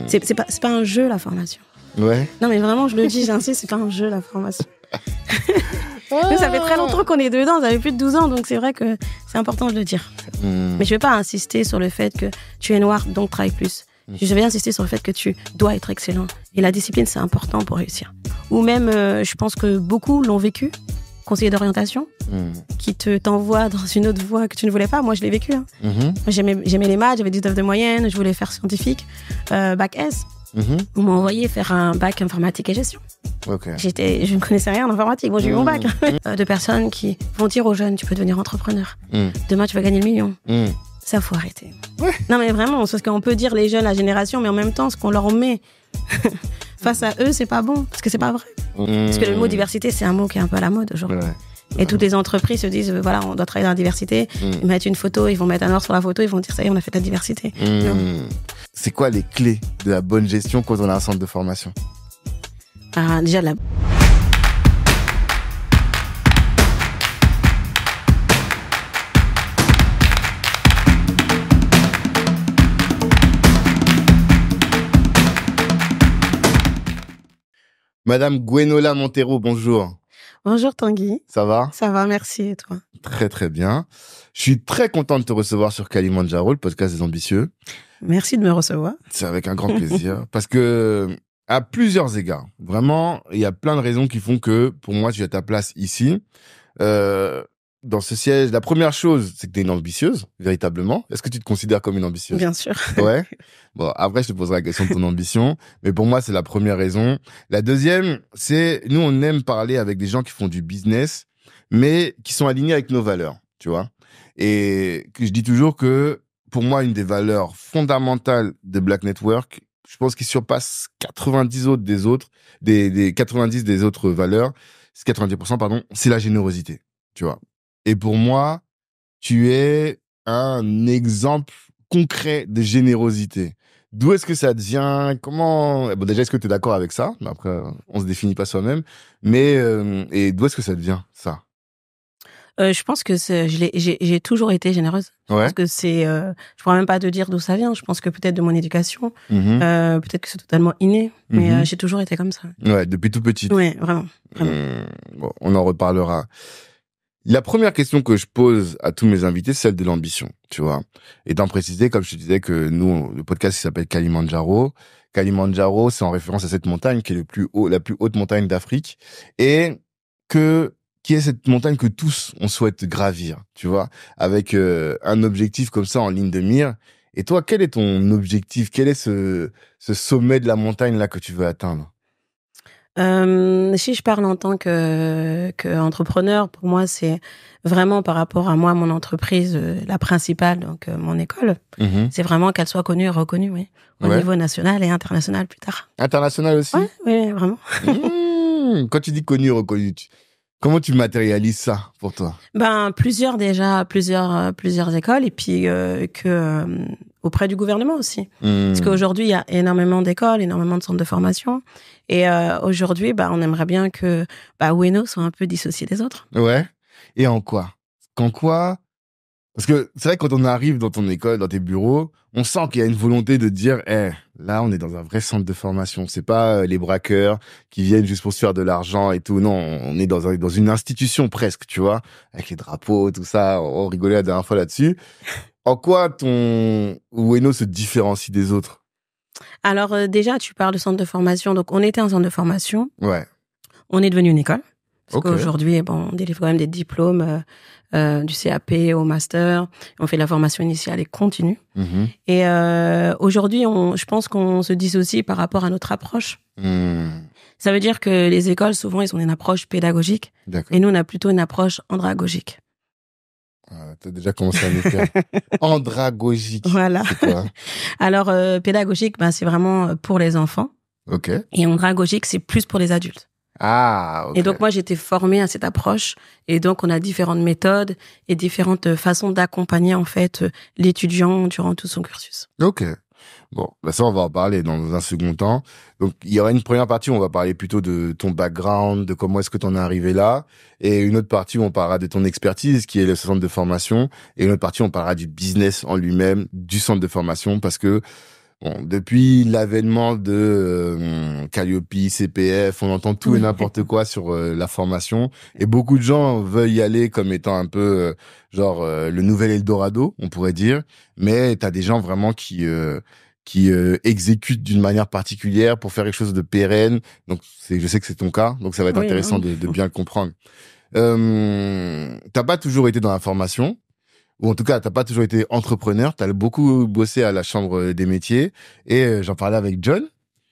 C'est pas un jeu, la formation. Ouais. Non, mais vraiment, je le dis, j'insiste, c'est pas un jeu, la formation. Mais ça fait très longtemps qu'on est dedans, ça fait plus de 12 ans, donc c'est vrai que c'est important de le dire. Mais je vais pas insister sur le fait que tu es noir, donc travaille plus. Je vais insister sur le fait que tu dois être excellent. Et la discipline, c'est important pour réussir. Ou même, je pense que beaucoup l'ont vécu, conseiller d'orientation, qui t'envoie dans une autre voie que tu ne voulais pas. Moi, je l'ai vécu. Hein. J'aimais les maths, j'avais 19 de moyenne, je voulais faire scientifique, bac S. On m'a envoyé faire un bac informatique et gestion. Okay. Je ne connaissais rien en informatique. Moi, j'ai eu mon bac. De personnes qui vont dire aux jeunes, tu peux devenir entrepreneur. Demain, tu vas gagner le million. Ça, faut arrêter. Ouais. Non, mais vraiment, parce qu'on peut dire les jeunes, la génération, mais en même temps, ce qu'on leur met face à eux, c'est pas bon, parce que c'est pas vrai. Parce que le mot diversité, c'est un mot qui est un peu à la mode aujourd'hui. Ouais. Et toutes les entreprises se disent, voilà, on doit travailler dans la diversité. Ils mettent une photo, ils vont mettre un noir sur la photo, ils vont dire, ça y est, on a fait la diversité. C'est quoi les clés de la bonne gestion quand on a un centre de formation? Déjà, Madame Gwenola Montero, bonjour. Bonjour Tanguy. Ça va? Ça va, merci. Et toi? Très, très bien. Je suis très content de te recevoir sur Kalimandjaro, le podcast des ambitieux. Merci de me recevoir. C'est avec un grand plaisir. Parce que, à plusieurs égards, vraiment, il y a plein de raisons qui font que, pour moi, tu as ta place ici. Dans ce siège, la première chose, c'est que tu es une ambitieuse, véritablement. Est-ce que tu te considères comme une ambitieuse? Bien sûr. Ouais. Bon, après, je te poserai la question de ton ambition. Mais pour moi, c'est la première raison. La deuxième, c'est, nous, on aime parler avec des gens qui font du business, mais qui sont alignés avec nos valeurs, tu vois. Et que je dis toujours que, pour moi, une des valeurs fondamentales de Black Network, je pense qu'il surpasse 90 des autres valeurs, 90%, pardon, c'est la générosité, tu vois. Et pour moi, tu es un exemple concret de générosité. D'où est-ce que ça devient? Comment? Bon, déjà, est-ce que tu es d'accord avec ça? Après, on se définit pas soi-même. Mais, et d'où est-ce que ça devient, ça? Je pense que j'ai toujours été généreuse. Je pense que je pourrais même pas te dire d'où ça vient. Je pense que peut-être de mon éducation. Peut-être que c'est totalement inné. Mais j'ai toujours été comme ça. Ouais, depuis tout petit. Ouais, vraiment. Bon, on en reparlera. La première question que je pose à tous mes invités, c'est celle de l'ambition, tu vois. Étant précisé, comme je te disais, que nous, le podcast, il s'appelle Kalimandjaro. Kalimandjaro, c'est en référence à cette montagne qui est la plus haute montagne d'Afrique. Et qui est cette montagne que tous, on souhaite gravir, tu vois, avec un objectif comme ça en ligne de mire. Et toi, quel est ton objectif? Quel est ce sommet de la montagne là que tu veux atteindre? Si je parle en tant que entrepreneur, pour moi, c'est vraiment par rapport à moi, mon entreprise, la principale, donc mon école. C'est vraiment qu'elle soit connue et reconnue, oui, au niveau national et international plus tard. International aussi? Oui, vraiment. Quand tu dis connue et reconnue, comment tu matérialises ça pour toi? Plusieurs écoles et puis auprès du gouvernement aussi. Parce qu'aujourd'hui, il y a énormément d'écoles, énormément de centres de formation. Et aujourd'hui, on aimerait bien que Ueno soit un peu dissocié des autres. Ouais. Et en quoi? Parce que c'est vrai que quand on arrive dans ton école, dans tes bureaux, on sent qu'il y a une volonté de dire, là, on est dans un vrai centre de formation. C'est pas les braqueurs qui viennent juste pour se faire de l'argent et tout. Non, on est dans une institution presque, tu vois, avec les drapeaux, tout ça. On rigolait la dernière fois là-dessus. En quoi ton Ueno se différencie des autres? Alors déjà, tu parles de centre de formation. Donc, on était un centre de formation. Ouais. On est devenu une école. Parce qu'aujourd'hui, on délivre quand même des diplômes du CAP au master. On fait de la formation initiale et continue. Et aujourd'hui, je pense qu'on se dissocie par rapport à notre approche. Ça veut dire que les écoles, souvent, ils ont une approche pédagogique. Et nous, on a plutôt une approche andragogique. T'as déjà commencé à m'écrire. Andragogique. Voilà. C'est quoi? Alors, pédagogique, c'est vraiment pour les enfants. Ok. Et andragogique, c'est plus pour les adultes. Ah, ok. Et donc, moi, j'étais formée à cette approche. Et donc, on a différentes méthodes et différentes façons d'accompagner, en fait, l'étudiant durant tout son cursus. Ok. Bon, ça, on va en parler dans un second temps. Donc, il y aura une première partie où on va parler plutôt de ton background, de comment est-ce que tu en es arrivé là. Et une autre partie où on parlera de ton expertise, qui est le centre de formation. Et une autre partie où on parlera du business en lui-même, du centre de formation, parce que Bon, depuis l'avènement de Calliope, CPF, on entend tout et n'importe quoi sur la formation. Et beaucoup de gens veulent y aller comme étant un peu le nouvel Eldorado, on pourrait dire. Mais t'as des gens vraiment qui exécutent d'une manière particulière pour faire quelque chose de pérenne. Donc, je sais que c'est ton cas, donc ça va être intéressant de bien le comprendre. T'as pas toujours été dans la formation, ou en tout cas, t'as pas toujours été entrepreneur. T'as beaucoup bossé à la Chambre des métiers. Et j'en parlais avec John,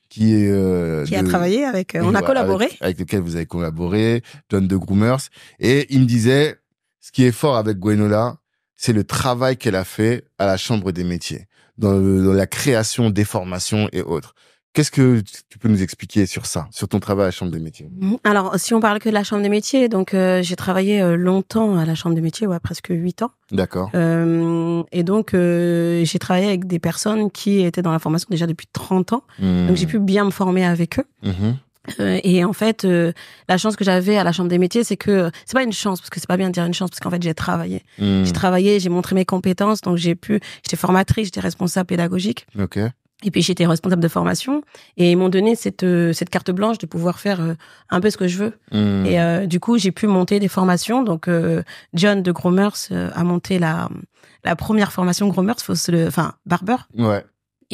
qui a travaillé avec... on a collaboré. Avec lequel vous avez collaboré, John de Groomers. Et il me disait, ce qui est fort avec Gwenola, c'est le travail qu'elle a fait à la Chambre des métiers, dans la création des formations et autres. Qu'est-ce que tu peux nous expliquer sur ça, sur ton travail à la Chambre des métiers? Alors, si on parle que de la Chambre des métiers, donc j'ai travaillé longtemps à la Chambre des métiers, presque 8 ans. D'accord. Et donc, j'ai travaillé avec des personnes qui étaient dans la formation déjà depuis 30 ans. Donc, j'ai pu bien me former avec eux. Et en fait, la chance que j'avais à la Chambre des métiers, c'est que c'est pas une chance, parce que c'est pas bien de dire une chance, parce qu'en fait, j'ai travaillé. J'ai travaillé, j'ai montré mes compétences, donc j'étais formatrice, j'étais responsable pédagogique. Ok. Et puis j'étais responsable de formation, et ils m'ont donné cette carte blanche de pouvoir faire un peu ce que je veux. Et du coup, j'ai pu monter des formations. Donc John de Groomers a monté la première formation Groomers, Barber. Ouais.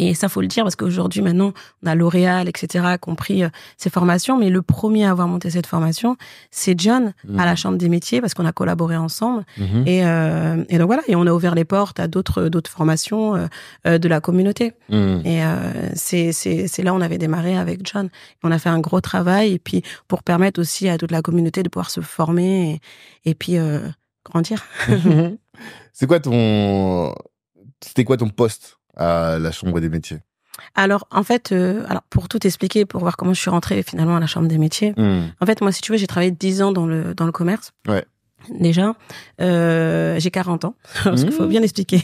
Et ça, faut le dire, parce qu'aujourd'hui, maintenant, on a L'Oréal, etc., qui ont pris ces formations. Mais le premier à avoir monté cette formation, c'est John, à la Chambre des métiers, parce qu'on a collaboré ensemble. Et donc voilà, et on a ouvert les portes à d'autres formations de la communauté. Et c'est là où on avait démarré avec John. On a fait un gros travail, et puis pour permettre aussi à toute la communauté de pouvoir se former et puis grandir. C'était quoi ton poste à la Chambre des métiers? Alors, en fait, pour tout expliquer, pour voir comment je suis rentrée finalement à la Chambre des métiers, en fait, moi, si tu veux, j'ai travaillé 10 ans dans le commerce. Ouais. Déjà, j'ai 40 ans, parce qu'il faut bien expliquer.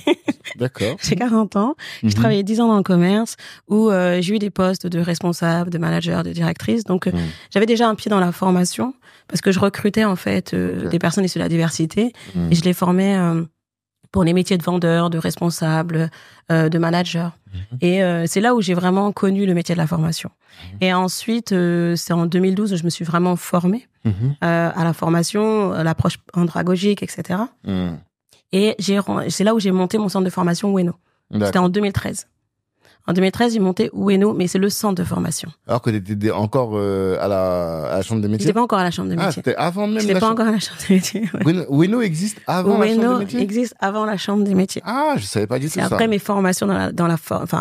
D'accord. J'ai 40 ans, j'ai travaillé 10 ans dans le commerce, où j'ai eu des postes de responsable, de manager, de directrice. Donc, j'avais déjà un pied dans la formation, parce que je recrutais en fait des personnes issues de la diversité, et je les formais pour les métiers de vendeur, de responsable, de manager. Et c'est là où j'ai vraiment connu le métier de la formation. Et ensuite, c'est en 2012 où je me suis vraiment formée à la formation, à l'approche andragogique, etc. Et c'est là où j'ai monté mon centre de formation Ueno. C'était en 2013. En 2013, j'ai monté Ueno, mais c'est le centre de formation. Alors que tu étais encore à la Chambre des métiers? J'étais pas encore à la Chambre des métiers. Ah, c'était avant même J'étais pas encore à la Chambre des métiers. Ouais. Ueno existe avant la Chambre des métiers? Ueno existe avant la Chambre des métiers. Ah, je savais pas du tout ça. C'est après mes formations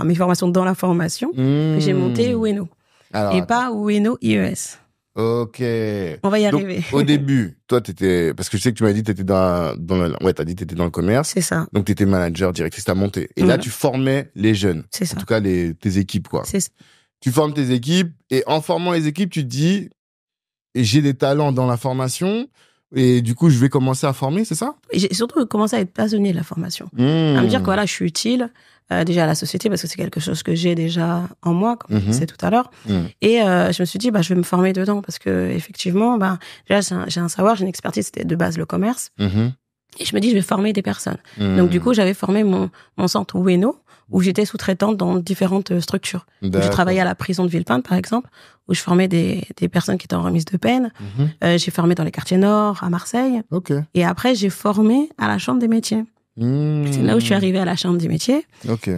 mes formations dans la formation, que j'ai monté Ueno. Et pas Ueno IES. Ok. On va y arriver. Donc, au début, toi, parce que je sais que tu m'as dit que t'étais t'étais dans le commerce. C'est ça. Donc, t'étais manager, directrice, t'as monté. Et là, tu formais les jeunes. C'est ça. En tout cas, tes équipes, quoi. C'est ça. Tu formes tes équipes, et en formant les équipes, tu te dis, j'ai des talents dans la formation, et du coup, je vais commencer à former, c'est ça? Et j'ai surtout commencé à être passionné de la formation. À me dire que voilà, je suis utile, déjà à la société, parce que c'est quelque chose que j'ai déjà en moi, comme je disais tout à l'heure. Et je me suis dit, je vais me former dedans, parce que effectivement, déjà, j'ai un savoir, j'ai une expertise, c'était de base le commerce. Et je me dis, je vais former des personnes. Donc du coup, j'avais formé mon centre Ueno, où j'étais sous-traitante dans différentes structures. J'ai travaillé à la prison de Villepinte, par exemple, où je formais des personnes qui étaient en remise de peine. J'ai formé dans les quartiers nord, à Marseille. Et après, j'ai formé à la Chambre des métiers. C'est là où je suis arrivée à la Chambre des métiers.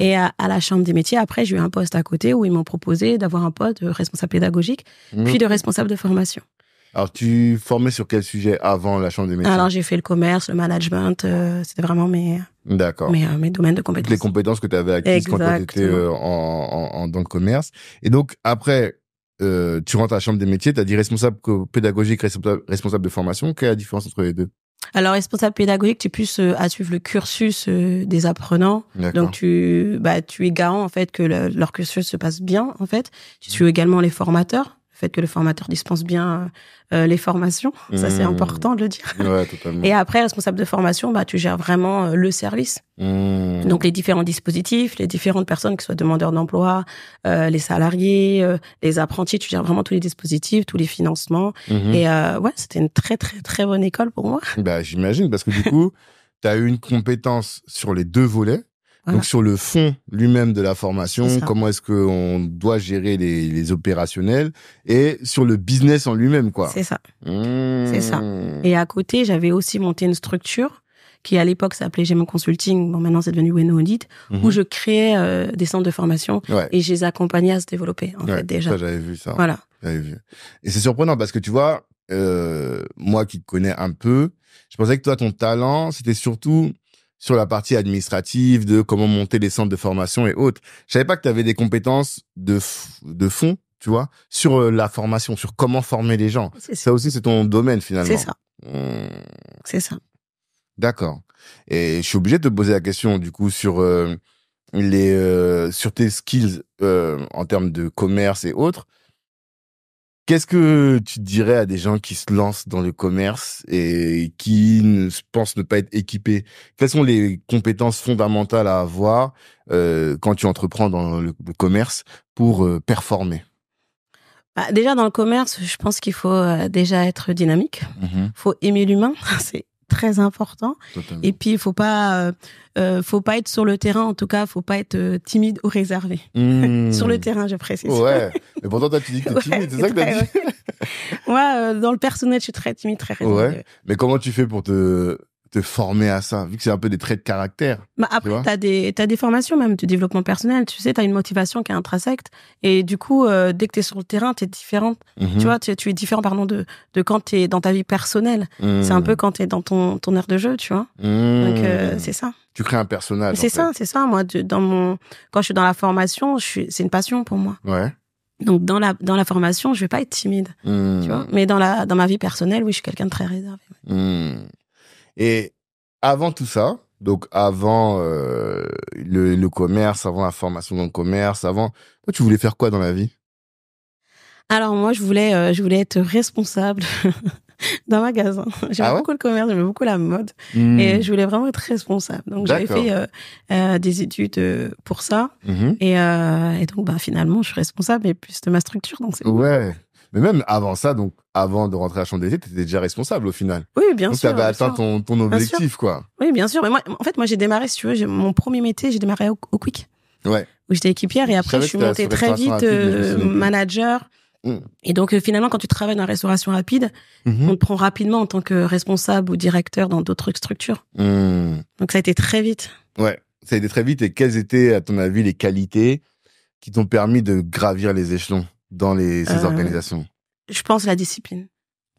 Et à la Chambre des métiers, après, j'ai eu un poste à côté où ils m'ont proposé d'avoir un poste de responsable pédagogique, puis de responsable de formation. Alors, tu formais sur quel sujet avant la Chambre des métiers? Alors, j'ai fait le commerce, le management, c'était vraiment mes domaines de compétences. Les compétences que tu avais acquises quand tu étais dans le commerce. Et donc, après, tu rentres à la Chambre des métiers, tu as dit responsable pédagogique, responsable de formation. Quelle est la différence entre les deux? Alors, responsable pédagogique, tu es plus à suivre le cursus des apprenants. Donc, tu es garant, en fait, que leur cursus se passe bien, en fait. Tu suis également les formateurs. Le fait que le formateur dispense bien les formations. Ça, c'est important de le dire. Ouais, totalement. Et après, responsable de formation, tu gères vraiment le service. Donc, les différents dispositifs, les différentes personnes, qui soient demandeurs d'emploi, les salariés, les apprentis, tu gères vraiment tous les dispositifs, tous les financements. Et c'était une très, très, très bonne école pour moi. J'imagine, parce que du coup, tu as eu une compétence sur les deux volets. Donc sur le fond lui-même de la formation, comment est-ce qu'on doit gérer les opérationnels et sur le business en lui-même, quoi. C'est ça. C'est ça. Et à côté, j'avais aussi monté une structure qui à l'époque s'appelait GM Consulting, bon maintenant c'est devenu Weno Audit, où je créais des centres de formation et je les accompagnais à se développer en fait déjà. Ça j'avais vu ça. Voilà. J'avais vu. Et c'est surprenant parce que tu vois, moi qui te connais un peu, je pensais que toi ton talent c'était surtout sur la partie administrative de comment monter les centres de formation et autres. Je savais pas que tu avais des compétences de fond, tu vois, sur la formation, sur comment former les gens. Ça aussi c'est ton domaine finalement. C'est ça. C'est ça. D'accord. Et je suis obligé de te poser la question, du coup, sur sur tes skills en termes de commerce et autres. Qu'est-ce que tu dirais à des gens qui se lancent dans le commerce et qui pensent ne pas être équipés? Quelles sont les compétences fondamentales à avoir quand tu entreprends dans le commerce pour performer? Déjà, dans le commerce, je pense qu'il faut déjà être dynamique. Il faut aimer l'humain. C'est très important. Totalement. Et puis il faut pas être sur le terrain, en tout cas faut pas être timide ou réservé. Sur le terrain, je précise. Ouais, mais pourtant toi tu dis que t'es timide, c'est ça que t'as dit? Moi dans le personnel je suis très timide, très réservé. Ouais, mais comment tu fais pour te former à ça, vu que c'est un peu des traits de caractère? Après t'as des formations même de développement personnel, tu sais, t'as une motivation qui est intrinsèque et du coup dès que t'es sur le terrain t'es différente. Tu vois, tu es différent de quand t'es dans ta vie personnelle. C'est un peu quand t'es dans ton aire de jeu, tu vois. Donc c'est ça. Tu crées un personnage. C'est ça. Moi quand je suis dans la formation, c'est une passion pour moi. Ouais. Donc dans la formation, je vais pas être timide, tu vois. Mais dans ma vie personnelle, oui, je suis quelqu'un de très réservé. Et avant tout ça, donc avant le commerce, avant la formation dans le commerce, toi, tu voulais faire quoi dans la vie? Alors moi, je voulais être responsable d'un magasin. J'aimais beaucoup le commerce, j'aimais beaucoup la mode, et je voulais vraiment être responsable. Donc j'avais fait des études pour ça, et donc finalement, je suis responsable et plus de ma structure. Donc c'est ouais. Mais même avant ça, donc avant de rentrer à la chambre d'été, t'étais déjà responsable au final. Oui, bien sûr. Donc t'avais atteint ton objectif, quoi. Oui, bien sûr. Mais moi, en fait, j'ai démarré, si tu veux, mon premier métier, j'ai démarré au Quick. Ouais. Où j'étais équipière, et après je suis montée très vite manager. Et donc finalement, quand tu travailles dans la restauration rapide, on te prend rapidement en tant que responsable ou directeur dans d'autres structures. Donc ça a été très vite. Ouais, ça a été très vite. Et quelles étaient, à ton avis, les qualités qui t'ont permis de gravir les échelons dans ces organisations? Je pense la discipline.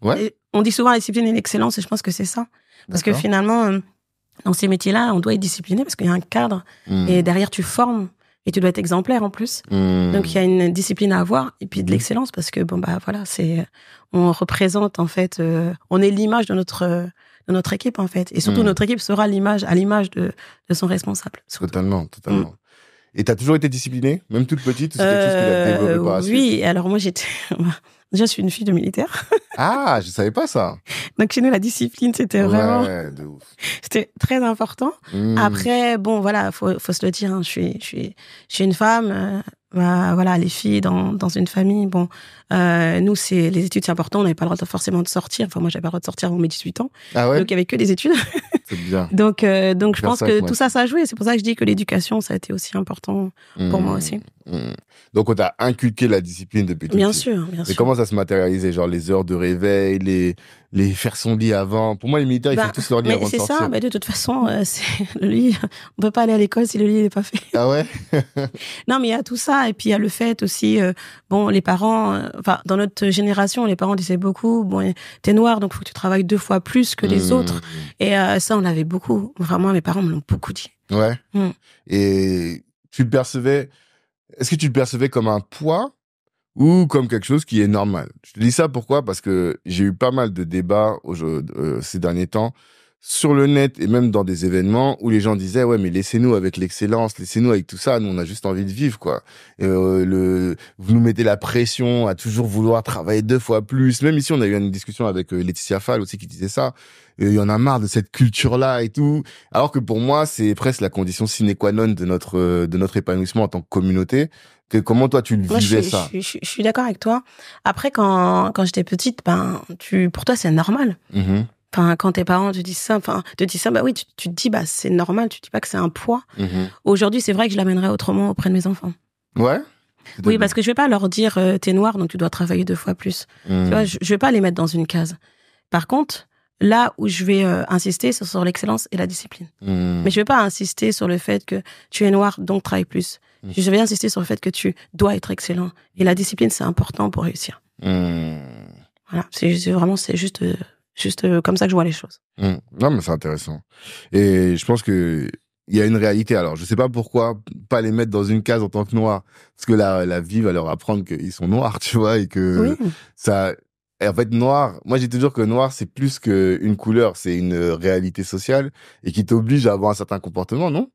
Ouais. Et on dit souvent la discipline et l'excellence, et je pense que c'est ça. Parce que finalement, dans ces métiers-là, on doit être discipliné parce qu'il y a un cadre, et derrière tu formes. Et tu dois être exemplaire en plus. Donc il y a une discipline à avoir, et puis de l'excellence, parce que voilà, on représente en fait, on est l'image de notre équipe en fait, et surtout notre équipe sera à l'image de son responsable. Surtout. Totalement. Et t'as toujours été disciplinée, même toute petite, ou c'est quelque chose que t'as développé par la suite? Oui, alors moi déjà je suis une fille de militaire. Ah, je savais pas ça. Donc chez nous la discipline c'était vraiment, de ouf. C'était très important. Après bon voilà, faut se le dire, hein, je suis une femme. Voilà, les filles dans une famille, bon, nous c'est les études, c'est important, on n'avait pas le droit forcément de sortir. Enfin moi j'avais pas le droit de sortir avant mes 18 ans. Ah ouais? Donc il y avait que des études. C'est bien. Donc je pense que tout ça a joué. C'est pour ça que je dis que l'éducation ça a été aussi important pour moi aussi. Donc on t'a inculqué la discipline depuis tout Bien petit. sûr. Et comment ça se matérialisait, genre les heures de réveil, les faire son lit avant? Pour moi les militaires ils font tous leur lit avant de sortir. C'est ça. Mais de toute façon c'est le lit. On peut pas aller à l'école si le lit n'est pas fait. Ah ouais? Non mais il y a tout ça, et puis il y a le fait aussi bon, les parents, dans notre génération, les parents disaient beaucoup, bon, t'es noir donc faut que tu travailles 2 fois plus que les autres, et ça on l'avait beaucoup, vraiment mes parents me l'ont beaucoup dit. Ouais. Et est-ce que tu le percevais comme un poids ou comme quelque chose qui est normal? Je te dis ça pourquoi? Parce que j'ai eu pas mal de débats ces derniers temps sur le net et même dans des événements où les gens disaient ouais mais laissez-nous avec l'excellence, laissez-nous avec tout ça, nous on a juste envie de vivre quoi. Et vous nous mettez la pression à toujours vouloir travailler 2 fois plus. Même ici on a eu une discussion avec Laetitia Fall aussi qui disait ça. Il y en a marre de cette culture-là et tout. Alors que pour moi c'est presque la condition sine qua non de notre épanouissement en tant que communauté. Comment toi tu le vivais ça? Je suis d'accord avec toi. Après quand j'étais petite, pour toi c'est normal. Enfin, quand tes parents te disent ça, bah oui, tu te dis, bah c'est normal, tu te dis pas que c'est un poids. Aujourd'hui, c'est vrai que je l'amènerais autrement auprès de mes enfants. Ouais. Oui, parce que je vais pas leur dire, t'es noir, donc tu dois travailler 2 fois plus. Tu vois, je vais pas les mettre dans une case. Par contre, là où je vais insister, c'est sur l'excellence et la discipline. Mais je vais pas insister sur le fait que tu es noir, donc travaille plus. Je vais insister sur le fait que tu dois être excellent. Et la discipline, c'est important pour réussir. Voilà, c'est juste comme ça que je vois les choses. Non, mais c'est intéressant. Et je pense que il y a une réalité. Alors, je sais pas pourquoi pas les mettre dans une case en tant que noirs. Parce que la vie va leur apprendre qu'ils sont noirs, tu vois, et que ça... Et en fait, noir, moi j'ai toujours que noir, c'est plus qu'une couleur, c'est une réalité sociale et qui t'oblige à avoir un certain comportement, non?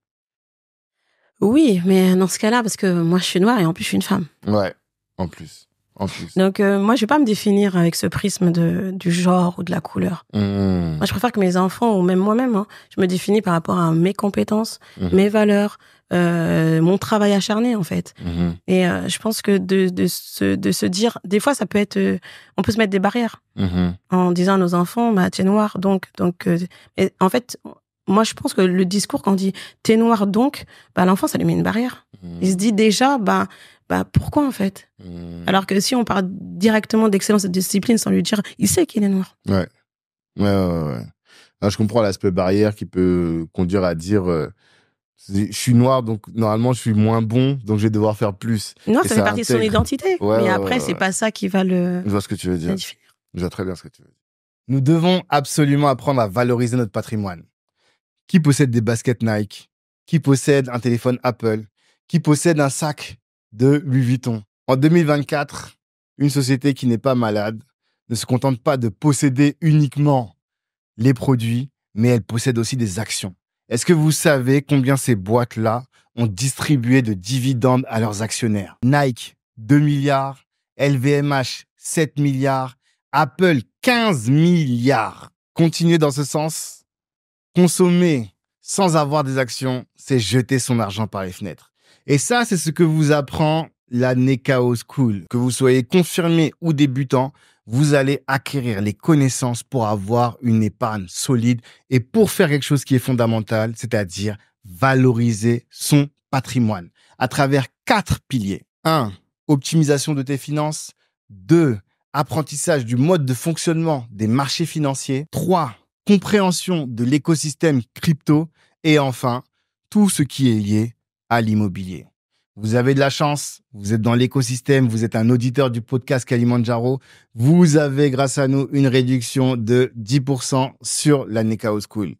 Oui, mais dans ce cas-là, parce que moi je suis noire et en plus je suis une femme. Ouais, en plus. Donc moi je vais pas me définir avec ce prisme du genre ou de la couleur. Moi je préfère que mes enfants, ou même moi-même, je me définis par rapport à mes compétences, mes valeurs, mon travail acharné en fait. Et je pense que de se dire, des fois ça peut être, on peut se mettre des barrières en disant à nos enfants, bah t'es noir donc et en fait moi je pense que le discours quand on dit t'es noir donc, bah l'enfant ça lui met une barrière. Il se dit déjà bah pourquoi en fait? Alors que si on parle directement d'excellence et de discipline sans lui dire, il sait qu'il est noir. Ouais. Là, je comprends l'aspect barrière qui peut conduire à dire je suis noir, donc normalement je suis moins bon, donc je vais devoir faire plus. Non, ça fait partie de son identité. Mais après, c'est pas ça qui va le... Je vois ce que tu veux dire. Je vois très bien ce que tu veux dire. Nous devons absolument apprendre à valoriser notre patrimoine. Qui possède des baskets Nike? Qui possède un téléphone Apple? Qui possède un sac de Louis Vuitton? En 2024, une société qui n'est pas malade ne se contente pas de posséder uniquement les produits, mais elle possède aussi des actions. Est-ce que vous savez combien ces boîtes-là ont distribué de dividendes à leurs actionnaires? Nike, 2 milliards, LVMH, 7 milliards, Apple, 15 milliards. Continuer dans ce sens, consommer sans avoir des actions, c'est jeter son argent par les fenêtres. Et ça, c'est ce que vous apprend la Nekao School. Que vous soyez confirmé ou débutant, vous allez acquérir les connaissances pour avoir une épargne solide et pour faire quelque chose qui est fondamental, c'est-à-dire valoriser son patrimoine à travers 4 piliers. 1. Optimisation de tes finances. 2. Apprentissage du mode de fonctionnement des marchés financiers. 3. Compréhension de l'écosystème crypto. Et enfin, tout ce qui est lié à l'immobilier. Vous avez de la chance, vous êtes dans l'écosystème, vous êtes un auditeur du podcast Kalimandjaro. Vous avez, grâce à nous, une réduction de 10% sur la Nekao School.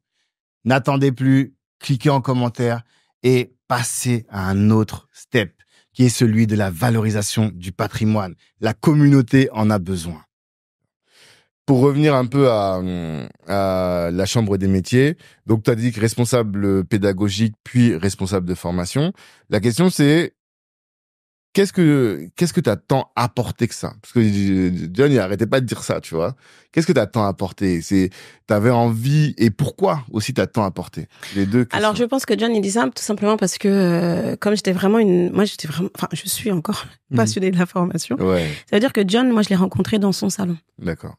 N'attendez plus, cliquez en commentaire et passez à un autre step, qui est celui de la valorisation du patrimoine. La communauté en a besoin. Pour revenir un peu à la Chambre des métiers, donc tu as dit que responsable pédagogique puis responsable de formation. La question c'est qu'est-ce que tu as tant apporté que ça? Parce que John il arrêtait pas de dire ça, tu vois. Qu'est-ce que tu as tant apporté? T'avais envie et pourquoi aussi tu as tant apporté? Les deux questions. Alors je pense que John il dit ça tout simplement parce que comme je suis encore passionnée de la formation. Ouais. Ça veut dire que John, moi je l'ai rencontré dans son salon. D'accord.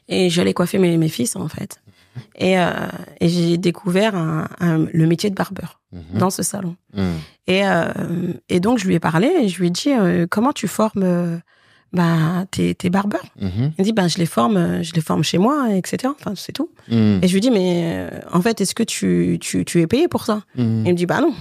Et j'allais coiffer mes fils, en fait. Et j'ai découvert le métier de barbeur dans ce salon. Et donc, je lui ai parlé et je lui ai dit, comment tu formes tes barbeurs? Il me dit, je les forme chez moi, etc. Enfin, c'est tout. Et je lui dis, mais en fait, est-ce que tu es payé pour ça? Il me dit, non.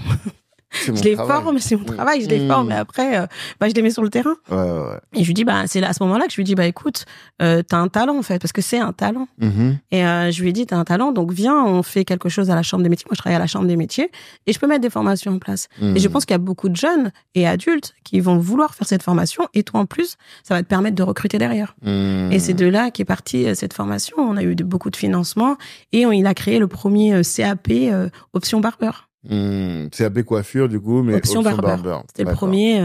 Je les forme, c'est mon travail, je les forme, et après, je les mets sur le terrain. Ouais. Et je lui dis, c'est à ce moment-là que je lui dis, écoute, t'as un talent, en fait, parce que c'est un talent. Et je lui ai dit, t'as un talent, donc viens, on fait quelque chose à la Chambre des métiers. Moi, je travaille à la Chambre des métiers, et je peux mettre des formations en place. Et je pense qu'il y a beaucoup de jeunes et adultes qui vont vouloir faire cette formation, et toi, en plus, ça va te permettre de recruter derrière. Et c'est de là qu'est partie cette formation. On a eu beaucoup de financement, et il a créé le premier CAP Option Barbeur. CAP coiffure du coup, mais option barbeur. C'était le premier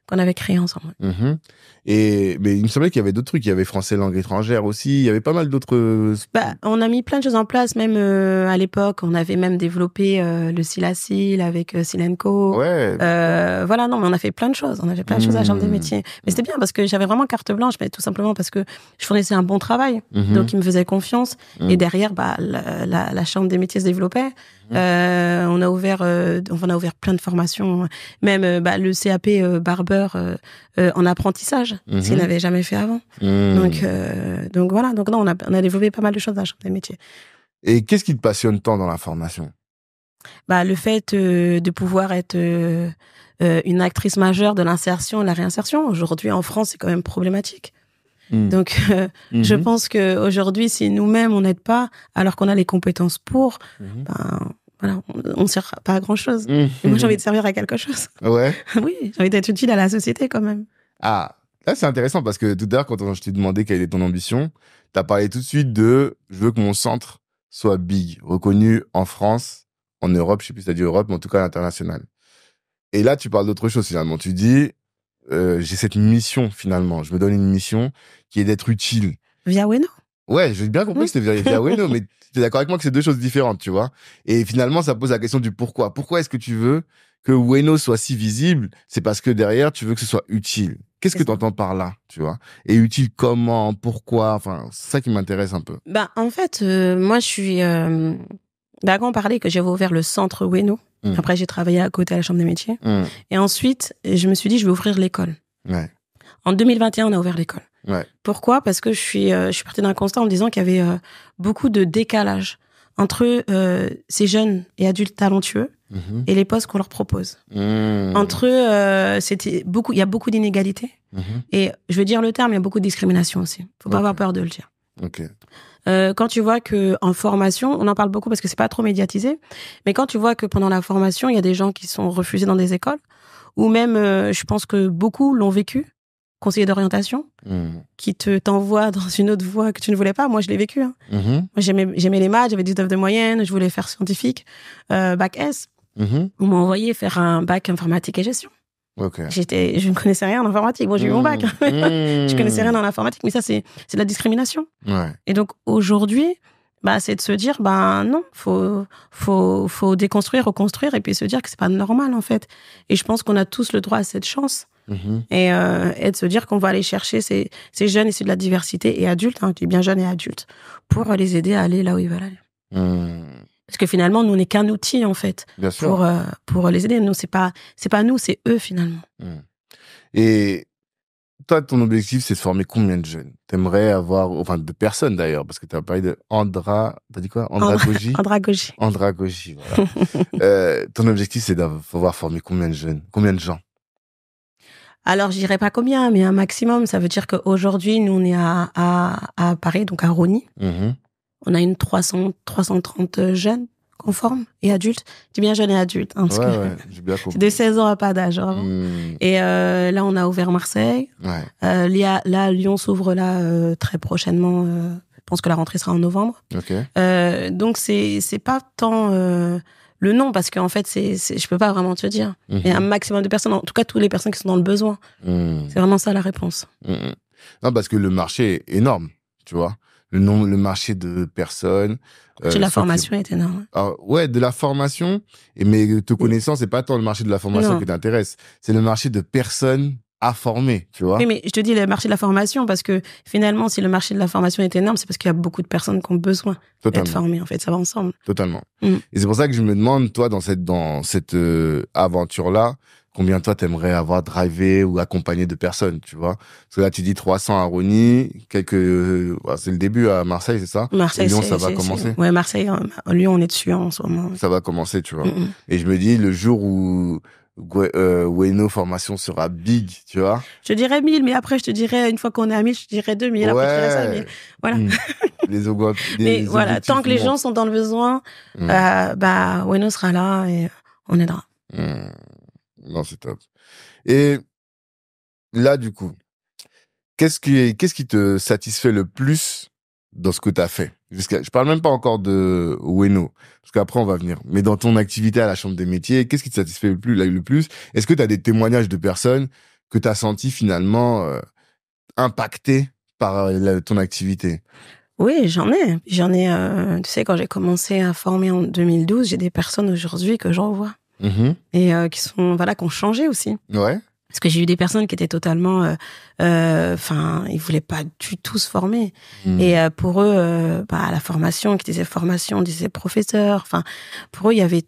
qu'on avait créé ensemble. Mais il me semblait qu'il y avait d'autres trucs. Il y avait français langue étrangère aussi. Il y avait pas mal d'autres. On a mis plein de choses en place. Même à l'époque, on avait même développé le Silasil avec Silenco. Ouais. Voilà, non, mais on a fait plein de choses. On a fait plein de choses à la Chambre des métiers. Mais c'était bien parce que j'avais vraiment carte blanche, mais tout simplement parce que je fournissais un bon travail. Donc, ils me faisaient confiance. Et derrière, la Chambre des métiers se développait. On a ouvert plein de formations. Même le CAP barbeur en apprentissage, s'il n'avait jamais fait avant. Donc voilà. Donc non, on a développé pas mal de choses dans la Chambre des métiers. Et qu'est-ce qui te passionne tant dans la formation? Le fait de pouvoir être une actrice majeure de l'insertion et de la réinsertion. Aujourd'hui, en France, c'est quand même problématique. Donc, je pense qu'aujourd'hui, si nous-mêmes, on n'aide pas, alors qu'on a les compétences pour, voilà, on ne sert pas à grand-chose. Et moi, j'ai envie de servir à quelque chose. Ouais. Oui, j'ai envie d'être utile à la société quand même. Ah, là, c'est intéressant parce que tout à l'heure, quand je t'ai demandé quelle était ton ambition, t'as parlé tout de suite de « je veux que mon centre soit big, reconnu en France, en Europe, je sais plus si t'as dit Europe, mais en tout cas à l'international. » Et là, tu parles d'autre chose finalement. Tu dis j'ai cette mission finalement. Je me donne une mission qui est d'être utile. Via Ueno. Ouais, j'ai bien compris que c'était via Ueno, mais t'es d'accord avec moi que c'est deux choses différentes, tu vois. Et finalement, ça pose la question du pourquoi. Pourquoi est-ce que tu veux que Ueno soit si visible? C'est parce que derrière, tu veux que ce soit utile. Qu'est-ce que tu entends par là, tu vois? Et utile comment? Pourquoi? Enfin, c'est ça qui m'intéresse un peu. En fait, moi, je suis... quand on parlait que j'avais ouvert le centre Ueno, après j'ai travaillé à côté à la Chambre des métiers, et ensuite, je me suis dit, je vais ouvrir l'école. Ouais. En 2021, on a ouvert l'école. Ouais. Pourquoi? Parce que je suis partie d'un constat en me disant qu'il y avait beaucoup de décalage entre ces jeunes et adultes talentueux et les postes qu'on leur propose. Entre eux, il y a beaucoup d'inégalités. Et je veux dire le terme, il y a beaucoup de discrimination aussi. Faut pas avoir peur de le dire. Quand tu vois que en formation, on en parle beaucoup parce que c'est pas trop médiatisé, mais quand tu vois que pendant la formation, il y a des gens qui sont refusés dans des écoles, ou même, je pense que beaucoup l'ont vécu, conseiller d'orientation, qui t'envoie dans une autre voie que tu ne voulais pas. Moi, je l'ai vécu. Moi, j'aimais les maths, j'avais 19 de moyenne, je voulais faire scientifique, bac S. On m'a envoyé faire un bac informatique et gestion. Je ne connaissais rien en informatique. Bon, j'ai eu mon bac. Je connaissais rien dans l'informatique, mais ça, c'est de la discrimination. Et donc, aujourd'hui, c'est de se dire, non, faut déconstruire, reconstruire, et puis se dire que c'est pas normal, en fait. Et je pense qu'on a tous le droit à cette chance. Et de se dire qu'on va aller chercher ces jeunes issus de la diversité et adultes, je dis bien jeunes et adultes, pour les aider à aller là où ils veulent aller. Parce que finalement, nous, on n'est qu'un outil, en fait, pour les aider. Nous, c'est pas nous, c'est eux, finalement. Et toi, ton objectif, c'est de former combien de jeunes? T'aimerais avoir, enfin, de personnes d'ailleurs, parce que t'as parlé de t'as dit quoi? Andragogie? Andragogie. Andragogie, voilà. Ton objectif, c'est d'avoir formé combien de jeunes? Combien de gens? Alors, je dirais pas combien, mais un maximum. Ça veut dire qu'aujourd'hui, nous, on est à Paris, donc à Rony. On a une 330 jeunes qu'on forme, et adultes. Je dis bien jeunes et adultes. Parce que j'ai bien compris. C'est de 16 ans à pas d'âge. Et là, on a ouvert Marseille. Là, Lyon s'ouvre là très prochainement. Je pense que la rentrée sera en novembre. Donc, c'est pas tant le nom, parce qu'en fait, je peux pas vraiment te dire. Il y a un maximum de personnes, en tout cas, toutes les personnes qui sont dans le besoin. C'est vraiment ça la réponse. Non, parce que le marché est énorme, tu vois. Le marché de personnes. La formation est énorme. De la formation. Mais te connaissant, c'est pas tant le marché de la formation qui t'intéresse. C'est le marché de personnes à former, tu vois. Oui, mais je te dis le marché de la formation parce que finalement, si le marché de la formation est énorme, c'est parce qu'il y a beaucoup de personnes qui ont besoin d'être formées. En fait, ça va ensemble. Totalement. Et c'est pour ça que je me demande, toi, dans cette aventure-là, combien toi t'aimerais avoir drivé ou accompagné de personnes, tu vois? Parce que là, tu dis 300 à Rony, c'est le début à Marseille, c'est ça? Marseille, Lyon, ça va commencer. Ouais, Marseille, Lyon, on est dessus en ce moment. Ça va commencer, tu vois. Et je me dis, le jour où Ueno Formation sera big, tu vois? Je dirais 1000, mais après, je te dirais, une fois qu'on est à 1000, je dirais 2000, après, je dirais 5000. Voilà. Mais voilà, tant que les gens sont dans le besoin, Ueno sera là et on aidera. Non, c'est top. Et là, du coup, qu'est-ce qui te satisfait le plus dans ce que tu as fait? Je parle même pas encore de Ueno, parce qu'après, on va venir. Mais dans ton activité à la Chambre des métiers, qu'est-ce qui te satisfait le plus? Est-ce que tu as des témoignages de personnes que tu as senti finalement impacté par ton activité? Oui, j'en ai. Tu sais, quand j'ai commencé à former en 2012, j'ai des personnes aujourd'hui que j'en vois. Et qui ont changé aussi. Ouais. Parce que j'ai eu des personnes qui étaient totalement, ils voulaient pas du tout se former. Et pour eux, la formation, qui disait formation, disait professeur. Enfin, pour eux, il y avait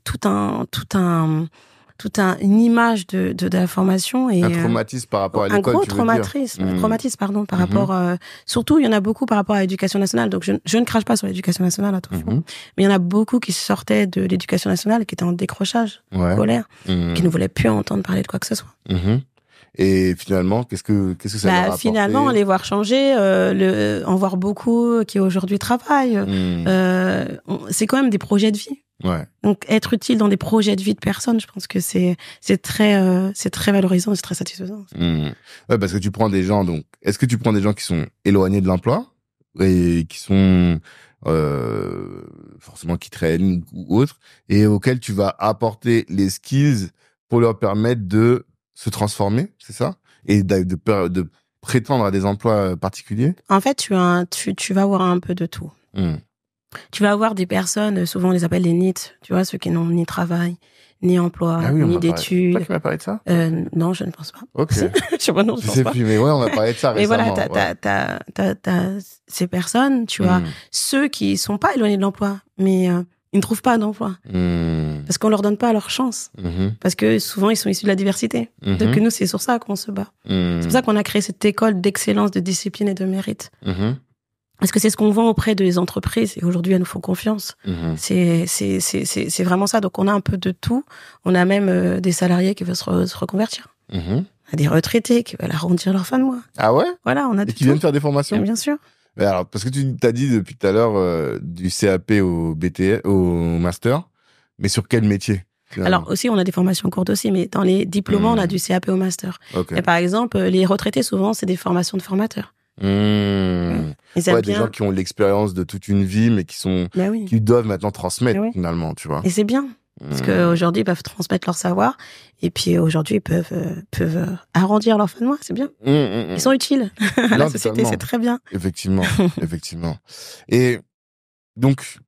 une image de la formation et un traumatisme par rapport à l'école. Un traumatisme, par rapport. Surtout, il y en a beaucoup par rapport à l'éducation nationale. Donc, je ne crache pas sur l'éducation nationale, attention. Mais il y en a beaucoup qui sortaient de l'éducation nationale, qui étaient en décrochage scolaire, qui ne voulaient plus entendre parler de quoi que ce soit. Et finalement, qu'est-ce que ça leur a apporté? Finalement, les voir changer, en voir beaucoup qui aujourd'hui travaillent, c'est quand même des projets de vie. Ouais. Donc, être utile dans des projets de vie de personnes, je pense que c'est très valorisant, c'est très satisfaisant. Ouais, parce que tu prends des gens, donc, est-ce que tu prends des gens qui sont éloignés de l'emploi et qui sont forcément qui traînent ou autres, et auxquels tu vas apporter les skills pour leur permettre de se transformer, c'est ça? Et de prétendre à des emplois particuliers? En fait, tu vas avoir un peu de tout. Tu vas avoir des personnes, souvent on les appelle les NEET, tu vois, ceux qui n'ont ni travail, ni emploi, ni d'études. Toi qui m'as parlé de ça? Non, je ne pense pas. Ok. Je sais pas, non, je sais pas. Plus, mais ouais, on a parlé de ça récemment. Mais voilà, t'as ces personnes, tu vois, ceux qui sont pas éloignés de l'emploi, mais ils ne trouvent pas d'emploi. Parce qu'on leur donne pas leur chance. Parce que souvent, ils sont issus de la diversité. Donc nous, c'est sur ça qu'on se bat. C'est pour ça qu'on a créé cette école d'excellence, de discipline et de mérite. Parce que c'est ce qu'on vend auprès des entreprises et aujourd'hui, elles nous font confiance. C'est vraiment ça. Donc, on a un peu de tout. On a même des salariés qui veulent se reconvertir. On a des retraités qui veulent arrondir leur fin de mois. Ah ouais? Voilà, on a et qui viennent faire des formations? Bien sûr. Mais alors, parce que tu t'as dit depuis tout à l'heure du CAP au BTS, au master, mais sur quel métier? Alors aussi, on a des formations courtes aussi, mais dans les diplômés, on a du CAP au master. Okay. Et par exemple, les retraités, souvent, c'est des formations de formateurs. Des gens qui ont l'expérience de toute une vie, mais qui doivent maintenant transmettre finalement, tu vois. Et c'est bien. Parce qu'aujourd'hui, ils peuvent transmettre leur savoir. Et puis aujourd'hui, ils peuvent arrondir leur fin de mois. C'est bien. Ils sont utiles à la société. C'est très bien. Effectivement. Effectivement. Et donc,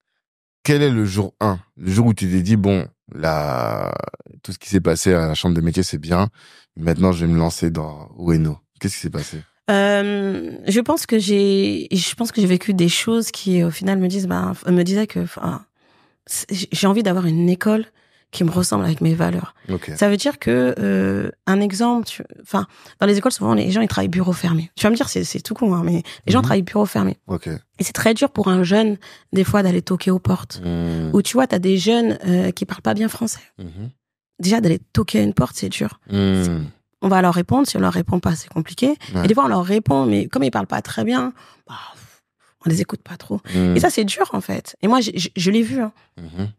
quel est le jour 1? Le jour où tu t'es dit, bon, là, tout ce qui s'est passé à la chambre de métier, c'est bien. Maintenant, je vais me lancer dans Ueno. Qu'est-ce qui s'est passé? Je pense que j'ai vécu des choses qui, au final, me disaient que, j'ai envie d'avoir une école qui me ressemble avec mes valeurs. Okay. Ça veut dire que, un exemple, dans les écoles, souvent, les gens, ils travaillent bureau fermé. Tu vas me dire, c'est tout con, hein, mais les gens travaillent bureau fermé. Okay. Et c'est très dur pour un jeune, des fois, d'aller toquer aux portes. Ou tu vois, t'as des jeunes, qui parlent pas bien français. Déjà, d'aller toquer à une porte, c'est dur. On va leur répondre. Si on leur répond pas, c'est compliqué. Ouais. Et des fois, on leur répond, mais comme ils parlent pas très bien, on les écoute pas trop. Et ça, c'est dur, en fait. Et moi, je l'ai vu. Hein.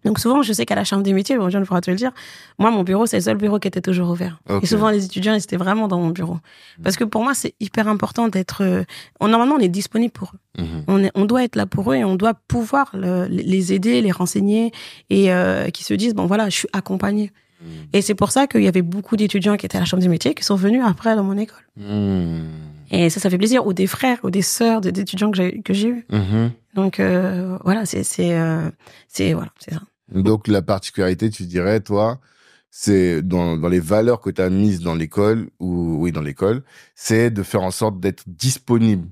Donc, souvent, je sais qu'à la chambre des métiers, bon, je ne pourrai te le dire, moi, mon bureau, c'est le seul bureau qui était toujours ouvert. Okay. Et souvent, les étudiants, ils étaient vraiment dans mon bureau. Parce que pour moi, c'est hyper important d'être... Normalement, on est disponible pour eux. On doit être là pour eux et on doit pouvoir les aider, les renseigner et qu'ils se disent, bon, voilà, je suis accompagné. Et c'est pour ça qu'il y avait beaucoup d'étudiants qui étaient à la chambre des métiers qui sont venus après dans mon école. Et ça fait plaisir. Ou des frères, ou des sœurs d'étudiants que j'ai eus. Donc, voilà, c'est ça. Donc, la particularité, tu dirais, toi, c'est dans les valeurs que tu as mises dans l'école, dans l'école, c'est de faire en sorte d'être disponible.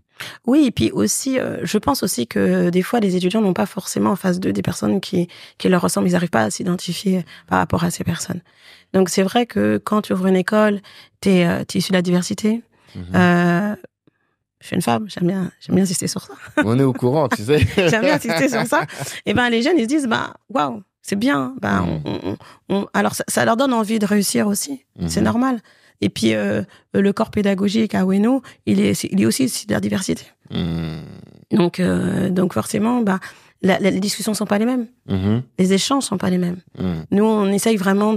Oui, et puis aussi, je pense aussi que des fois, les étudiants n'ont pas forcément en face d'eux des personnes qui leur ressemblent. Ils n'arrivent pas à s'identifier par rapport à ces personnes. Donc, c'est vrai que quand tu ouvres une école, t'es issu de la diversité. Je suis une femme, j'aime bien insister sur ça. On est au courant, tu sais. J'aime bien insister sur ça. Et les jeunes, ils se disent, waouh, c'est bien. Alors, ça leur donne envie de réussir aussi. C'est normal. Et puis, le corps pédagogique à Ueno, il est aussi de la diversité. Donc forcément, les discussions sont pas les mêmes. Les échanges sont pas les mêmes. Nous, on essaye vraiment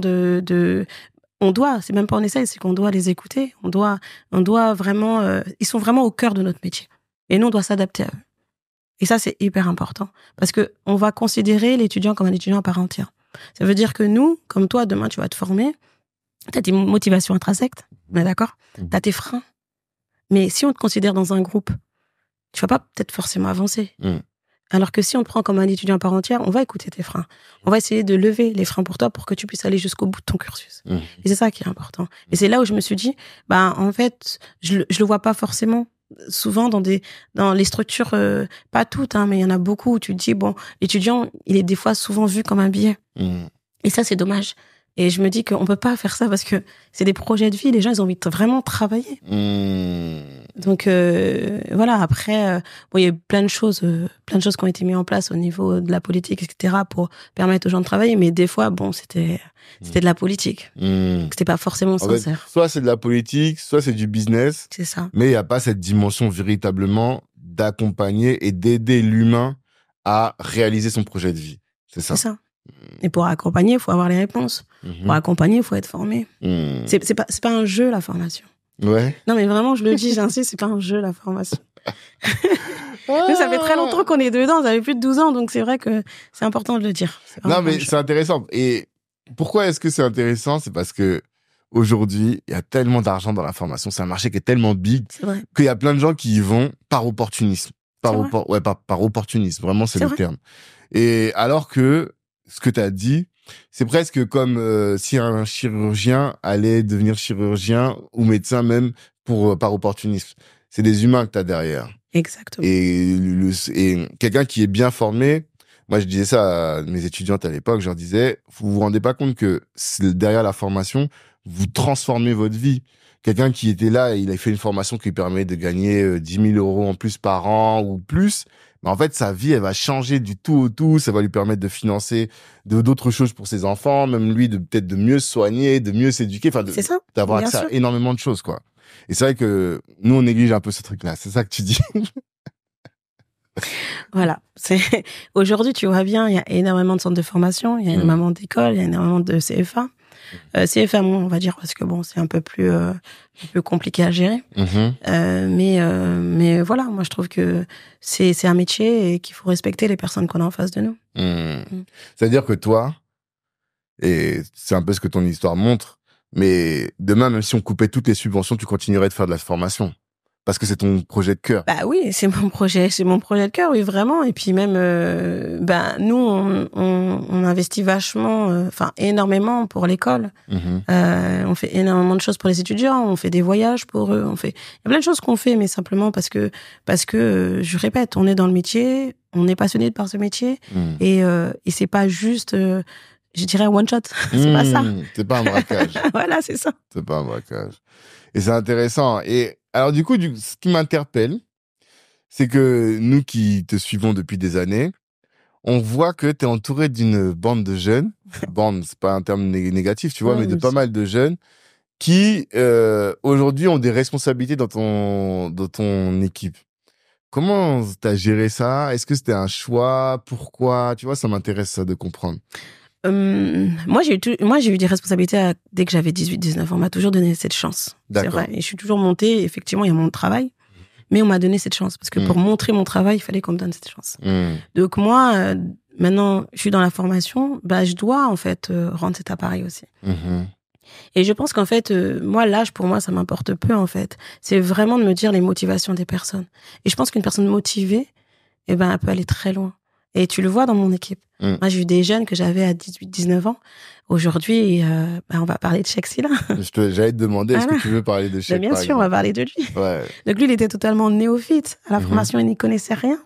on doit, c'est même pas on essaye, c'est qu'on doit les écouter. On doit vraiment, ils sont vraiment au cœur de notre métier. Et nous, on doit s'adapter à eux. Et ça, c'est hyper important. Parce que on va considérer l'étudiant comme un étudiant à part entière. Ça veut dire que nous, comme toi, demain, tu vas te former. T'as tes motivations intrinsèques, on est d'accord? T'as tes freins. Mais si on te considère dans un groupe, tu vas pas peut-être forcément avancer. Alors que si on te prend comme un étudiant à part entière, on va écouter tes freins. On va essayer de lever les freins pour toi pour que tu puisses aller jusqu'au bout de ton cursus. Et c'est ça qui est important. Et c'est là où je me suis dit, en fait, je le vois pas forcément souvent dans les structures, pas toutes, mais il y en a beaucoup où tu te dis, bon, l'étudiant, il est des fois souvent vu comme un billet. Et ça, c'est dommage. Et je me dis qu'on peut pas faire ça parce que c'est des projets de vie. Les gens, ils ont envie de vraiment travailler. Donc, voilà. Après, il y a eu plein de choses qui ont été mises en place au niveau de la politique, etc., pour permettre aux gens de travailler. Mais des fois, c'était de la politique. Donc, c'était pas forcément sincère. En fait, soit c'est de la politique, soit c'est du business. C'est ça. Mais il n'y a pas cette dimension véritablement d'accompagner et d'aider l'humain à réaliser son projet de vie. C'est ça. C'est ça. Et pour accompagner, il faut avoir les réponses. Pour accompagner, il faut être formé. C'est pas un jeu, la formation. Ouais. Non, mais vraiment, je le dis, j'insiste, c'est pas un jeu, la formation. Mais ça fait très longtemps qu'on est dedans, ça fait plus de 12 ans, donc c'est vrai que c'est important de le dire. Non, mais c'est intéressant. Et pourquoi est-ce que c'est intéressant? C'est parce que aujourd'hui, il y a tellement d'argent dans la formation, c'est un marché qui est tellement big qu'il y a plein de gens qui y vont par opportunisme. Par opportunisme, vraiment, c'est le terme. Et alors que ce que tu as dit, c'est presque comme si un chirurgien allait devenir chirurgien ou médecin même par opportunisme. C'est des humains que tu as derrière. Exactement. Et quelqu'un qui est bien formé, moi je disais ça à mes étudiantes à l'époque, je leur disais, vous vous rendez pas compte que derrière la formation, vous transformez votre vie. Quelqu'un qui était là, il a fait une formation qui lui permet de gagner 10 000 euros en plus par an ou plus. Mais en fait, sa vie, elle va changer du tout au tout. Ça va lui permettre de financer d'autres choses pour ses enfants, même lui, peut-être de mieux se soigner, de mieux s'éduquer, d'avoir accès à énormément de choses, quoi. Et c'est vrai que nous, on néglige un peu ce truc-là. C'est ça que tu dis. Voilà. Aujourd'hui, tu vois bien, il y a énormément de centres de formation, il y a énormément d'écoles, il y a énormément de CFA. CFA, on va dire, parce que c'est un peu plus compliqué à gérer. Mais voilà, moi, je trouve que c'est un métier et qu'il faut respecter les personnes qu'on a en face de nous. C'est-à-dire que toi, et c'est un peu ce que ton histoire montre, mais demain, même si on coupait toutes les subventions, tu continuerais de faire de la formation. Parce que c'est ton projet de cœur. Bah oui, c'est mon projet de cœur, oui, vraiment. Et puis même, nous, on investit vachement, énormément pour l'école. On fait énormément de choses pour les étudiants, on fait des voyages pour eux, il y a plein de choses qu'on fait, mais simplement parce que, je répète, on est dans le métier, on est passionné par ce métier, et c'est pas juste, je dirais one shot. C'est pas ça. C'est pas un braquage. Voilà, c'est ça. C'est pas un braquage. Et c'est intéressant. Et alors, du coup, ce qui m'interpelle, c'est que nous qui te suivons depuis des années, on voit que tu es entouré d'une bande de jeunes. Bande, c'est pas un terme négatif, tu vois, mais de pas mal de jeunes qui, aujourd'hui, ont des responsabilités dans ton équipe. Comment t'as géré ça? Est-ce que c'était un choix? Pourquoi? Tu vois, ça m'intéresse ça de comprendre. Moi, j'ai eu des responsabilités dès que j'avais 18-19 ans. On m'a toujours donné cette chance. C'est vrai. Et je suis toujours montée. Effectivement, il y a mon travail. Mais on m'a donné cette chance. Parce que pour montrer mon travail, il fallait qu'on me donne cette chance. Donc moi, maintenant, je suis dans la formation. Je dois, en fait, rendre cet appareil aussi. Et je pense qu'en fait, moi, l'âge, pour moi, ça m'importe peu, en fait. C'est vraiment de me dire les motivations des personnes. Et je pense qu'une personne motivée, elle peut aller très loin. Et tu le vois dans mon équipe. Moi, j'ai eu des jeunes que j'avais à 18-19 ans. Aujourd'hui, on va parler de Cheikh Sylla. J'allais te demander, est-ce que tu veux parler de Cheikh? Bien sûr, on va parler de lui. Donc lui, il était totalement néophyte. À la formation, il n'y connaissait rien.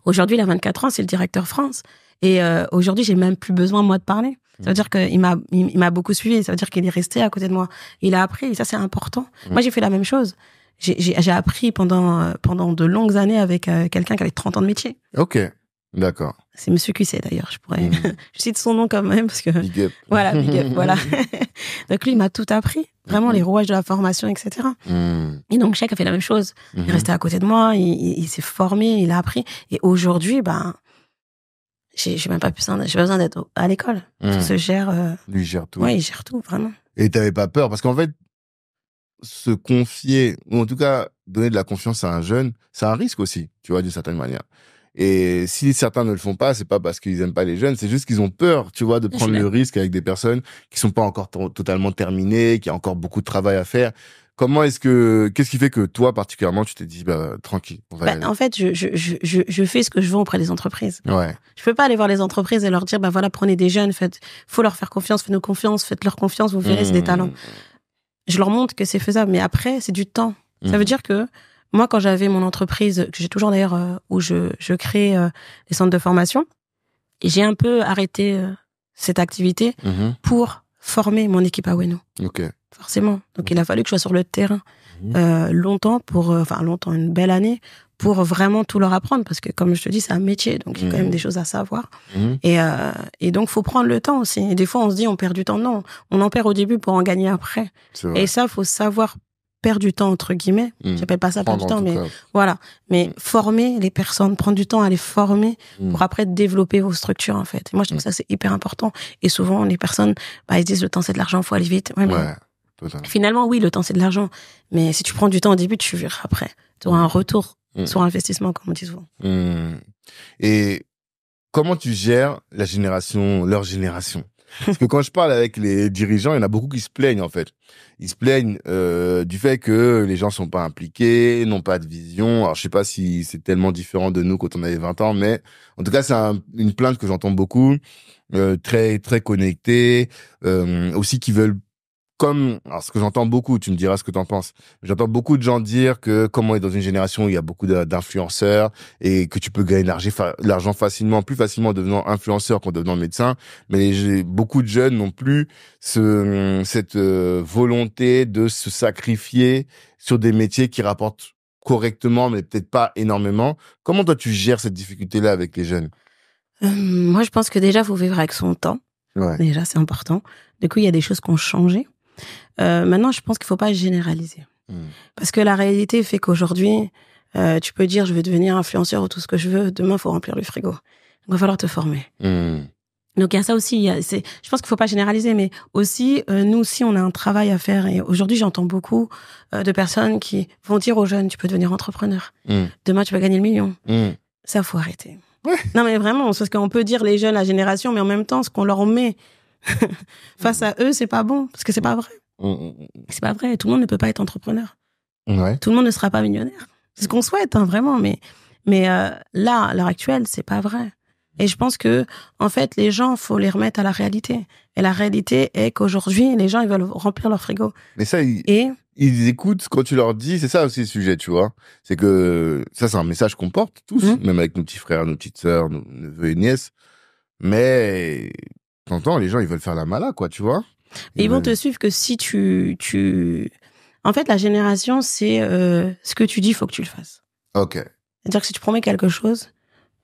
Aujourd'hui, il a 24 ans, c'est le directeur France. Et aujourd'hui, j'ai même plus besoin, moi, de parler. Ça veut dire qu'il m'a beaucoup suivi. Ça veut dire qu'il est resté à côté de moi. Il a appris, et ça, c'est important. Moi, j'ai fait la même chose. J'ai appris pendant de longues années avec quelqu'un qui avait 30 ans de métier. Ok. D'accord. C'est Monsieur QC d'ailleurs, je pourrais. Je cite son nom quand même parce que. Big up. Voilà, big up, voilà. Donc lui, il m'a tout appris, vraiment les rouages de la formation, etc. Et donc Cheikh a fait la même chose. Il est resté à côté de moi, il s'est formé, il a appris. Et aujourd'hui, j'ai même pas besoin d'être à l'école. Tout se gère. Lui gère tout. Ouais, il gère tout, vraiment. Et t'avais pas peur parce qu'en fait, se confier ou en tout cas donner de la confiance à un jeune, c'est un risque aussi, tu vois, d'une certaine manière. Et si certains ne le font pas, c'est pas parce qu'ils aiment pas les jeunes, c'est juste qu'ils ont peur, tu vois, de prendre le risque avec des personnes qui sont pas encore totalement terminées, qui a encore beaucoup de travail à faire. Qu'est-ce qui fait que toi, particulièrement, tu t'es dit, tranquille, on va y aller. En fait, je fais ce que je veux auprès des entreprises. Ouais. Je peux pas aller voir les entreprises et leur dire, voilà, prenez des jeunes, faut leur faire confiance, faites-nous confiance, faites-leur confiance, vous verrez, c'est des talents. Je leur montre que c'est faisable, mais après, c'est du temps. Ça veut dire que moi, quand j'avais mon entreprise, que j'ai toujours d'ailleurs, où je crée les centres de formation, j'ai un peu arrêté cette activité pour former mon équipe à Ueno. Ok. Forcément. Donc, il a fallu que je sois sur le terrain longtemps, une belle année, pour vraiment tout leur apprendre. Parce que, comme je te dis, c'est un métier, donc il y a quand même des choses à savoir. Et donc, faut prendre le temps aussi. Et des fois, on se dit, on perd du temps. Non, on en perd au début pour en gagner après. Et ça, faut savoir perdre du temps, entre guillemets. J'appelle pas ça perdre du temps, mais voilà. Mais former les personnes, prendre du temps à les former pour après développer vos structures, en fait. Et moi, je trouve que ça, c'est hyper important. Et souvent, les personnes, ils se disent, le temps, c'est de l'argent, faut aller vite. Ouais, mais finalement, oui, le temps, c'est de l'argent. Mais si tu prends du temps au début, tu verras après. Tu auras un retour sur investissement, comme on dit souvent. Et comment tu gères leur génération? Parce que quand je parle avec les dirigeants, il y en a beaucoup qui se plaignent, en fait. Ils se plaignent du fait que les gens sont pas impliqués, n'ont pas de vision. Alors, je sais pas si c'est tellement différent de nous quand on avait 20 ans, mais en tout cas, c'est une plainte que j'entends beaucoup, très, très connectés, aussi qui veulent alors ce que j'entends beaucoup, tu me diras ce que t'en penses. J'entends beaucoup de gens dire que comme on est dans une génération où il y a beaucoup d'influenceurs et que tu peux gagner de l'argent facilement, plus facilement en devenant influenceur qu'en devenant médecin. Mais beaucoup de jeunes n'ont plus cette volonté de se sacrifier sur des métiers qui rapportent correctement, mais peut-être pas énormément. Comment toi tu gères cette difficulté-là avec les jeunes? Moi, je pense que déjà, faut vivre avec son temps. Ouais. Déjà, c'est important. Du coup, il y a des choses qui ont changé. Maintenant, je pense qu'il faut pas généraliser. Parce que la réalité fait qu'aujourd'hui, tu peux dire, je vais devenir influenceur ou tout ce que je veux. Demain, il faut remplir le frigo. Donc, il va falloir te former. Donc, il y a ça aussi. Je pense qu'il faut pas généraliser, mais aussi, nous aussi, on a un travail à faire. Et aujourd'hui, j'entends beaucoup de personnes qui vont dire aux jeunes, tu peux devenir entrepreneur. Demain, tu vas gagner le million. Ça, faut arrêter. Ouais. Non, mais vraiment, parce qu'on peut dire les jeunes, la génération, mais en même temps, ce qu'on leur met face à eux, c'est pas bon, parce que c'est pas vrai. C'est pas vrai. Tout le monde ne peut pas être entrepreneur. Ouais. Tout le monde ne sera pas millionnaire. C'est ce qu'on souhaite, vraiment, mais là, à l'heure actuelle, c'est pas vrai. Et je pense que, en fait, les gens, faut les remettre à la réalité. Et la réalité est qu'aujourd'hui, les gens, ils veulent remplir leur frigo. Mais ça, ils écoutent quand tu leur dis, c'est ça aussi le sujet, tu vois. C'est que ça, c'est un message qu'on porte tous, même avec nos petits frères, nos petites sœurs, nos neveux et nièces. Mais, t'entends, les gens, ils veulent faire la mala, quoi, tu vois. Ils vont te suivre que si en fait, la génération, c'est ce que tu dis, il faut que tu le fasses. Ok. C'est-à-dire que si tu promets quelque chose,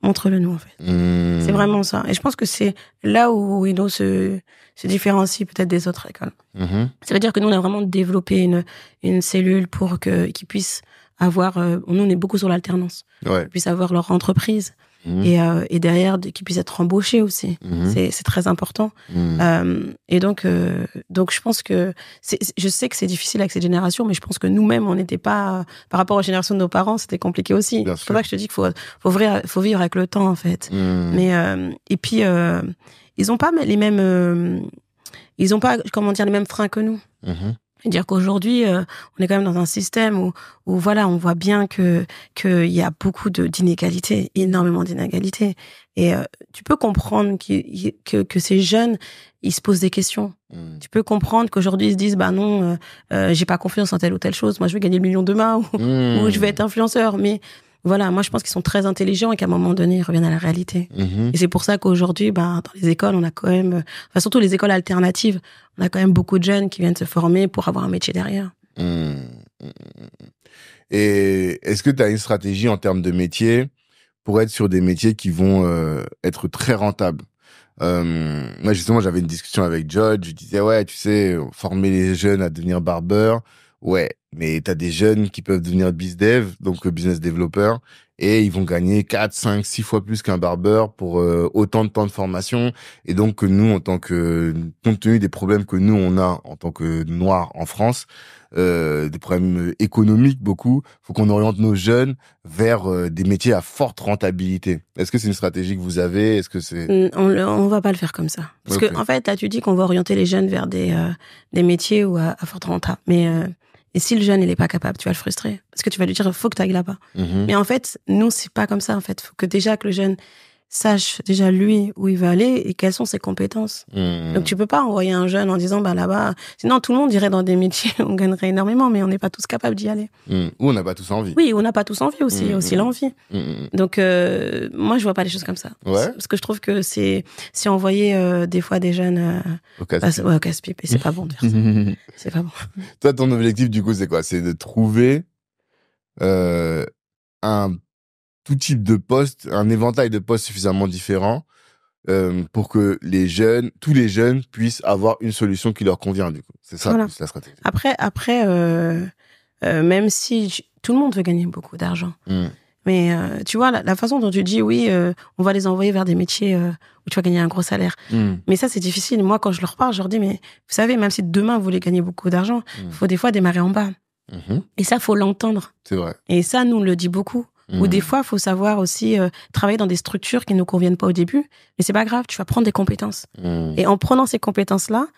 montre-le nous, en fait. C'est vraiment ça. Et je pense que c'est là où Ueno se différencie peut-être des autres écoles. Ça veut dire que nous, on a vraiment développé une cellule pour qu'ils puissent avoir... nous, on est beaucoup sur l'alternance. Ouais. Qu'ils puissent avoir leur entreprise. Et derrière, qu'ils puissent être embauchés aussi. C'est très important. Et donc, je pense que... je sais que c'est difficile avec cette génération, mais je pense que nous-mêmes, on n'était pas... par rapport aux générations de nos parents, c'était compliqué aussi. C'est pour ça que je te dis qu'il faut vivre avec le temps, en fait. Mais, et puis, ils n'ont pas les mêmes... ils n'ont pas, comment dire, les mêmes freins que nous. C'est-à-dire qu'aujourd'hui, on est quand même dans un système où voilà, on voit bien qu'il y a beaucoup d'inégalités, énormément d'inégalités. Et tu peux comprendre que ces jeunes, ils se posent des questions. Tu peux comprendre qu'aujourd'hui, ils se disent, bah non, j'ai pas confiance en telle ou telle chose. Moi, je vais gagner le million demain ou je vais être influenceur. Mais voilà, moi, je pense qu'ils sont très intelligents et qu'à un moment donné, ils reviennent à la réalité. Et c'est pour ça qu'aujourd'hui, dans les écoles, on a quand même, surtout les écoles alternatives, on a quand même beaucoup de jeunes qui viennent se former pour avoir un métier derrière. Et est-ce que tu as une stratégie en termes de métier pour être sur des métiers qui vont être très rentables? Moi, justement, j'avais une discussion avec George. Je disais, ouais, tu sais, former les jeunes à devenir barbeur. Ouais, Mais t'as des jeunes qui peuvent devenir bizdev, donc business developer, et ils vont gagner 4, 5, 6 fois plus qu'un barbeur pour autant de temps de formation. Et donc nous, compte tenu des problèmes que nous on a en tant que noirs en France, des problèmes économiques beaucoup, faut qu'on oriente nos jeunes vers des métiers à forte rentabilité. Est-ce que c'est une stratégie que vous avez? Est-ce que c'est... On va pas le faire comme ça. Parce que en fait, là, tu dis qu'on va orienter les jeunes vers des métiers où à forte renta. Mais et si le jeune, il est pas capable, tu vas le frustrer. Parce que tu vas lui dire, faut que tu ailles là-bas. Mais en fait, nous, c'est pas comme ça, en fait. Faut que le jeune sache déjà lui où il va aller et quelles sont ses compétences. Donc tu peux pas envoyer un jeune en disant là-bas, sinon tout le monde irait dans des métiers où on gagnerait énormément, mais on n'est pas tous capables d'y aller. Ou on n'a pas tous envie. Oui, on n'a pas tous envie aussi, aussi l'envie. Donc moi je vois pas les choses comme ça. Ouais. Parce que je trouve que c'est envoyer des fois des jeunes au casse-pipe. Et c'est pas bon de faire ça. C'est pas bon. Toi, ton objectif du coup c'est quoi? C'est de trouver un tout type de poste, un éventail de postes suffisamment différents pour que tous les jeunes puissent avoir une solution qui leur convient, du coup. C'est ça, voilà. Plus la stratégie. Après même si tout le monde veut gagner beaucoup d'argent, mais tu vois, la façon dont tu dis, oui, on va les envoyer vers des métiers où tu vas gagner un gros salaire. Mais ça, c'est difficile. Moi, quand je leur parle, je leur dis, mais vous savez, même si demain, vous voulez gagner beaucoup d'argent, il faut des fois démarrer en bas. Et ça, faut l'entendre. C'est vrai. Et ça, nous, on le dit beaucoup. Ou des fois, il faut savoir aussi travailler dans des structures qui ne nous conviennent pas au début. Mais c'est pas grave, tu vas prendre des compétences. Et en prenant ces compétences-là,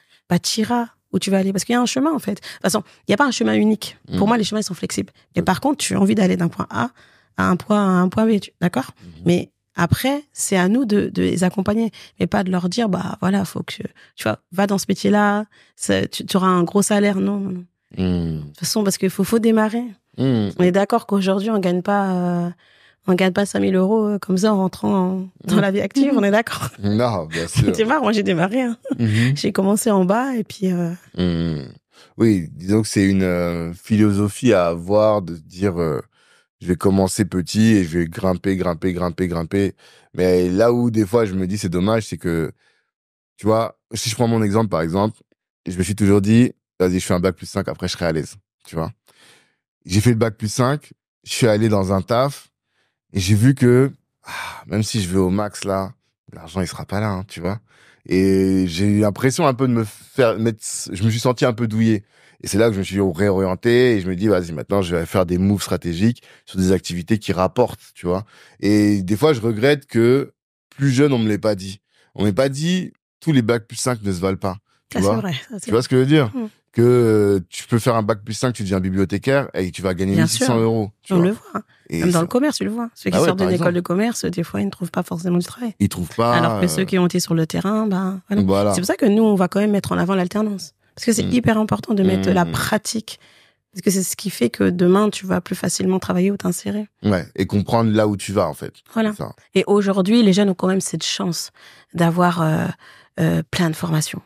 tu iras où tu vas aller. Parce qu'il y a un chemin, en fait. De toute façon, il n'y a pas un chemin unique. Pour moi, les chemins, ils sont flexibles. Mais par contre, tu as envie d'aller d'un point A à un point B, d'accord? Mais après, c'est à nous de les accompagner. Mais pas de leur dire, voilà, faut que tu vois, va dans ce métier-là, tu auras un gros salaire. Non. De toute façon, parce qu'il faut démarrer. On est d'accord qu'aujourd'hui, on gagne pas 5 000 euros comme ça en rentrant dans la vie active, on est d'accord? Non, bien sûr. C'est marrant, moi j'ai démarré. J'ai commencé en bas et puis... Oui, disons que c'est une philosophie à avoir de dire je vais commencer petit et je vais grimper. Mais là où des fois je me dis c'est dommage, c'est que, tu vois, si je prends mon exemple par exemple, je me suis toujours dit, vas-y, je fais un bac+5, après je serai à l'aise, tu vois. J'ai fait le bac+5, je suis allé dans un taf et j'ai vu que même si je vais au max là, l'argent il sera pas là, hein, tu vois. Et j'ai eu l'impression un peu de je me suis senti un peu douillé. Et c'est là que je me suis réorienté et je me dis vas-y, maintenant je vais faire des moves stratégiques sur des activités qui rapportent, tu vois. Et des fois je regrette que plus jeune on me l'ait pas dit. On m'ait pas dit tous les bac+5 ne se valent pas. Tu vois, vrai, tu vois ce que je veux dire? Que tu peux faire un bac+5, tu deviens bibliothécaire et tu vas gagner 1 600 euros. On le voit. Et même dans le commerce, tu le vois. Ceux qui sortent d'une école de commerce, des fois, ils ne trouvent pas forcément du travail. Ils trouvent pas. Alors que ceux qui ont été sur le terrain, voilà. C'est pour ça que nous, on va quand même mettre en avant l'alternance. Parce que c'est hyper important de mettre la pratique. Parce que c'est ce qui fait que demain, tu vas plus facilement travailler ou t'insérer. Ouais. Et comprendre là où tu vas, en fait. Voilà. Et aujourd'hui, les jeunes ont quand même cette chance d'avoir plein de formations.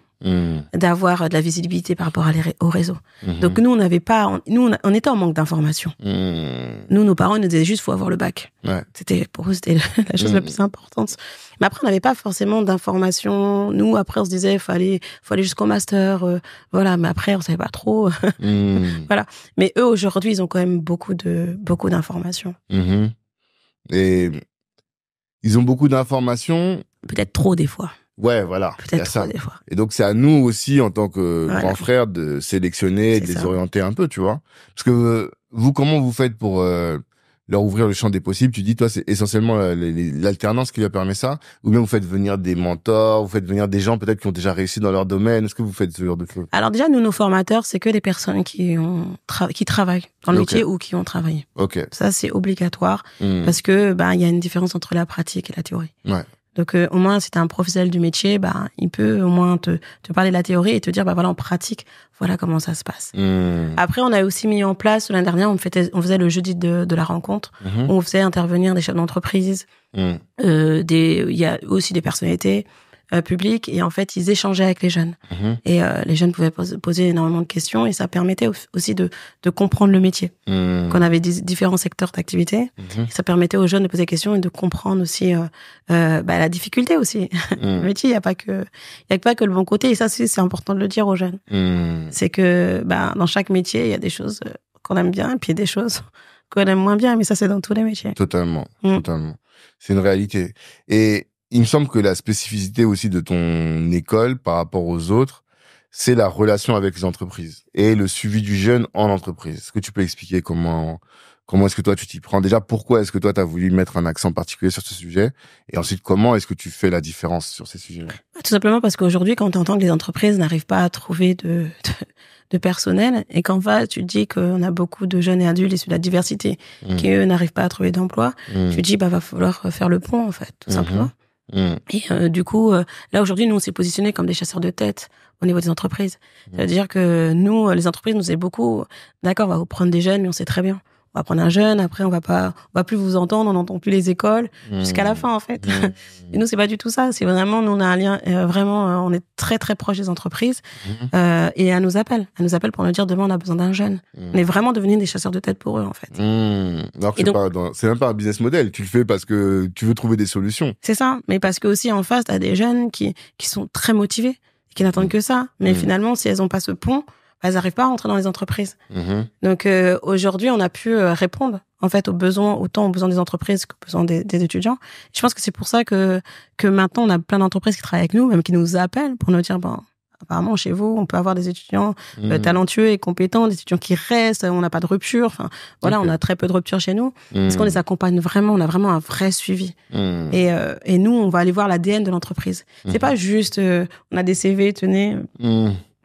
D'avoir de la visibilité par rapport au réseau. Donc nous, on n'avait pas... on était en manque d'informations. Nous, nos parents, ils nous disaient juste, faut avoir le bac. Ouais. Pour eux, c'était la chose la plus importante. Mais après, on n'avait pas forcément d'informations. Nous, après, on se disait, faut aller jusqu'au master. Voilà, mais après, on savait pas trop. Voilà. Mais eux, aujourd'hui, ils ont quand même beaucoup d'informations. Et ils ont beaucoup d'informations. Peut-être trop, des fois. Ouais, voilà. Peut-être trop, des fois. Et donc, c'est à nous aussi, en tant que grands frères, de sélectionner, de les orienter un peu, tu vois. Parce que vous, comment vous faites pour leur ouvrir le champ des possibles? Tu dis, toi, c'est essentiellement l'alternance qui leur permet ça? Ou bien vous faites venir des mentors, vous faites venir des gens peut-être qui ont déjà réussi dans leur domaine? Est-ce que vous faites ce genre de choses? Alors déjà, nous, nos formateurs, c'est que des personnes qui travaillent dans le métier ou qui ont travaillé. Ça, c'est obligatoire parce que il y a une différence entre la pratique et la théorie. Ouais. Donc au moins, si t'es un professionnel du métier, il peut au moins te parler de la théorie et te dire voilà, en pratique, voilà comment ça se passe. Après, on a aussi mis en place l'année dernière, on faisait le jeudi de la rencontre, où on faisait intervenir des chefs d'entreprise, il y a aussi des personnalités publiques, et en fait, ils échangeaient avec les jeunes. Et les jeunes pouvaient poser énormément de questions, et ça permettait aussi de comprendre le métier. Qu'on avait différents secteurs d'activité, ça permettait aux jeunes de poser des questions et de comprendre aussi la difficulté aussi. Le métier, il y a pas que le bon côté, et ça c'est important de le dire aux jeunes. C'est que dans chaque métier, il y a des choses qu'on aime bien, et puis des choses qu'on aime moins bien, mais ça, c'est dans tous les métiers. Totalement. C'est une réalité. Et il me semble que la spécificité aussi de ton école par rapport aux autres, c'est la relation avec les entreprises et le suivi du jeune en entreprise. Est-ce que tu peux expliquer comment est-ce que toi tu t'y prends? Déjà, pourquoi est-ce que toi tu as voulu mettre un accent particulier sur ce sujet? Et ensuite, comment est-ce que tu fais la différence sur ces sujets? Tout simplement parce qu'aujourd'hui, quand tu entends que les entreprises n'arrivent pas à trouver de personnel et qu'en face, tu te dis qu'on a beaucoup de jeunes et adultes issus de la diversité qui, eux, n'arrivent pas à trouver d'emploi, tu te dis, va falloir faire le pont, en fait, tout simplement. Et du coup, là, aujourd'hui, nous, on s'est positionnés comme des chasseurs de tête au niveau des entreprises. C'est-à-dire que nous, les entreprises nous aident beaucoup. D'accord, on va vous prendre des jeunes, mais on sait très bien. On va prendre un jeune, après on va plus vous entendre, on n'entend plus les écoles jusqu'à la fin en fait. Et nous c'est pas du tout ça, c'est vraiment nous on a un lien vraiment on est très très proche des entreprises et elles nous appellent pour nous dire demain on a besoin d'un jeune. On est vraiment devenus des chasseurs de tête pour eux en fait. Alors c'est même pas un business model, tu le fais parce que tu veux trouver des solutions. C'est ça, mais parce que aussi en face t'as des jeunes qui sont très motivés et qui n'attendent que ça, mais finalement si elles ont pas ce pont, elles n'arrivent pas à rentrer dans les entreprises. Donc aujourd'hui, on a pu répondre en fait aux besoins, autant aux besoins des entreprises qu'aux besoins des étudiants. Je pense que c'est pour ça que maintenant, on a plein d'entreprises qui travaillent avec nous, même qui nous appellent pour nous dire, apparemment, chez vous, on peut avoir des étudiants talentueux et compétents, des étudiants qui restent, on n'a pas de rupture. Enfin, voilà, on a très peu de rupture chez nous. Parce qu'on les accompagne vraiment, on a vraiment un vrai suivi. Et nous, on va aller voir l'ADN de l'entreprise. C'est pas juste, on a des CV, tenez...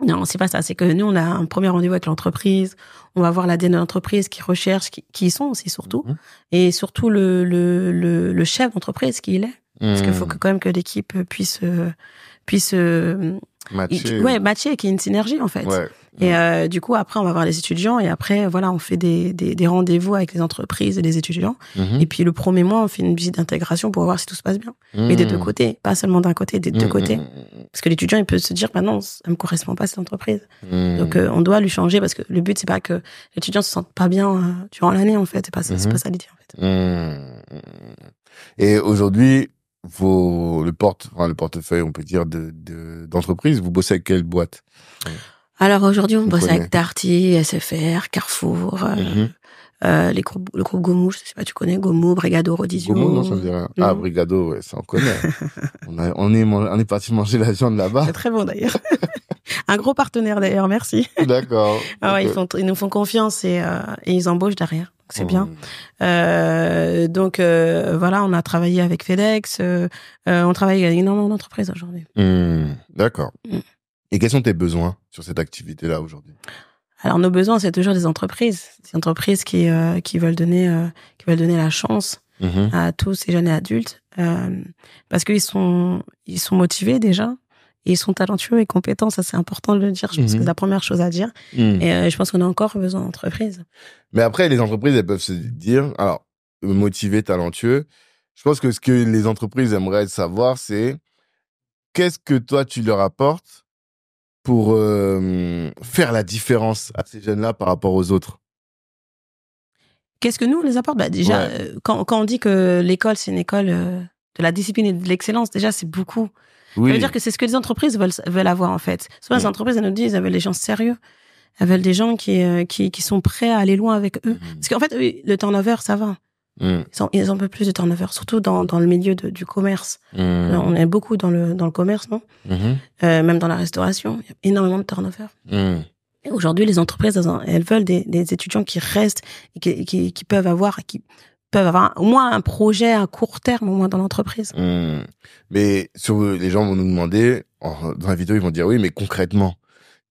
Non, c'est pas ça. C'est que nous, on a un premier rendez-vous avec l'entreprise. On va voir l'ADN de l'entreprise, qui recherche, qui ils sont aussi surtout, et surtout le chef d'entreprise qui il est, parce qu'il faut quand même que l'équipe puisse matcher, qu'il y ait une synergie en fait. Et du coup, après, on va voir les étudiants et après, voilà, on fait des rendez-vous avec les entreprises et les étudiants. Et puis le premier mois, on fait une visite d'intégration pour voir si tout se passe bien. Mais des deux côtés, pas seulement d'un côté, des deux côtés. Parce que l'étudiant, il peut se dire, non, ça me correspond pas cette entreprise. Donc on doit lui changer parce que le but, c'est pas que l'étudiant se sente pas bien durant l'année en fait. C'est pas ça l'idée en fait. Et aujourd'hui, le portefeuille, on peut dire d'entreprise, vous bossez avec quelle boîte? Alors aujourd'hui, on bosse avec Darty, SFR, Carrefour, le groupe Gomu, je sais pas, tu connais Gomu, Brigado, Rodizio. Gomu, non, ça me dit rien. Ah, Brigado, ouais, ça on connaît. on est parti manger la viande là-bas. C'est très bon d'ailleurs. Un gros partenaire d'ailleurs, merci. D'accord. Ah ouais, ils nous font confiance et ils embauchent derrière. C'est bien. Donc voilà, on a travaillé avec FedEx, on travaille avec énormément d'entreprises aujourd'hui. D'accord. Et quels sont tes besoins sur cette activité-là aujourd'hui? Alors nos besoins, c'est toujours des entreprises qui veulent donner la chance à tous ces jeunes et adultes parce qu'ils sont motivés déjà. Et ils sont talentueux et compétents, ça c'est important de le dire. Je pense que c'est la première chose à dire. Et je pense qu'on a encore besoin d'entreprises. Mais après, les entreprises, elles peuvent se dire, alors, motivés, talentueux. Je pense que ce que les entreprises aimeraient savoir, c'est qu'est-ce que toi tu leur apportes pour faire la différence à ces jeunes-là par rapport aux autres? Qu'est-ce que nous, on les apporte? Déjà, quand on dit que l'école, c'est une école de la discipline et de l'excellence, déjà, c'est beaucoup. Ça veut dire que c'est ce que les entreprises veulent avoir, en fait. Souvent, les entreprises, elles nous disent, elles veulent des gens sérieux. Elles veulent des gens qui sont prêts à aller loin avec eux. Parce qu'en fait, le turnover, ça va. Ils ont un peu plus de turnover, surtout dans le milieu du commerce. On est beaucoup dans le commerce, non? Même dans la restauration, il y a énormément de turnover. Et aujourd'hui, les entreprises, elles veulent des étudiants qui restent et qui peuvent avoir au moins un projet à court terme, au moins dans l'entreprise. Mais les gens vont nous demander, dans la vidéo, ils vont dire oui, mais concrètement,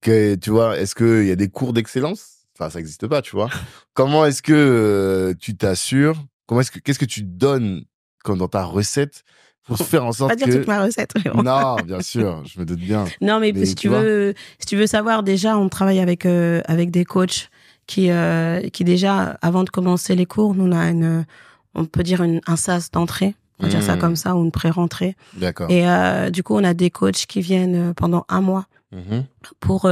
tu vois, est-ce qu'il y a des cours d'excellence? Enfin, ça n'existe pas, tu vois. Comment est-ce que tu t'assures? Qu'est-ce que tu donnes comme dans ta recette pour faire en sorte que... Pas dire toute ma recette. Non, bien sûr, je me doute bien. Non, mais si tu veux savoir, déjà, on travaille avec des coachs qui déjà, avant de commencer les cours, nous, on peut dire un SAS d'entrée. On va dire ça comme ça, ou une pré-rentrée. D'accord. Et du coup, on a des coachs qui viennent pendant un mois pour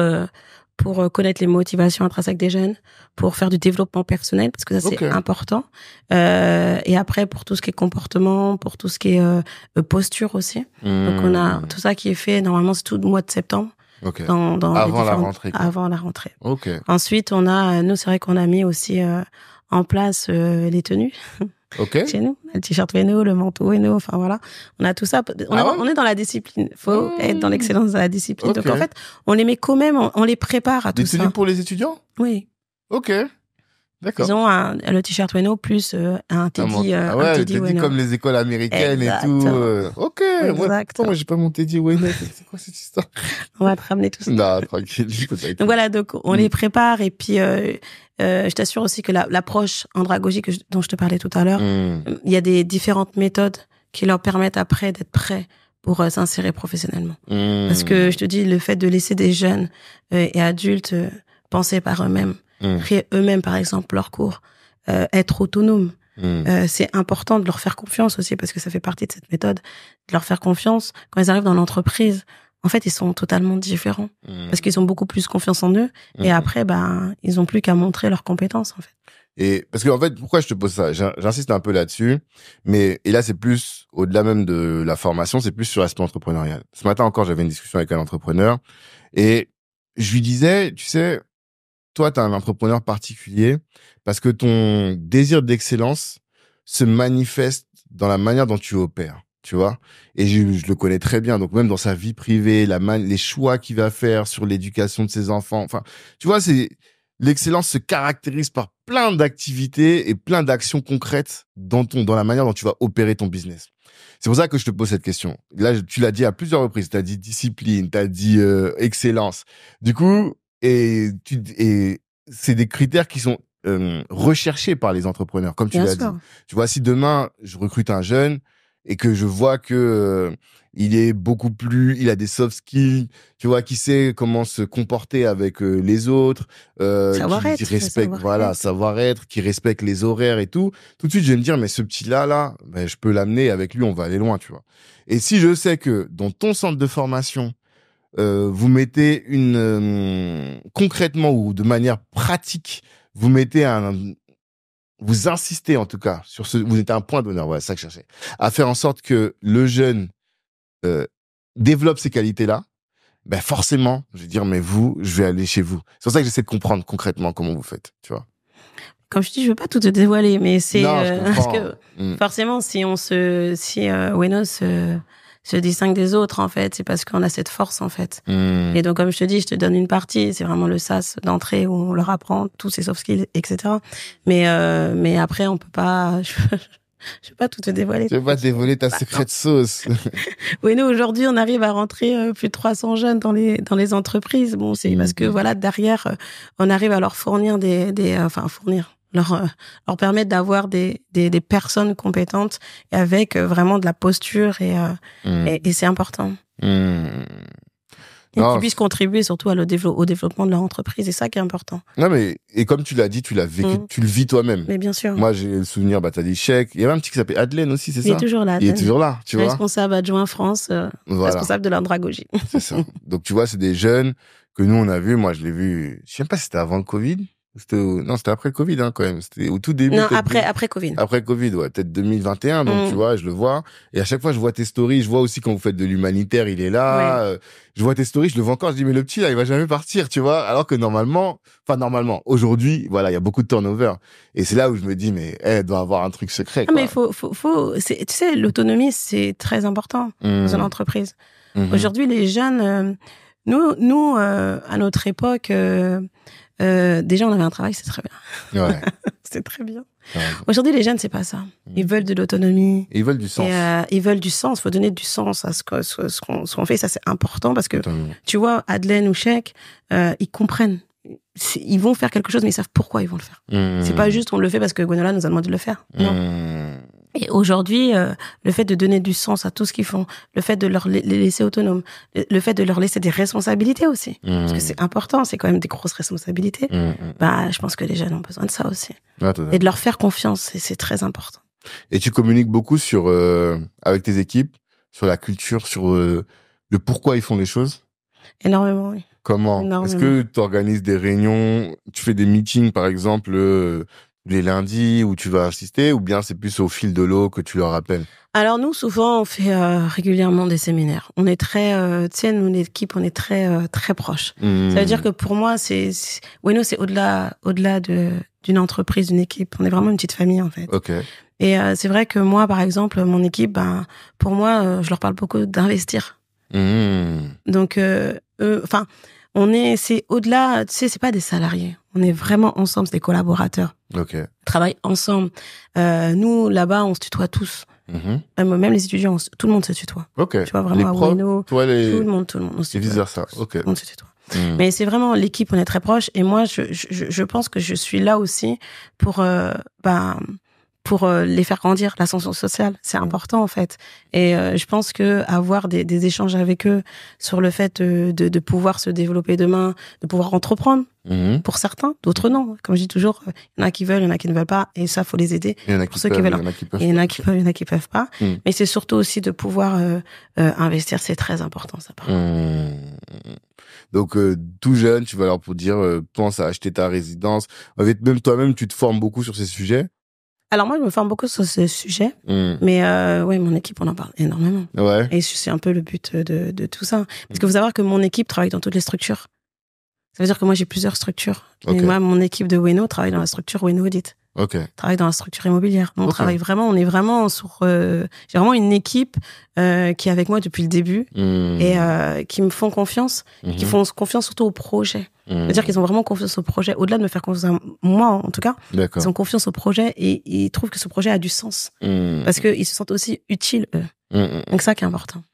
connaître les motivations intrinsèques des jeunes, pour faire du développement personnel, parce que ça, c'est important. Et après, pour tout ce qui est comportement, pour tout ce qui est posture aussi. Donc, on a tout ça qui est fait. Normalement, c'est tout le mois de septembre. Okay. dans avant la rentrée. Quoi. Avant la rentrée. Ok. Ensuite, nous, c'est vrai qu'on a mis aussi en place les tenues. Ok. Chez nous, le t-shirt Weno, le manteau Weno, enfin voilà, on a tout ça. On est dans la discipline. Faut être dans l'excellence de la discipline. Okay. Donc en fait, on les met quand même, on les prépare à tout ça. Des tenues pour les étudiants? Oui. Ok. D'accord. Ils ont le t-shirt Weno plus un teddy, un teddy Weno. Comme les écoles américaines. Exactement. Et tout. Ok. Moi, j'ai pas mon teddy Weno. C'est quoi cette histoire? On va te ramener tout ça. Non, tranquille. Donc voilà, donc on les prépare et puis je t'assure aussi que l'approche andragogique dont je te parlais tout à l'heure, il y a des différentes méthodes qui leur permettent après d'être prêts pour s'insérer professionnellement. Parce que je te dis, le fait de laisser des jeunes et adultes penser par eux-mêmes, créer eux-mêmes par exemple leurs cours, être autonomes, c'est important de leur faire confiance aussi parce que ça fait partie de cette méthode, de leur faire confiance quand ils arrivent dans l'entreprise. En fait, ils sont totalement différents parce qu'ils ont beaucoup plus confiance en eux et après, ils ont plus qu'à montrer leurs compétences en fait. Et parce que en fait, pourquoi je te pose ça? J'insiste un peu là-dessus, et là c'est plus au-delà même de la formation, c'est plus sur l'aspect entrepreneurial. Ce matin encore, j'avais une discussion avec un entrepreneur et je lui disais, tu sais, toi, t'es un entrepreneur particulier parce que ton désir d'excellence se manifeste dans la manière dont tu opères. Tu vois, et je le connais très bien. Donc même dans sa vie privée, les choix qu'il va faire sur l'éducation de ses enfants. Enfin, tu vois, l'excellence se caractérise par plein d'activités et plein d'actions concrètes dans la manière dont tu vas opérer ton business. C'est pour ça que je te pose cette question. Là, tu l'as dit à plusieurs reprises. T'as dit discipline, t'as dit excellence. Du coup, et c'est des critères qui sont recherchés par les entrepreneurs, comme tu l'as dit. Tu vois, si demain je recrute un jeune et que je vois que il a des soft skills, tu vois, qui sait comment se comporter avec les autres, qui respecte, savoir-être, qui respecte les horaires et tout. Tout de suite, je vais me dire, mais ce petit-là, je peux l'amener avec lui, on va aller loin, tu vois. Et si je sais que dans ton centre de formation, vous mettez concrètement ou de manière pratique, vous insistez en tout cas sur vous êtes un point d'honneur, voilà, c'est ça que je cherchais, à faire en sorte que le jeune développe ces qualités-là, forcément, je vais dire, mais je vais aller chez vous. C'est pour ça que j'essaie de comprendre concrètement comment vous faites, tu vois. Comme je dis, je veux pas tout te dévoiler, mais c'est parce que forcément, si Weno se distingue des autres, en fait, c'est parce qu'on a cette force, en fait. Et donc, comme je te dis, je te donne une partie, c'est vraiment le SAS d'entrée où on leur apprend tous ces soft skills, etc. Mais après, on peut pas, je vais pas tout te dévoiler. Je vais pas dévoiler ta secrète sauce. Oui, nous, aujourd'hui, on arrive à rentrer plus de 300 jeunes dans les entreprises. Bon, c'est parce que, voilà, derrière, on arrive à leur fournir leur permettre d'avoir des personnes compétentes avec vraiment de la posture et c'est important. Et qu'ils puissent contribuer surtout au développement de leur entreprise. C'est ça qui est important. Non, mais, et comme tu l'as dit, tu l'as vécu, tu le vis toi-même. Mais bien sûr. Moi, j'ai le souvenir, t'as dit Chèque. Il y avait un petit qui s'appelait Adelaine aussi, c'est ça? Il est toujours là. Il est toujours là, tu vois. Responsable adjoint France, responsable de l'andragogie. C'est ça. Donc, tu vois, c'est des jeunes que nous, on a vus. Moi, je l'ai vu, je sais pas si c'était avant le Covid. Non, c'était après le Covid, hein, quand même. C'était au tout début. Non, après Covid. Après Covid, ouais. Peut-être 2021. Donc, tu vois, je le vois. Et à chaque fois, je vois tes stories. Je vois aussi quand vous faites de l'humanitaire, il est là. Ouais. Je vois tes stories, je le vois encore. Je dis, mais le petit, là, il va jamais partir, tu vois. Alors que normalement, aujourd'hui, voilà, il y a beaucoup de turnover. Et c'est là où je me dis, mais, elle doit avoir un truc secret, quoi. Mais tu sais, l'autonomie, c'est très important dans une entreprise. Aujourd'hui, les jeunes, nous, à notre époque, déjà, on avait un travail, c'est très bien. Ouais. C'est très bien. Ouais. Aujourd'hui, les jeunes, c'est pas ça. Ils veulent de l'autonomie. Ils veulent du sens. Ils veulent du sens. Faut donner du sens à ce qu'on fait. Ça, c'est important parce que, tu vois, Adelaine ou Chèque, ils comprennent. Ils vont faire quelque chose, mais ils savent pourquoi ils vont le faire. C'est pas juste, on le fait parce que Gwenola nous a demandé de le faire. Non. Et aujourd'hui, le fait de donner du sens à tout ce qu'ils font, le fait de les laisser autonomes, le fait de leur laisser des responsabilités aussi, parce que c'est important, c'est quand même des grosses responsabilités. Je pense que les jeunes ont besoin de ça aussi. Et de leur faire confiance, c'est très important. Et tu communiques beaucoup avec tes équipes, sur la culture, sur le pourquoi ils font les choses? Énormément, oui. Comment? Est-ce que tu organises des réunions, tu fais des meetings, par exemple, les lundis où tu vas assister, ou bien c'est plus au fil de l'eau que tu leur rappelles? Alors nous, souvent, on fait régulièrement des séminaires. On est très, tu sais, nous l'équipe, on est très très proches. Ça veut dire que pour moi, Ueno, c'est au-delà d'une entreprise, d'une équipe. On est vraiment une petite famille en fait. Ok. Et c'est vrai que moi, par exemple, mon équipe, pour moi, je leur parle beaucoup d'investir. Donc, enfin, c'est au-delà, tu sais, c'est pas des salariés. On est vraiment ensemble, c'est des collaborateurs. Ok. On travaille ensemble. Nous, là-bas, on se tutoie tous. Même les étudiants, tout le monde se tutoie. Ok. Tu vois, vraiment, les à Ueno, tout le monde, on se et tutoie. vice versa. Ok. Tout le monde se tutoie. Mais c'est vraiment l'équipe, on est très proches. Et moi, je pense que je suis là aussi pour les faire grandir, l'ascension sociale. C'est important, en fait. Et je pense que avoir des échanges avec eux sur le fait de pouvoir se développer demain, de pouvoir entreprendre, pour certains, d'autres non. Comme je dis toujours, il y en a qui veulent, il y en a qui ne veulent pas. Et ça, faut les aider. Il y en a qui peuvent, il y en a qui peuvent. Il y en a qui peuvent, il y en a qui peuvent pas. Mais c'est surtout aussi de pouvoir investir. C'est très important, ça. Donc, tout jeune, tu vas leur pour dire, pense à acheter ta résidence. Même toi-même, tu te formes beaucoup sur ces sujets. Alors moi, je me forme beaucoup sur ce sujet, mais ouais, mon équipe, on en parle énormément. Ouais. Et c'est un peu le but de tout ça. Parce que vous savoir que mon équipe travaille dans toutes les structures. Ça veut dire que moi, j'ai plusieurs structures. Okay. Et moi, mon équipe de Ueno travaille dans la structure Ueno Audit. Ok. Travaille dans la structure immobilière. Donc, on est vraiment sur... j'ai vraiment une équipe qui est avec moi depuis le début et qui me font confiance, qui font confiance surtout au projet. C'est-à-dire qu'ils ont vraiment confiance au projet, au-delà de me faire confiance à moi, en tout cas. D'accord. Ils ont confiance au projet et ils trouvent que ce projet a du sens. Parce qu'ils se sentent aussi utiles, eux. Donc, ça qui est important.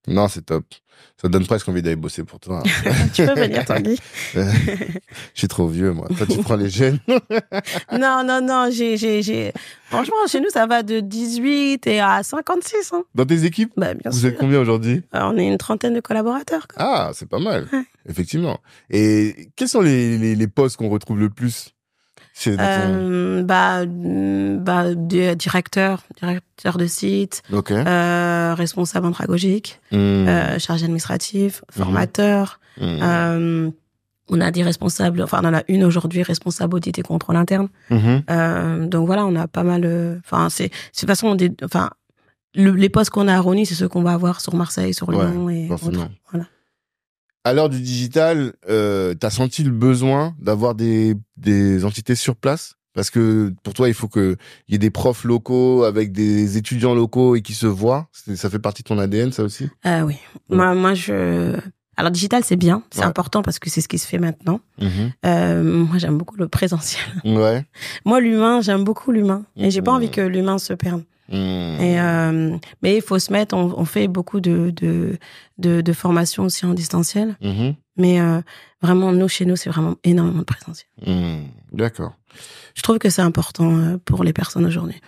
Non, c'est top. Ça donne presque envie d'aller bosser pour toi. Tu peux venir, Tanguy. Je suis trop vieux, moi. Toi, tu prends les jeunes. Non. Franchement, chez nous, ça va de 18 et à 56. Hein. Dans tes équipes? Bah, bien Vous sûr. êtes combien aujourd'hui? On est une trentaine de collaborateurs. Quoi. Ah, c'est pas mal. Ouais. Effectivement. Et quels sont les postes qu'on retrouve le plus chez directeur de site, okay. Responsable andragogique, chargé administratif, formateur. On a des responsables, enfin on en a une aujourd'hui, responsable audit et contrôle interne. Donc voilà, on a pas mal. Enfin c'est de toute façon les postes qu'on a à Rony, c'est ceux qu'on va avoir sur Marseille, sur Lyon et autres. Voilà. À l'heure du digital, t'as senti le besoin d'avoir des entités sur place? Parce que pour toi, il faut qu'il y ait des profs locaux avec des étudiants locaux et qui se voient. Ça fait partie de ton ADN, ça aussi? Oui. Moi, alors, digital, c'est bien. C'est important parce que c'est ce qui se fait maintenant. Moi, j'aime beaucoup le présentiel. Ouais. Moi, l'humain, j'aime beaucoup l'humain. Et j'ai pas envie que l'humain se perde. Mais il faut se mettre, on fait beaucoup de formations aussi en distanciel. Mais vraiment, chez nous, c'est vraiment énormément de présentiel. D'accord. Je trouve que c'est important pour les personnes aujourd'hui.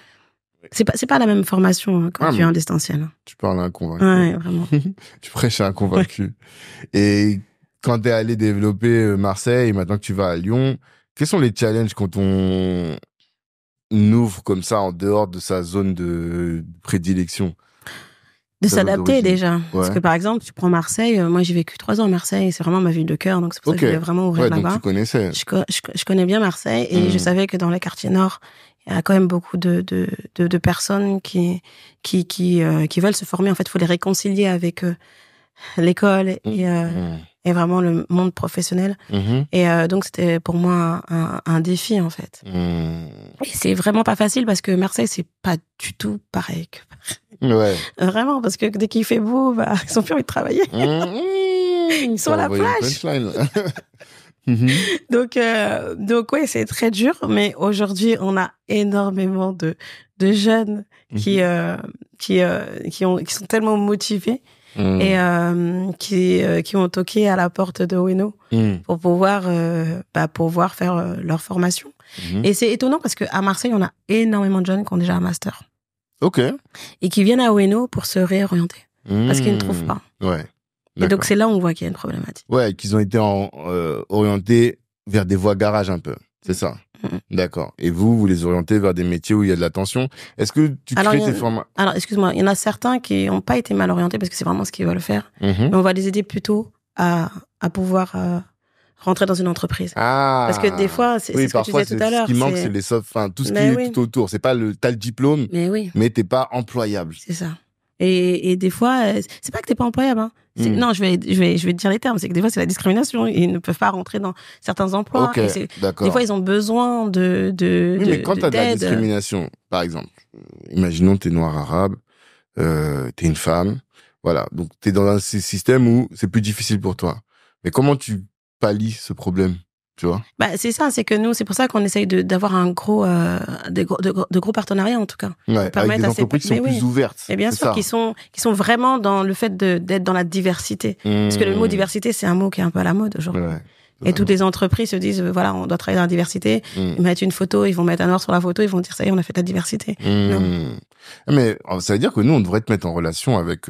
C'est pas la même formation quand tu es en distanciel. Tu parles à un convaincu. Ouais, vraiment. Tu prêches à un convaincu. Et quand t'es allé développer Marseille et maintenant que tu vas à Lyon, quels sont les challenges quand on ouvre comme ça en dehors de sa zone de prédilection? De s'adapter déjà. Ouais. Parce que par exemple, tu prends Marseille, moi j'ai vécu 3 ans à Marseille, c'est vraiment ma ville de cœur, donc c'est pour ça que je voulais vraiment ouvrir là-bas. Donc tu connaissais. Je connais bien Marseille et je savais que dans les quartiers nord, il y a quand même beaucoup de personnes qui veulent se former. En fait, il faut les réconcilier avec l'école et vraiment le monde professionnel. Et donc c'était pour moi un défi en fait. Et c'est vraiment pas facile parce que Marseille c'est pas du tout pareil que ouais. Vraiment, parce que dès qu'il fait beau, ils ont plus envie de travailler. Ils sont à la plage. Donc ouais, c'est très dur. Mais aujourd'hui, on a énormément de jeunes qui sont tellement motivés et qui ont toqué à la porte de Ueno pour pouvoir faire leur formation. Et c'est étonnant parce qu'à Marseille, on a énormément de jeunes qui ont déjà un master. Ok. Et qui viennent à Ueno pour se réorienter. Parce qu'ils ne trouvent pas. Ouais. Et donc, c'est là où on voit qu'il y a une problématique. Ouais, qu'ils ont été orientés vers des voies garage un peu. C'est ça. D'accord. Et vous les orientez vers des métiers où il y a de la tension. Est-ce que tu crées tes formations? Alors, excuse-moi, il y en a certains qui n'ont pas été mal orientés parce que c'est vraiment ce qu'ils veulent faire. Mais on va les aider plutôt à pouvoir rentrer dans une entreprise. Ah. Parce que des fois, c'est ce que tu disais tout à l'heure. Ce qui manque, c'est les soft, enfin, tout ce qui est tout autour. C'est pas t'as le diplôme, mais t'es pas employable. C'est ça. Et des fois, c'est pas que t'es pas employable, hein. Non, je vais te dire les termes. C'est que des fois, c'est la discrimination. Ils ne peuvent pas rentrer dans certains emplois. Ok, d'accord. Des fois, ils ont besoin de oui, mais quand t'as de la discrimination, par exemple, imaginons t'es noir arabe, t'es une femme, voilà. Donc, t'es dans un système où c'est plus difficile pour toi. Mais comment tu pallies ce problème? Tu vois? Bah, c'est ça, c'est que nous, c'est pour ça qu'on essaye d'avoir de gros partenariats, en tout cas. Ouais, avec des entreprises qui sont plus ouvertes. Et bien sûr, qui sont vraiment dans le fait d'être dans la diversité. Parce que le mot diversité, c'est un mot qui est un peu à la mode aujourd'hui. Ouais, et toutes les entreprises se disent, voilà, on doit travailler dans la diversité. Ils mettent une photo, ils vont mettre un noir sur la photo, ils vont dire, ça y est, on a fait de la diversité. Non. Mais ça veut dire que nous, on devrait te mettre en relation avec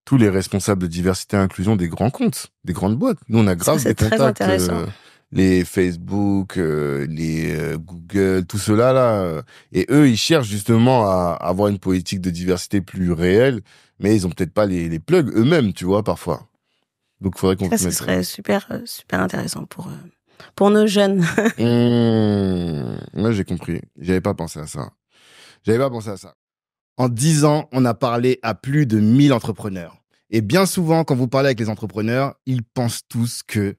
tous les responsables de diversité et inclusion des grands comptes, des grandes boîtes. Nous, on a grave des contacts. Très intéressant. Les Facebook, les Google, tout cela là, et eux ils cherchent justement à avoir une politique de diversité plus réelle, mais ils ont peut-être pas les plugs eux-mêmes, tu vois, parfois. Donc il faudrait qu'on ça, ce serait super intéressant pour nos jeunes. Moi j'ai compris, j'avais pas pensé à ça. En 10 ans, on a parlé à plus de 1000 entrepreneurs. Et bien souvent, quand vous parlez avec les entrepreneurs, ils pensent tous que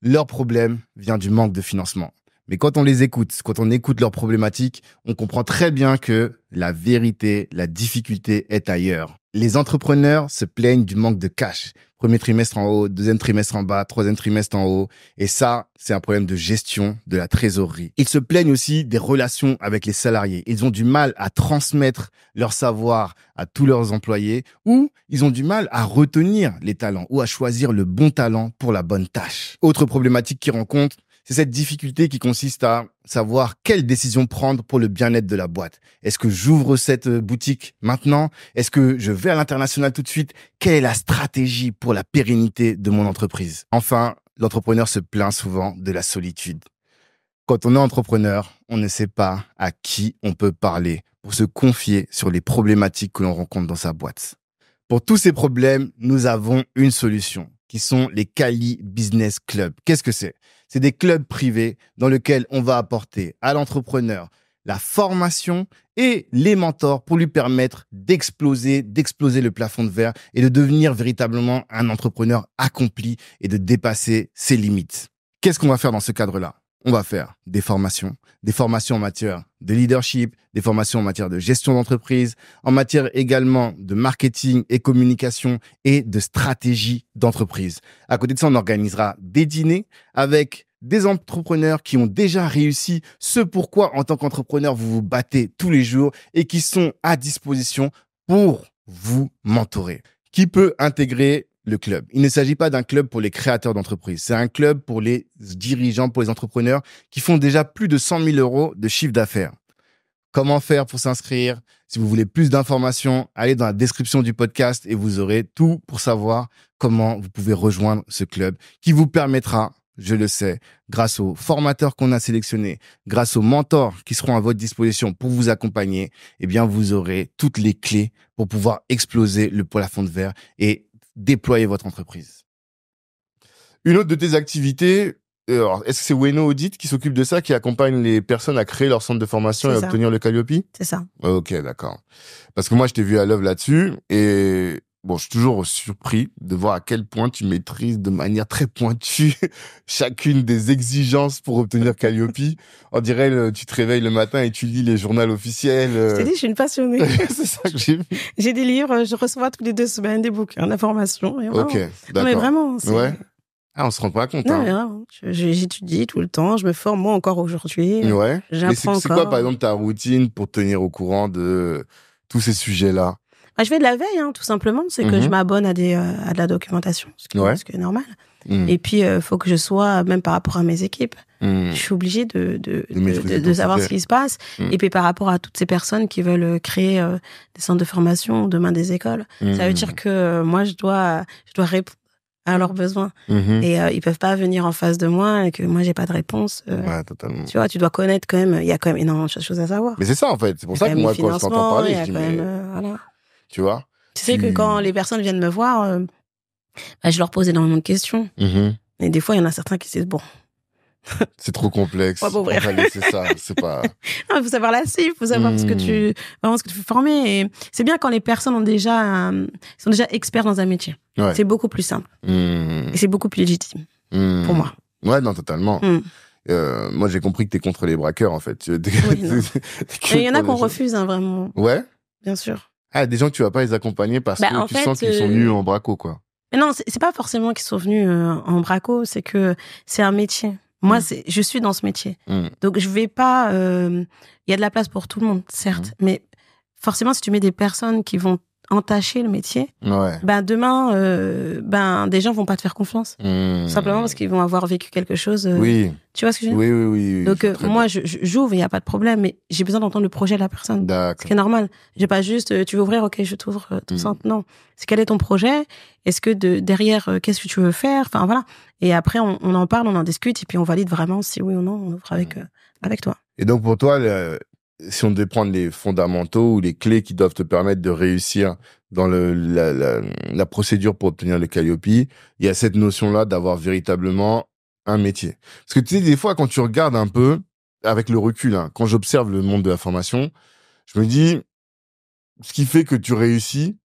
leur problème vient du manque de financement. Mais quand on les écoute, quand on écoute leurs problématiques, on comprend très bien que la vérité, la difficulté est ailleurs. Les entrepreneurs se plaignent du manque de cash. Premier trimestre en haut, deuxième trimestre en bas, troisième trimestre en haut. Et ça, c'est un problème de gestion de la trésorerie. Ils se plaignent aussi des relations avec les salariés. Ils ont du mal à transmettre leur savoir à tous leurs employés ou ils ont du mal à retenir les talents ou à choisir le bon talent pour la bonne tâche. Autre problématique qu'ils rencontrent, c'est cette difficulté qui consiste à savoir quelle décision prendre pour le bien-être de la boîte. Est-ce que j'ouvre cette boutique maintenant? Est-ce que je vais à l'international tout de suite? Quelle est la stratégie pour la pérennité de mon entreprise? Enfin, l'entrepreneur se plaint souvent de la solitude. Quand on est entrepreneur, on ne sait pas à qui on peut parler pour se confier sur les problématiques que l'on rencontre dans sa boîte. Pour tous ces problèmes, nous avons une solution, qui sont les Kali Business Club. Qu'est-ce que c'est? C'est des clubs privés dans lesquels on va apporter à l'entrepreneur la formation et les mentors pour lui permettre d'exploser le plafond de verre et de devenir véritablement un entrepreneur accompli et de dépasser ses limites. Qu'est-ce qu'on va faire dans ce cadre-là? On va faire des formations en matière de leadership, des formations en matière de gestion d'entreprise, en matière également de marketing et communication et de stratégie d'entreprise. À côté de ça, on organisera des dîners avec des entrepreneurs qui ont déjà réussi ce pourquoi, en tant qu'entrepreneur, vous vous battez tous les jours et qui sont à disposition pour vous mentorer. Qui peut intégrer le club? Il ne s'agit pas d'un club pour les créateurs d'entreprises. C'est un club pour les dirigeants, pour les entrepreneurs qui font déjà plus de 100 000 € de chiffre d'affaires. Comment faire pour s'inscrire? Si vous voulez plus d'informations, allez dans la description du podcast et vous aurez tout pour savoir comment vous pouvez rejoindre ce club qui vous permettra, je le sais, grâce aux formateurs qu'on a sélectionnés, grâce aux mentors qui seront à votre disposition pour vous accompagner, eh bien, vous aurez toutes les clés pour pouvoir exploser le plafond de verre et déployer votre entreprise. Une autre de tes activités, est-ce que c'est Weno Audit qui s'occupe de ça, qui accompagne les personnes à créer leur centre de formation et à obtenir le Calliope? C'est ça. Ok, d'accord. Parce que moi, je t'ai vu à l'œuvre là-dessus et bon, je suis toujours surpris de voir à quel point tu maîtrises de manière très pointue chacune des exigences pour obtenir Calliope. On dirait, tu te réveilles le matin et tu lis les journaux officiels. Je t'ai dit, je suis une passionnée. C'est ça que j'ai vu. J'ai des livres, je reçois toutes les 2 semaines des bouquins d'information. Ok, d'accord. Non, mais vraiment. Ouais. Ah, on se rend pas compte. Non, hein. mais vraiment. J'étudie tout le temps, je me forme moi encore aujourd'hui. Ouais. J'apprends encore. C'est quoi, par exemple, ta routine pour te tenir au courant de tous ces sujets-là? Je fais de la veille, tout simplement. C'est que je m'abonne à de la documentation, ce qui est normal. Et puis, faut que je sois, même par rapport à mes équipes, je suis obligée de savoir ce qui se passe. Et puis, par rapport à toutes ces personnes qui veulent créer des centres de formation, demain des écoles, ça veut dire que moi, je dois répondre à leurs besoins. Et ils peuvent pas venir en face de moi et que moi, j'ai pas de réponse. Ouais, totalement. Tu vois, tu dois connaître quand même, il y a quand même énormément de choses à savoir. Mais c'est ça, en fait. C'est pour ça que moi, quand je t'entends parler, je dis, mais... voilà. Tu vois? Tu sais que quand les personnes viennent me voir, je leur pose énormément de questions. Et des fois, il y en a certains qui se disent, bon. C'est trop complexe. On va laisser ça. C'est pas. Il faut savoir la suivre, il faut savoir ce que tu veux former. Et c'est bien quand les personnes sont déjà experts dans un métier. Ouais. C'est beaucoup plus simple. Et c'est beaucoup plus légitime. Pour moi. Ouais, non, totalement. Moi, j'ai compris que t'es contre les braqueurs, en fait. Oui, il y en a qu'on refuse, hein, vraiment. Ouais. Bien sûr. Ah, des gens que tu vas pas les accompagner parce que tu sens qu'ils sont venus en braco, quoi. Mais non, c'est pas forcément qu'ils sont venus en braco, c'est que c'est un métier. Moi, je suis dans ce métier. Donc, je vais pas... Il y a de la place pour tout le monde, certes. Mais forcément, si tu mets des personnes qui vont entacher le métier, demain, des gens vont pas te faire confiance. Simplement parce qu'ils vont avoir vécu quelque chose. Oui. Tu vois ce que je veux dire? Oui. Donc, moi, j'ouvre, il n'y a pas de problème, mais j'ai besoin d'entendre le projet de la personne. D'accord. Ce qui est normal. J'ai pas juste, tu veux ouvrir, ok, je t'ouvre, tout ça. Non. C'est quel est ton projet? Est-ce que derrière, qu'est-ce que tu veux faire? Enfin, voilà. Et après, on en parle, on en discute, et puis on valide vraiment si oui ou non, on ouvre avec toi. Et donc, pour toi, si on devait prendre les fondamentaux ou les clés qui doivent te permettre de réussir dans la procédure pour obtenir le Calliope, il y a cette notion-là d'avoir véritablement un métier. Parce que tu sais, des fois, quand tu regardes un peu, avec le recul, hein, quand j'observe le monde de la formation, je me dis, ce qui fait que tu réussis,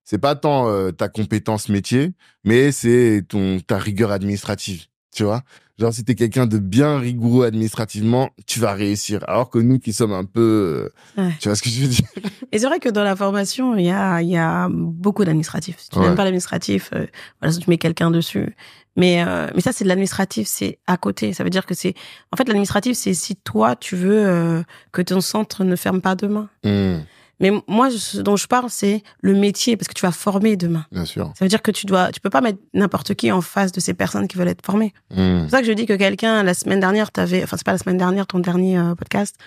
c'est pas tant ta compétence métier, mais c'est ta rigueur administrative, tu vois. Genre, si t'es quelqu'un de bien rigoureux administrativement, tu vas réussir. Alors que nous qui sommes un peu... Tu vois ce que je veux dire? Et c'est vrai que dans la formation, il y a beaucoup d'administratifs. Si tu n'aimes pas l'administratif, voilà, tu mets quelqu'un dessus. Mais ça, c'est de l'administratif, c'est à côté. Ça veut dire que en fait, l'administratif, c'est si toi, tu veux que ton centre ne ferme pas demain. Mais moi, ce dont je parle, c'est le métier, parce que tu vas former demain. Bien sûr. Ça veut dire que tu peux pas mettre n'importe qui en face de ces personnes qui veulent être formées. C'est pour ça que je dis que quelqu'un, la semaine dernière, c'est pas la semaine dernière, ton dernier podcast,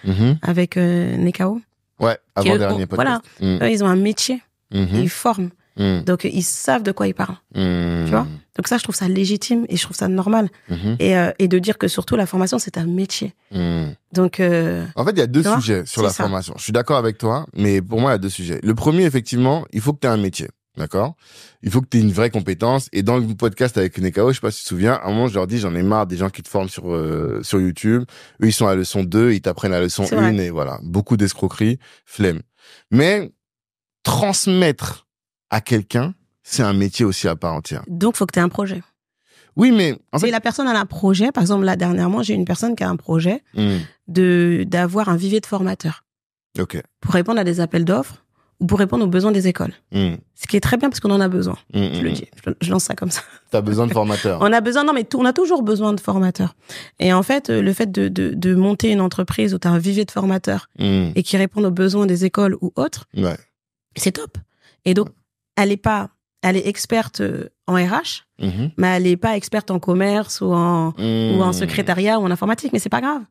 avec Nekao. Ouais, avant-dernier podcast. Voilà. Eux, ils ont un métier. Ils forment. Donc, ils savent de quoi ils parlent. Tu vois? Donc ça, je trouve ça légitime et je trouve ça normal. Et de dire que surtout, la formation, c'est un métier. Donc, en fait, il y a deux sujets sur la formation. Je suis d'accord avec toi, mais pour moi, il y a deux sujets. Le premier, effectivement, il faut que tu aies un métier. D'accord? Il faut que tu aies une vraie compétence. Et dans le podcast avec Nekao, je sais pas si tu te souviens, à un moment, je leur dis, j'en ai marre des gens qui te forment sur YouTube. Eux, ils sont à la leçon 2, ils t'apprennent la leçon 1 et voilà. Beaucoup d'escroqueries, flemme. Mais transmettre à quelqu'un, c'est un métier aussi à part entière. Donc, faut que tu aies un projet. Oui, mais en fait... Si la personne a un projet, par exemple, là, dernièrement, j'ai une personne qui a un projet d'avoir un vivier de formateurs. OK. Pour répondre à des appels d'offres ou pour répondre aux besoins des écoles. Ce qui est très bien parce qu'on en a besoin. Je le dis, je lance ça comme ça. T'as besoin de formateurs. On a besoin, on a toujours besoin de formateurs. Et en fait, le fait de monter une entreprise où tu as un vivier de formateurs et qui répondent aux besoins des écoles ou autres, c'est top. Et donc, elle est experte en RH, mais elle n'est pas experte en commerce ou en secrétariat ou en informatique, mais c'est pas grave.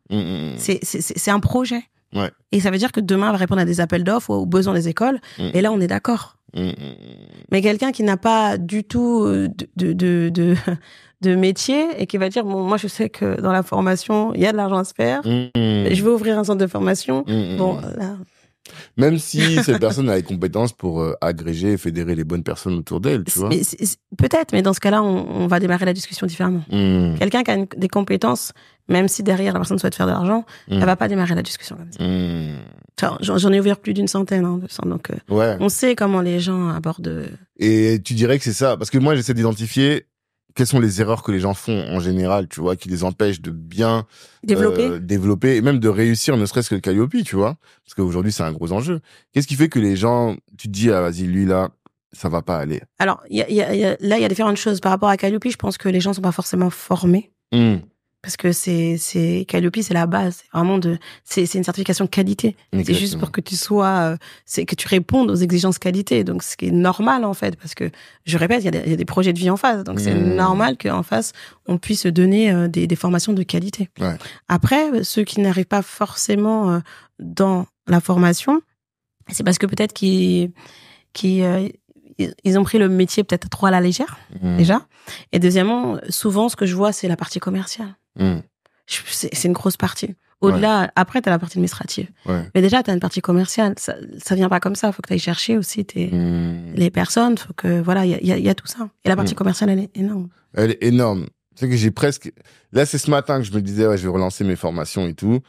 C'est un projet. Ouais. Et ça veut dire que demain, elle va répondre à des appels d'offres ou aux besoins des écoles. Et là, on est d'accord. Mais quelqu'un qui n'a pas du tout de métier et qui va dire, bon, moi, je sais que dans la formation, il y a de l'argent à se faire. Je vais ouvrir un centre de formation. Bon, là... Même si cette personne a les compétences pour agréger et fédérer les bonnes personnes autour d'elle, tu vois. Peut-être, mais dans ce cas-là, on va démarrer la discussion différemment. Quelqu'un qui a des compétences, même si derrière la personne souhaite faire de l'argent, elle va pas démarrer la discussion comme ça. J'en ai ouvert plus d'une centaine de ça, donc on sait comment les gens abordent. Et tu dirais que c'est ça, parce que moi j'essaie d'identifier quelles sont les erreurs que les gens font en général, tu vois, qui les empêchent de bien développer et même de réussir, ne serait-ce que le Calliope, tu vois, parce qu'aujourd'hui c'est un gros enjeu. Qu'est-ce qui fait que les gens, tu te dis, ah vas-y, lui là, ça va pas aller? Alors, là, il y a différentes choses. Par rapport à Calliope, je pense que les gens sont pas forcément formés. Parce que Calliope, c'est la base. C'est vraiment c'est une certification qualité. Exactement. C'est juste pour que tu sois, que tu répondes aux exigences qualité. Donc, ce qui est normal, en fait, parce que, je répète, il y a des projets de vie en face. Donc, c'est normal qu'en face, on puisse donner des formations de qualité. Ouais. Après, ceux qui n'arrivent pas forcément dans la formation, c'est parce que peut-être qu'ils ont pris le métier peut-être trop à la légère, déjà. Et deuxièmement, souvent, ce que je vois, c'est la partie commerciale. C'est une grosse partie. Au-delà, après, t'as la partie administrative. Mais déjà, t'as une partie commerciale. Ça vient pas comme ça. Faut que t'ailles chercher aussi les personnes. Faut que, voilà, il y a tout ça. Et la partie commerciale, elle est énorme. Elle est énorme. C'est que j'ai presque... Là, c'est ce matin que je me disais, ouais, je vais relancer mes formations et tout.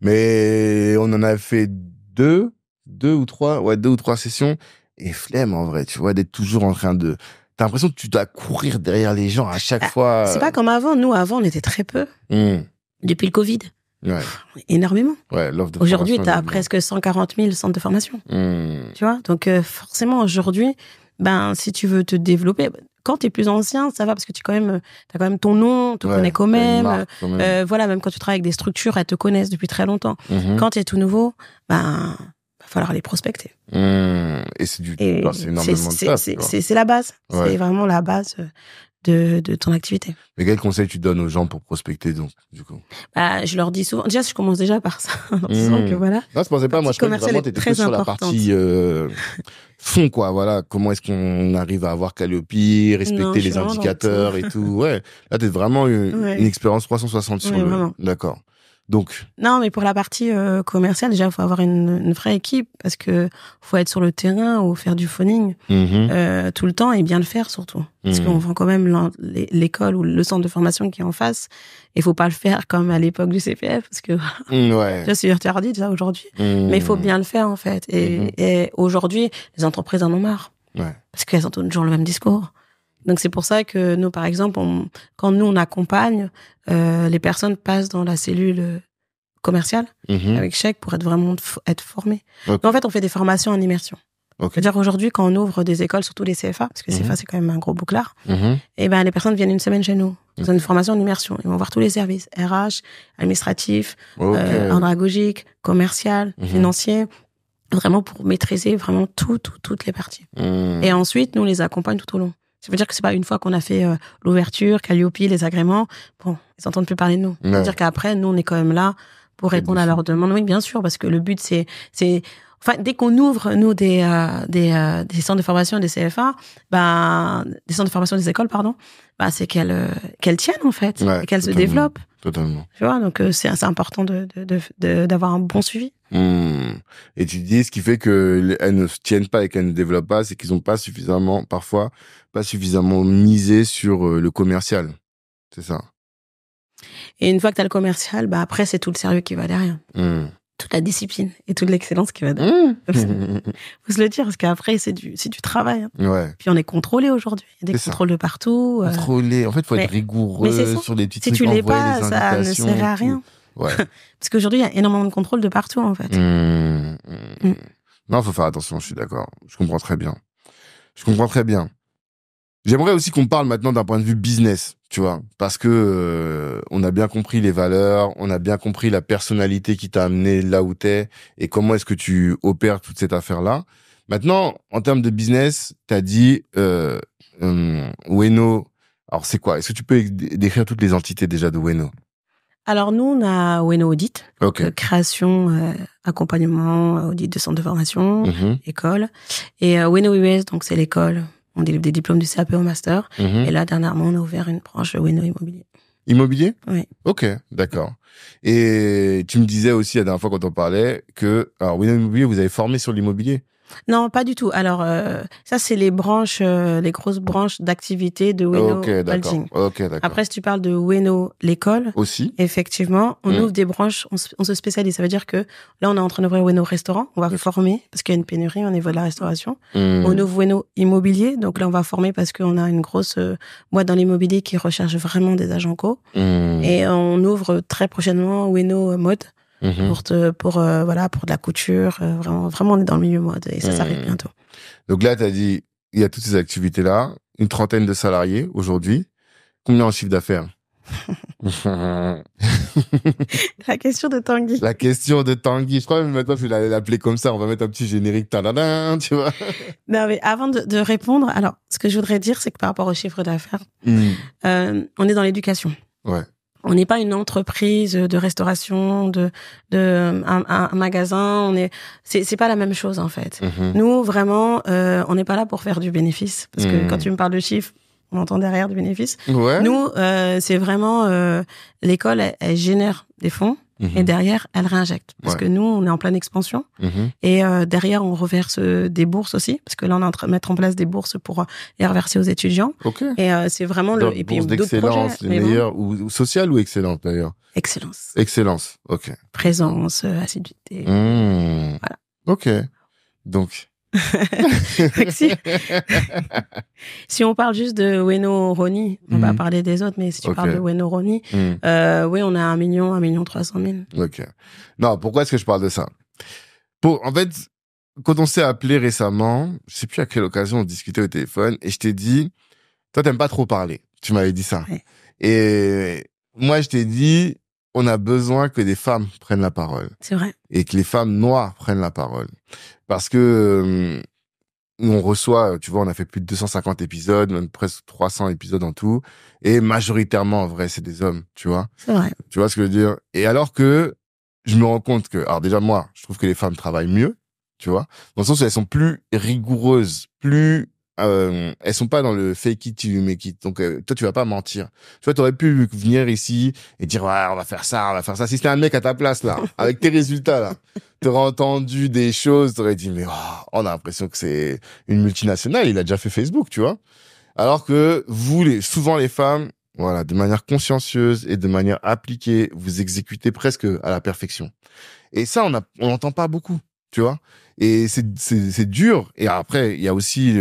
Mais on en a fait deux ou trois sessions. Et flemme, en vrai, tu vois, d'être toujours en train de... T'as l'impression que tu dois courir derrière les gens à chaque fois. C'est pas comme avant. Nous, avant, on était très peu. Depuis le Covid. Ouais. Énormément. Ouais, l'offre de aujourd'hui, tu as presque 140 000 centres de formation. Tu vois, donc forcément, aujourd'hui, si tu veux te développer, quand tu es plus ancien, ça va parce que tu as quand même ton nom, tu connais quand même. Voilà, même quand tu travailles avec des structures, elles te connaissent depuis très longtemps. Quand tu es tout nouveau, va falloir aller prospecter. Et c'est énormément de taf. C'est la base. Ouais. C'est vraiment la base de ton activité. Mais quel conseil tu donnes aux gens pour prospecter, donc, du coup? Je leur dis souvent, déjà, je commence déjà par ça, en disant que voilà. Non, je pensais pas, moi, je croyais que vraiment t'étais plus sur la partie, fond, quoi, voilà. Comment est-ce qu'on arrive à avoir Calliope, respecter les indicateurs et tout. Ouais. Là, t'es vraiment une expérience 360 sur le... Vraiment. D'accord. Donc. Non, mais pour la partie commerciale, déjà, il faut avoir une vraie équipe parce que faut être sur le terrain ou faire du phoning tout le temps et bien le faire surtout. Parce qu'on vend quand même l'école ou le centre de formation qui est en face. Et faut pas le faire comme à l'époque du CPF parce que déjà, c'est interdit déjà aujourd'hui. Mais il faut bien le faire en fait. Et aujourd'hui, les entreprises en ont marre. Parce qu'elles entendent toujours le même discours. Donc c'est pour ça que nous, par exemple, quand nous on accompagne, les personnes passent dans la cellule commerciale avec chèque pour être formées. Donc, en fait, on fait des formations en immersion. C'est-à-dire aujourd'hui, quand on ouvre des écoles, surtout les CFA, parce que les CFA c'est quand même un gros bouclard, et les personnes viennent une semaine chez nous. Ils ont une formation en immersion. Ils vont voir tous les services RH, administratif, andragogique, commercial, financier. Vraiment pour maîtriser vraiment toutes les parties. Et ensuite, nous on les accompagne tout au long. Ça veut dire que c'est pas une fois qu'on a fait l'ouverture, Calliope, les agréments, bon, ils n'entendent plus parler de nous. Ça veut dire qu'après, nous, on est quand même là pour répondre à leurs demandes. Oui, bien sûr, parce que le but, c'est, enfin, dès qu'on ouvre, nous, des centres de formation, des CFA, des centres de formation des écoles, pardon, c'est qu'elles tiennent, en fait, et qu'elles se développent. Totalement. Tu vois, donc, c'est important d'avoir un bon suivi. Et tu dis, ce qui fait que elles ne tiennent pas et qu'elles ne développent pas, c'est qu'ils ont pas suffisamment misé sur le commercial. C'est ça. Et une fois que tu as le commercial, après, c'est tout le sérieux qui va derrière. Toute la discipline et toute l'excellence qui va derrière. Faut se le dire, parce qu'après, c'est du travail. Puis on est contrôlé aujourd'hui. Il y a des contrôles de partout. Contrôlé. En fait, il faut être rigoureux sur des petits trucs. Si tu l'es pas, ça ne sert à rien. Parce qu'aujourd'hui, il y a énormément de contrôles de partout, en fait. Non, faut faire attention, je suis d'accord. Je comprends très bien. J'aimerais aussi qu'on parle maintenant d'un point de vue business, tu vois, parce que on a bien compris les valeurs, on a bien compris la personnalité qui t'a amené là où t'es et comment est-ce que tu opères toute cette affaire-là. Maintenant, en termes de business, t'as dit Weno. Alors, c'est quoi? Est-ce que tu peux décrire toutes les entités déjà de Weno? Alors, nous, on a Weno Audit, création, accompagnement, audit de centre de formation, école. Et Weno US, donc c'est l'école. On délivre des diplômes du CAP au master. Et là, dernièrement, on a ouvert une branche Weno Immobilier. Immobilier? Oui. Ok, d'accord. Et tu me disais aussi la dernière fois quand on parlait que, alors, Weno Immobilier, vous avez formé sur l'immobilier? Non, pas du tout. Alors, ça, c'est les branches, les grosses branches d'activité de Weno Holding. Ok, d'accord. Après, si tu parles de Weno, l'école. Aussi. Effectivement, on ouvre des branches, on se spécialise. Ça veut dire que là, on est en train d'ouvrir Weno Restaurant. On va former parce qu'il y a une pénurie au niveau de la restauration. On ouvre Weno Immobilier. Donc là, on va former parce qu'on a une grosse boîte dans l'immobilier qui recherche vraiment des agents co. Et on ouvre très prochainement Weno Mode. Pour de la couture, vraiment on est dans le milieu mode et ça s'arrive bientôt. Donc là, tu as dit, il y a toutes ces activités-là, une trentaine de salariés aujourd'hui. Combien en chiffre d'affaires? La question de Tanguy. La question de Tanguy. Je crois que maintenant, je vais l'appeler comme ça. On va mettre un petit générique, tadadin, tu vois. Non, mais avant de répondre, alors, ce que je voudrais dire, c'est que par rapport au chiffre d'affaires, on est dans l'éducation. Ouais. On n'est pas une entreprise de restauration, un magasin. C'est pas la même chose en fait. Nous vraiment, on n'est pas là pour faire du bénéfice parce que quand tu me parles de chiffres, on entend derrière du bénéfice. Nous, c'est vraiment l'école, elle génère des fonds et derrière, elles réinjectent. Parce que nous, on est en pleine expansion. Et derrière, on reverse des bourses aussi, parce que là, on est en train de mettre en place des bourses pour les reverser aux étudiants. Et c'est vraiment donc, et puis bourse d'excellence, les meilleures, ou sociale ou excellente d'ailleurs? Excellence. Excellence, ok. Présence, assiduité. Voilà. Ok. Donc... si on parle juste de Weno Roni, on va parler des autres, mais si tu parles de Weno Roni, oui, on a 1 million 300 000. Ok. Non, pourquoi est-ce que je parle de ça? En fait, quand on s'est appelé récemment, je sais plus à quelle occasion on discutait au téléphone, et je t'ai dit, toi, t'aimes pas trop parler. Tu m'avais dit ça. Ouais. Et moi, je t'ai dit, on a besoin que des femmes prennent la parole. C'est vrai. Et que les femmes noires prennent la parole. Parce que on reçoit, tu vois, on a fait plus de 250 épisodes, même presque 300 épisodes en tout. Et majoritairement, en vrai, c'est des hommes, tu vois. C'est vrai. Tu vois ce que je veux dire? Et alors que je me rends compte que, alors déjà, moi, je trouve que les femmes travaillent mieux, tu vois. Dans le sens où elles sont plus rigoureuses, plus... elles sont pas dans le fake it till you make it. Donc toi tu vas pas mentir. Tu vois, t'aurais pu venir ici et dire ouais, on va faire ça. Si c'était un mec à ta place là, avec tes résultats là, t'aurais entendu des choses, t'aurais dit mais on a l'impression que c'est une multinationale, il a déjà fait Facebook, tu vois. Alors que vous, souvent les femmes, voilà, de manière consciencieuse et de manière appliquée, vous exécutez presque à la perfection. Et ça, on n'entend pas beaucoup, tu vois. Et c'est dur. Et après, il y a aussi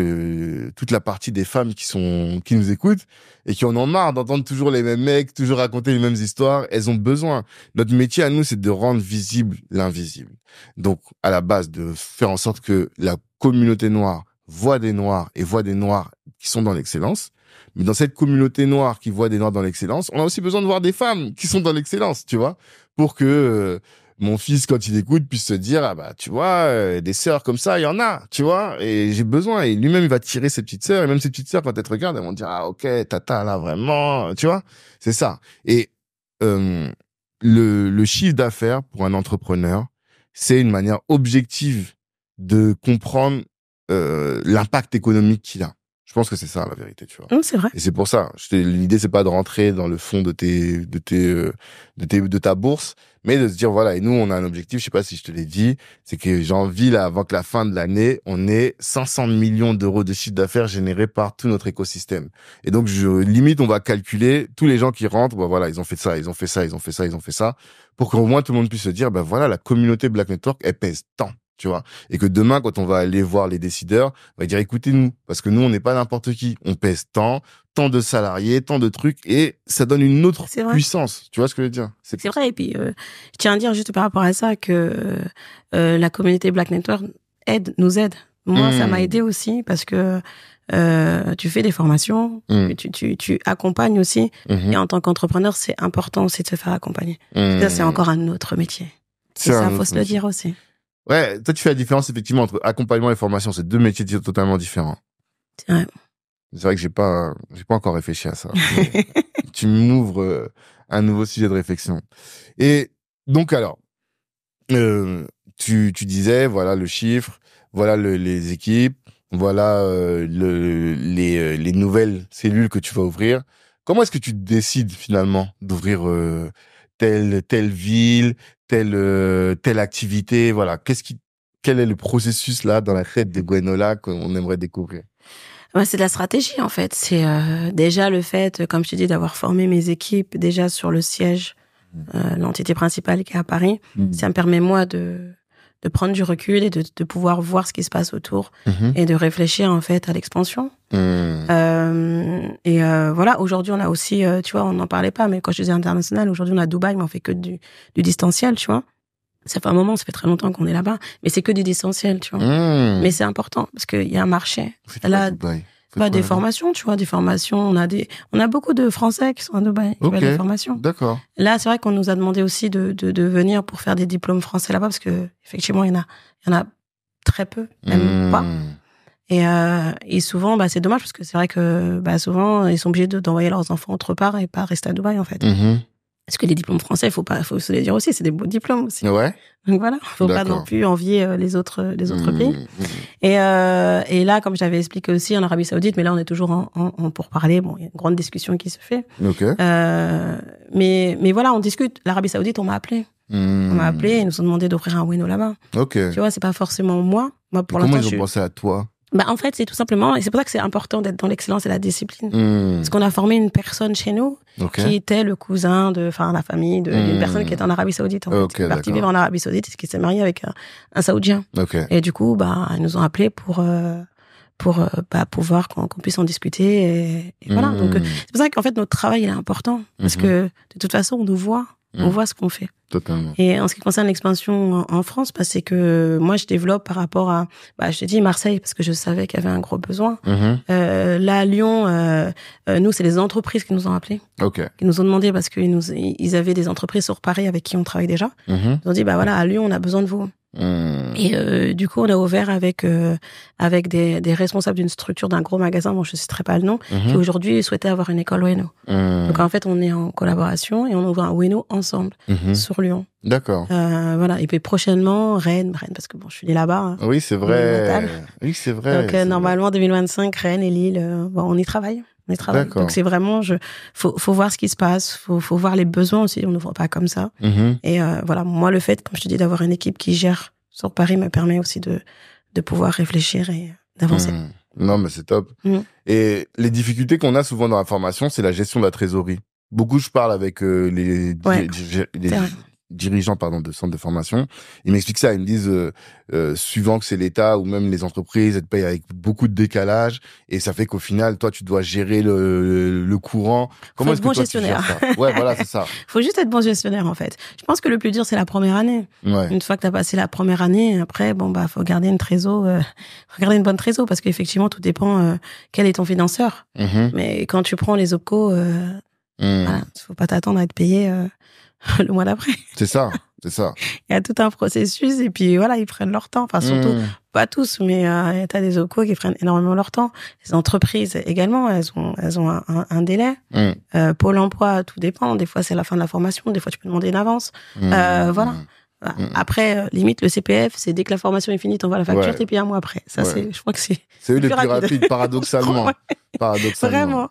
toute la partie des femmes qui nous écoutent et qui en ont marre d'entendre toujours les mêmes mecs, toujours raconter les mêmes histoires. Elles ont besoin. Notre métier à nous, c'est de rendre visible l'invisible. Donc, à la base, de faire en sorte que la communauté noire voit des noirs et voit des noirs qui sont dans l'excellence. Mais dans cette communauté noire qui voit des noirs dans l'excellence, on a aussi besoin de voir des femmes qui sont dans l'excellence, tu vois, pour que mon fils, quand il écoute, puisse se dire, ah bah, tu vois, des sœurs comme ça, il y en a, tu vois, et j'ai besoin. Et lui-même, il va tirer ses petites sœurs, et même ses petites sœurs, quand elles te regardent, elles vont dire, ah, ok, tata, là, vraiment, tu vois, c'est ça. Et le chiffre d'affaires pour un entrepreneur, c'est une manière objective de comprendre l'impact économique qu'il a. Je pense que c'est ça la vérité, tu vois. C'est vrai. Et c'est pour ça. L'idée c'est pas de rentrer dans le fond de ta bourse, mais de se dire voilà. Et nous on a un objectif. Je sais pas si je te l'ai dit, c'est que j'ai envie là avant que la fin de l'année, on ait 500 millions d'euros de chiffre d'affaires générés par tout notre écosystème. Et donc limite on va calculer tous les gens qui rentrent. Bah voilà, ils ont fait ça, ils ont fait ça, ils ont fait ça, ils ont fait ça, pour qu'au moins tout le monde puisse se dire bah voilà, la communauté Black Network elle pèse tant. Tu vois, et que demain, quand on va aller voir les décideurs, on va dire écoutez-nous, parce que nous, on n'est pas n'importe qui. On pèse tant de salariés, tant de trucs, et ça donne une autre puissance. Tu vois ce que je veux dire? C'est vrai. Et puis, je tiens à dire juste par rapport à ça que la communauté Black Network nous aide. Moi, ça m'a aidé aussi parce que tu fais des formations, tu accompagnes aussi. Et en tant qu'entrepreneur, c'est important aussi de se faire accompagner. Ça, c'est encore un autre métier. Et ça, faut se le dire aussi. Ouais, toi, tu fais la différence, effectivement, entre accompagnement et formation. C'est deux métiers totalement différents. C'est vrai. C'est vrai que j'ai pas encore réfléchi à ça. Tu m'ouvres un nouveau sujet de réflexion. Et donc, alors, tu disais, voilà le chiffre, voilà les équipes, voilà les nouvelles cellules que tu vas ouvrir. Comment est-ce que tu décides, finalement, d'ouvrir telle ville, telle activité, voilà. Quel est le processus là dans la tête de Gwenola qu'on aimerait découvrir? Ouais, c'est de la stratégie en fait. C'est déjà le fait, comme je te dis, d'avoir formé mes équipes déjà sur le siège, l'entité principale qui est à Paris. Ça me permet moi de prendre du recul et de pouvoir voir ce qui se passe autour et de réfléchir en fait à l'expansion. Voilà, aujourd'hui on a aussi, tu vois, on n'en parlait pas, mais quand je disais international, aujourd'hui on a Dubaï, mais on fait que du distanciel, tu vois. Ça fait un moment, ça fait très longtemps qu'on est là-bas, mais c'est que du distanciel, tu vois. Mais c'est important parce qu'il y a un marché. Là, des formations, tu vois, des formations. On a beaucoup de Français qui sont à Dubaï, qui veulent des formations. D'accord. Là, c'est vrai qu'on nous a demandé aussi de venir pour faire des diplômes français là-bas parce que effectivement, il y en a très peu, même pas. Et souvent, c'est dommage parce que c'est vrai que souvent ils sont obligés d'envoyer leurs enfants autre part et pas rester à Dubaï en fait. Parce que les diplômes français, faut se les dire aussi, c'est des beaux diplômes aussi. Ouais. Donc voilà, faut pas non plus envier les autres pays. Et là, comme je t'avais expliqué aussi en Arabie Saoudite, mais là on est toujours en pourparlers. Bon, il y a une grande discussion qui se fait. Ok. Mais voilà, on discute. L'Arabie Saoudite, on m'a appelé. On m'a appelé, ils nous ont demandé d'ouvrir un Ueno là-bas. Ok. Tu vois, c'est pas forcément moi. Moi, pour Comment l'instant, ils ont pensé à toi? Bah, en fait, c'est tout simplement, et c'est pour ça que c'est important d'être dans l'excellence et la discipline. Parce qu'on a formé une personne chez nous qui était le cousin la famille d'une personne qui était en Arabie Saoudite, en fait. Qui est partie vivre en Arabie Saoudite et qui s'est mariée avec un Saoudien. Et du coup, ils nous ont appelés pour pouvoir qu'on puisse en discuter et voilà. Donc, c'est pour ça qu'en fait, notre travail, il est important. Parce que, de toute façon, on nous voit. On voit ce qu'on fait. Totalement. Et en ce qui concerne l'expansion en France, c'est que moi, je développe par rapport à, je te dis Marseille, parce que je savais qu'il y avait un gros besoin. Là, à Lyon, nous, c'est les entreprises qui nous ont appelés. Qui nous ont demandé, parce qu'ils avaient des entreprises sur Paris avec qui on travaille déjà. Ils ont dit, voilà, à Lyon, on a besoin de vous. Et du coup, on a ouvert avec des responsables d'une structure d'un gros magasin, je ne citerai pas le nom, qui aujourd'hui souhaitait avoir une école Ueno. Donc en fait, on est en collaboration et on ouvre un Ueno ensemble sur Lyon. D'accord. Voilà. Et puis prochainement, Rennes, parce que je suis née là-bas. Oui, c'est vrai. Oui, c'est vrai. Donc normalement, 2025, Rennes et Lille, on y travaille. Donc c'est vraiment, faut voir ce qui se passe, faut voir les besoins aussi, on n'ouvre pas comme ça. Et voilà, moi le fait, comme je te dis, d'avoir une équipe qui gère sur Paris me permet aussi de pouvoir réfléchir et d'avancer. Non, mais c'est top. Et les difficultés qu'on a souvent dans la formation, c'est la gestion de la trésorerie. Beaucoup, je parle avec les dirigeants de centres de formation. Ils m'expliquent ça. Ils me disent, suivant que c'est l'État ou même les entreprises, elles te payent avec beaucoup de décalage. Et ça fait qu'au final, toi, tu dois gérer le courant. Comment est-ce que toi, tu gères ça? Ouais, voilà, c'est ça. Faut juste être bon gestionnaire, en fait. Je pense que le plus dur, c'est la première année. Une fois que tu as passé la première année, après, faut garder une bonne trésor, parce qu'effectivement, tout dépend quel est ton financeur. Mais quand tu prends les OPCO, voilà, faut pas t'attendre à être payé le mois d'après. C'est ça. Il y a tout un processus et puis voilà, ils prennent leur temps. Enfin, surtout, pas tous, mais t'as des OPCO qui prennent énormément leur temps. Les entreprises également, elles ont un délai. Pôle emploi, tout dépend. Des fois, c'est la fin de la formation. Des fois, tu peux demander une avance. Voilà. Après, limite, le CPF, c'est dès que la formation est finie, t'envoies la facture, t'es payé un mois après. Ça, je crois que c'est eux les plus rapides, paradoxalement. Vraiment.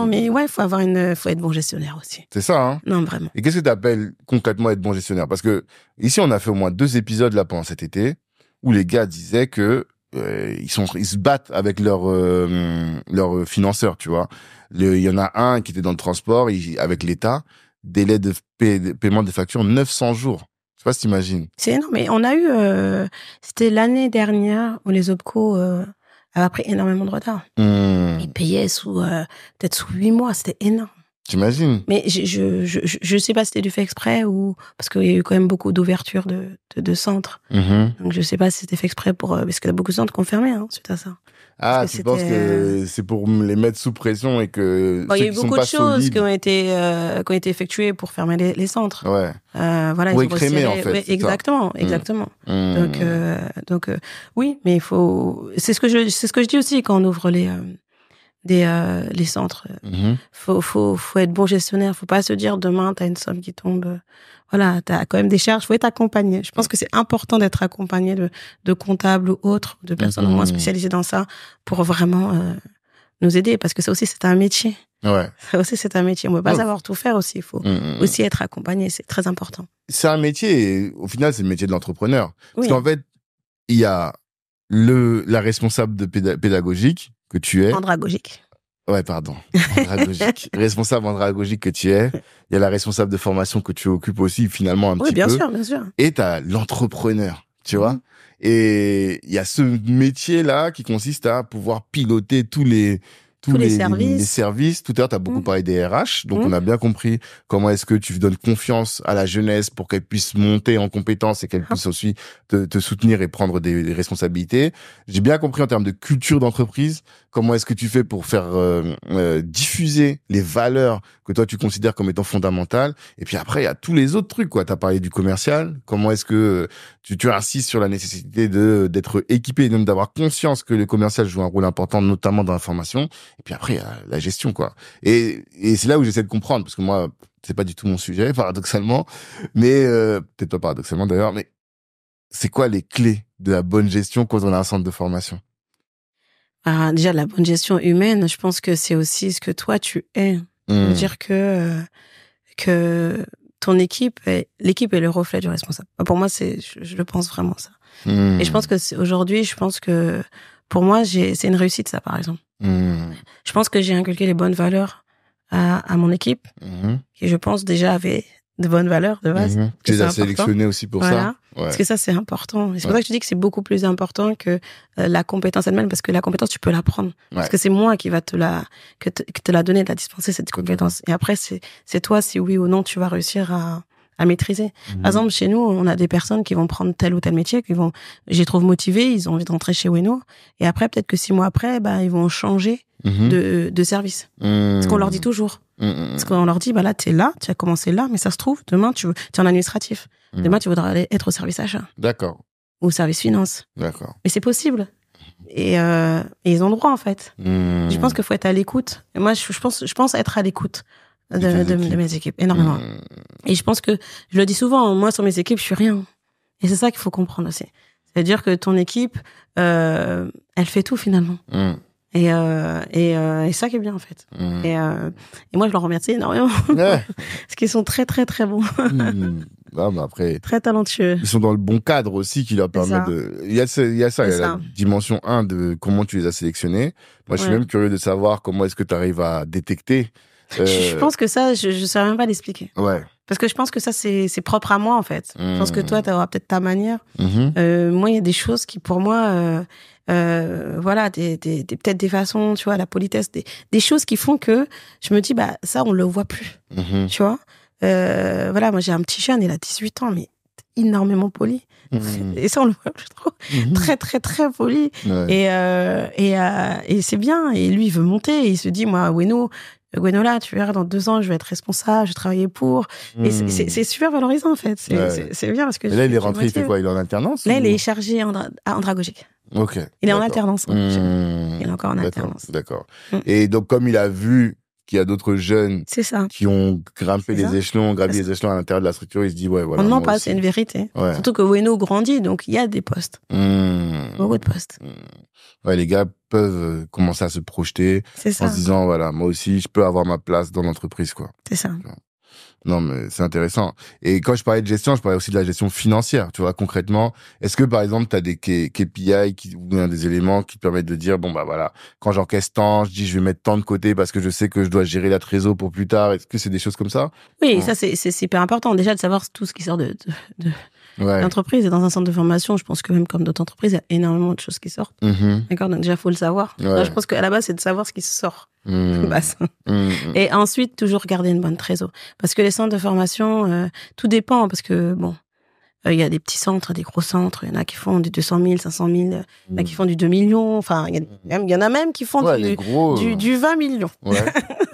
Mais faut être bon gestionnaire aussi. C'est ça, hein? Non, vraiment. Et qu'est-ce que t'appelles concrètement être bon gestionnaire? Parce que ici, on a fait au moins 2 épisodes là pendant cet été où les gars disaient que ils se battent avec leurs financeurs, tu vois. Il y en a un qui était dans le transport, avec l'État, délai de paiement des factures 900 jours. Je sais pas si t'imagines. C'est énorme. Mais on a eu, c'était l'année dernière où les OPCO avaient pris énormément de retard. Ils payaient peut-être sous 8 mois. C'était énorme. T'imagines? Mais je sais pas si c'était du fait exprès ou parce qu'il y a eu quand même beaucoup d'ouverture de centres. Donc je sais pas si c'était fait exprès parce qu'il y a beaucoup de centres confirmés suite à ça. Ah, tu penses que c'est pour les mettre sous pression et que il y a eu beaucoup de choses qui ont été effectuées pour fermer les centres. Ouais. Voilà, pour écrémer, en fait. Ouais, exactement. Donc oui, mais c'est ce que je dis aussi quand on ouvre les centres. Faut être bon gestionnaire. Faut pas se dire demain t'as une somme qui tombe. Voilà, t'as quand même des charges. Faut être accompagné. Je pense que c'est important d'être accompagné de comptables ou autres, de personnes au moins spécialisées dans ça pour vraiment nous aider. Parce que ça aussi, c'est un métier. Ouais. Ça aussi, c'est un métier. On peut pas savoir tout faire aussi. Il faut aussi être accompagné. C'est très important. C'est un métier et au final, c'est le métier de l'entrepreneur. Parce qu'en fait, il y a la responsable pédagogique que tu es. Andragogique. Ouais, pardon. Andragogique. Responsable andragogique que tu es. Il y a la responsable de formation que tu occupes aussi, finalement, un petit peu. Oui, bien sûr. Et t'as l'entrepreneur, tu vois. Et il y a ce métier-là qui consiste à pouvoir piloter tous les services. Tout à l'heure, tu as beaucoup parlé des RH. Donc, on a bien compris comment est-ce que tu donnes confiance à la jeunesse pour qu'elle puisse monter en compétences et qu'elle puisse aussi te soutenir et prendre des responsabilités. J'ai bien compris en termes de culture d'entreprise, comment est-ce que tu fais pour faire diffuser les valeurs que toi, tu considères comme étant fondamentales. Et puis après, il y a tous les autres trucs, quoi. Tu as parlé du commercial. Comment est-ce que tu insistes sur la nécessité d'être équipé et même d'avoir conscience que le commercial joue un rôle important, notamment dans la formation. Et puis après, il y a la gestion, quoi. Et c'est là où j'essaie de comprendre, parce que moi, c'est pas du tout mon sujet, paradoxalement. Mais, peut-être pas paradoxalement d'ailleurs, mais c'est quoi les clés de la bonne gestion quand on a un centre de formation? Déjà, la bonne gestion humaine, je pense que c'est aussi ce que toi, tu es. C'est-à-dire que ton équipe, l'équipe est le reflet du responsable. Pour moi, je le pense vraiment ça. Et je pense que aujourd'hui, pour moi, c'est une réussite, ça, par exemple. Je pense que j'ai inculqué les bonnes valeurs à mon équipe, qui, je pense, déjà avait de bonnes valeurs de base. Tu les as sélectionnés aussi pour ça. Ouais. Parce que ça, c'est important. Et c'est pour ça que je dis que c'est beaucoup plus important que la compétence elle-même, parce que la compétence, tu peux l'apprendre. Parce que c'est moi qui va te la donner, de la dispenser, cette compétence. Et après, c'est toi, si oui ou non, tu vas réussir à maîtriser. Par exemple, chez nous, on a des personnes qui vont prendre tel ou tel métier, je les trouve motivés, ils ont envie de rentrer chez Ueno. Et après, peut-être que 6 mois après, ils vont changer de service. Ce qu'on leur dit toujours. Parce qu'on leur dit, là, tu as commencé là, mais ça se trouve, demain, tu es en administratif. Demain, tu voudras aller être au service achat. D'accord. Ou au service finance. D'accord. Mais c'est possible. Et ils ont le droit, en fait. Je pense qu'il faut être à l'écoute. Et moi, je pense être à l'écoute de mes équipes, énormément. Et je pense que, je le dis souvent, moi, sur mes équipes, je suis rien. Et c'est ça qu'il faut comprendre aussi. C'est-à-dire que ton équipe, elle fait tout, finalement. Et ça qui est bien, en fait. Et moi, je leur remercie énormément. Parce qu'ils sont très, très, très bons. Ah, mais après, très talentueux. Ils sont dans le bon cadre aussi qui leur permet de... Il y a la dimension 1 de comment tu les as sélectionnés. Moi, je suis même curieux de savoir comment est-ce que tu arrives à détecter. Je pense que ça, je ne saurais même pas l'expliquer. Ouais. Parce que je pense que ça, c'est propre à moi, en fait. Je pense que toi, tu auras peut-être ta manière. Moi, il y a des choses qui, pour moi... voilà, peut-être des façons, tu vois, la politesse, des choses qui font que je me dis, ça, on le voit plus. Tu vois? Voilà, moi, j'ai un petit jeune, il a 18 ans, mais énormément poli. Et ça, on le voit plus trop. Très, très, très poli. Ouais. Et c'est bien. Et lui, il veut monter. Et il se dit, moi, Ueno, là, tu verras, dans 2 ans, je vais être responsable, je vais travailler pour. Et c'est super valorisant, en fait. C'est bien parce que... Et là, il est rentré, il fait quoi? Il est en alternance? Là, il est chargé andragogique. Ok. Il est en alternance. Il est encore en alternance. D'accord. Et donc, comme il a vu qu'il y a d'autres jeunes qui ont grimpé les échelons, gravi les échelons à l'intérieur de la structure, il se dit, ouais, voilà. On ne ment pas, c'est une vérité. Ouais. Surtout que Ueno grandit, donc il y a des postes. Beaucoup de postes. Ouais, les gars peuvent commencer à se projeter en se disant, voilà, moi aussi, je peux avoir ma place dans l'entreprise, quoi. C'est ça. Non, mais c'est intéressant. Et quand je parlais de gestion, je parlais aussi de la gestion financière. Tu vois, concrètement, est-ce que, par exemple, tu as des KPI ou des éléments qui te permettent de dire, bon, voilà, quand j'encaisse tant, je dis, je vais mettre tant de côté parce que je sais que je dois gérer la trésor pour plus tard. Est-ce que c'est des choses comme ça? Oui, ça, c'est super important. Déjà, de savoir tout ce qui sort de l'entreprise. Et dans un centre de formation, je pense que même comme d'autres entreprises, il y a énormément de choses qui sortent. D'accord? Donc, déjà, il faut le savoir. Là, je pense qu'à la base, c'est de savoir ce qui sort. Et ensuite, toujours garder une bonne trésor. Parce que les centres de formation, tout dépend. Parce que, il y a des petits centres, des gros centres. Il y en a qui font du 200 000, 500 000. Il y en a qui font du 2 millions. Enfin, il y en a même qui font du 20 millions. Ouais.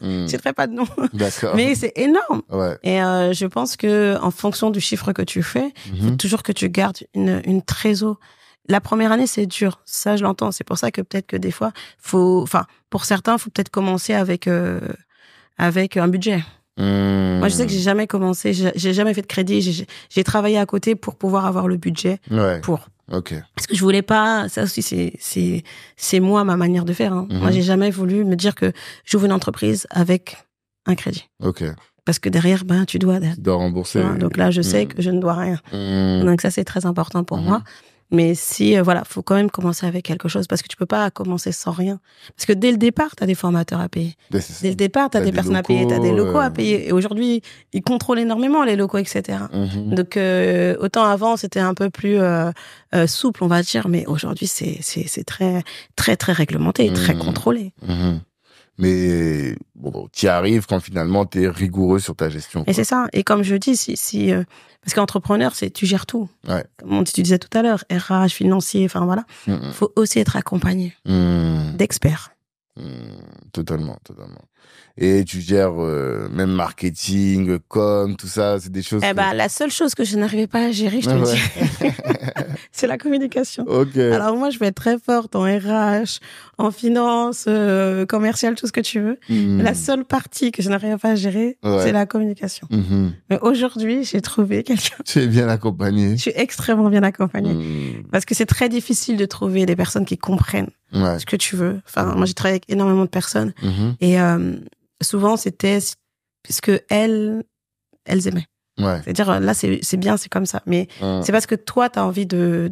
Je ne citerai pas de nom. D'accord. Mais c'est énorme. Ouais. Et je pense que en fonction du chiffre que tu fais, il faut toujours que tu gardes une trésor. La première année, c'est dur. Ça, je l'entends. C'est pour ça que peut-être que des fois, pour certains, faut peut-être commencer avec un budget. Moi, je sais que j'ai jamais commencé, j'ai jamais fait de crédit. J'ai travaillé à côté pour pouvoir avoir le budget pour. Ok. Parce que je voulais pas. Ça aussi, c'est moi ma manière de faire. Hein. Moi, j'ai jamais voulu me dire que j'ouvre une entreprise avec un crédit. Ok. Parce que derrière, tu dois rembourser. Donc là, je sais que je ne dois rien. Donc ça, c'est très important pour moi. Mais si, faut quand même commencer avec quelque chose parce que tu peux pas commencer sans rien. Parce que dès le départ, tu as des formateurs à payer. Dès le départ, tu as des personnes à payer, tu as des locaux à payer. Et aujourd'hui, ils contrôlent énormément les locaux, etc. Donc, autant avant, c'était un peu plus souple, on va dire. Mais aujourd'hui, c'est très, très, très réglementé, très contrôlé. Mais tu y arrives quand finalement tu es rigoureux sur ta gestion. Et c'est ça. Et comme je dis, parce qu'entrepreneur, tu gères tout. Ouais. Comme tu disais tout à l'heure, RH, financier, enfin voilà. Faut aussi être accompagné d'experts. Totalement. Et tu gères même marketing, com, tout ça, c'est des choses... la seule chose que je n'arrivais pas à gérer, je te le dis, c'est la communication. Okay. Alors moi, je vais être très forte en RH, en finance, commercial, tout ce que tu veux. La seule partie que je n'arrivais pas à gérer, c'est la communication. Mais aujourd'hui, j'ai trouvé quelqu'un... Tu es bien accompagné. Je suis extrêmement bien accompagnée. Parce que c'est très difficile de trouver des personnes qui comprennent ce que tu veux. Enfin, moi, j'ai travaillé avec énormément de personnes. Et souvent, c'était ce que elles aimaient. Ouais. C'est-à-dire, là, c'est bien, c'est comme ça. Mais c'est parce que toi, tu as envie de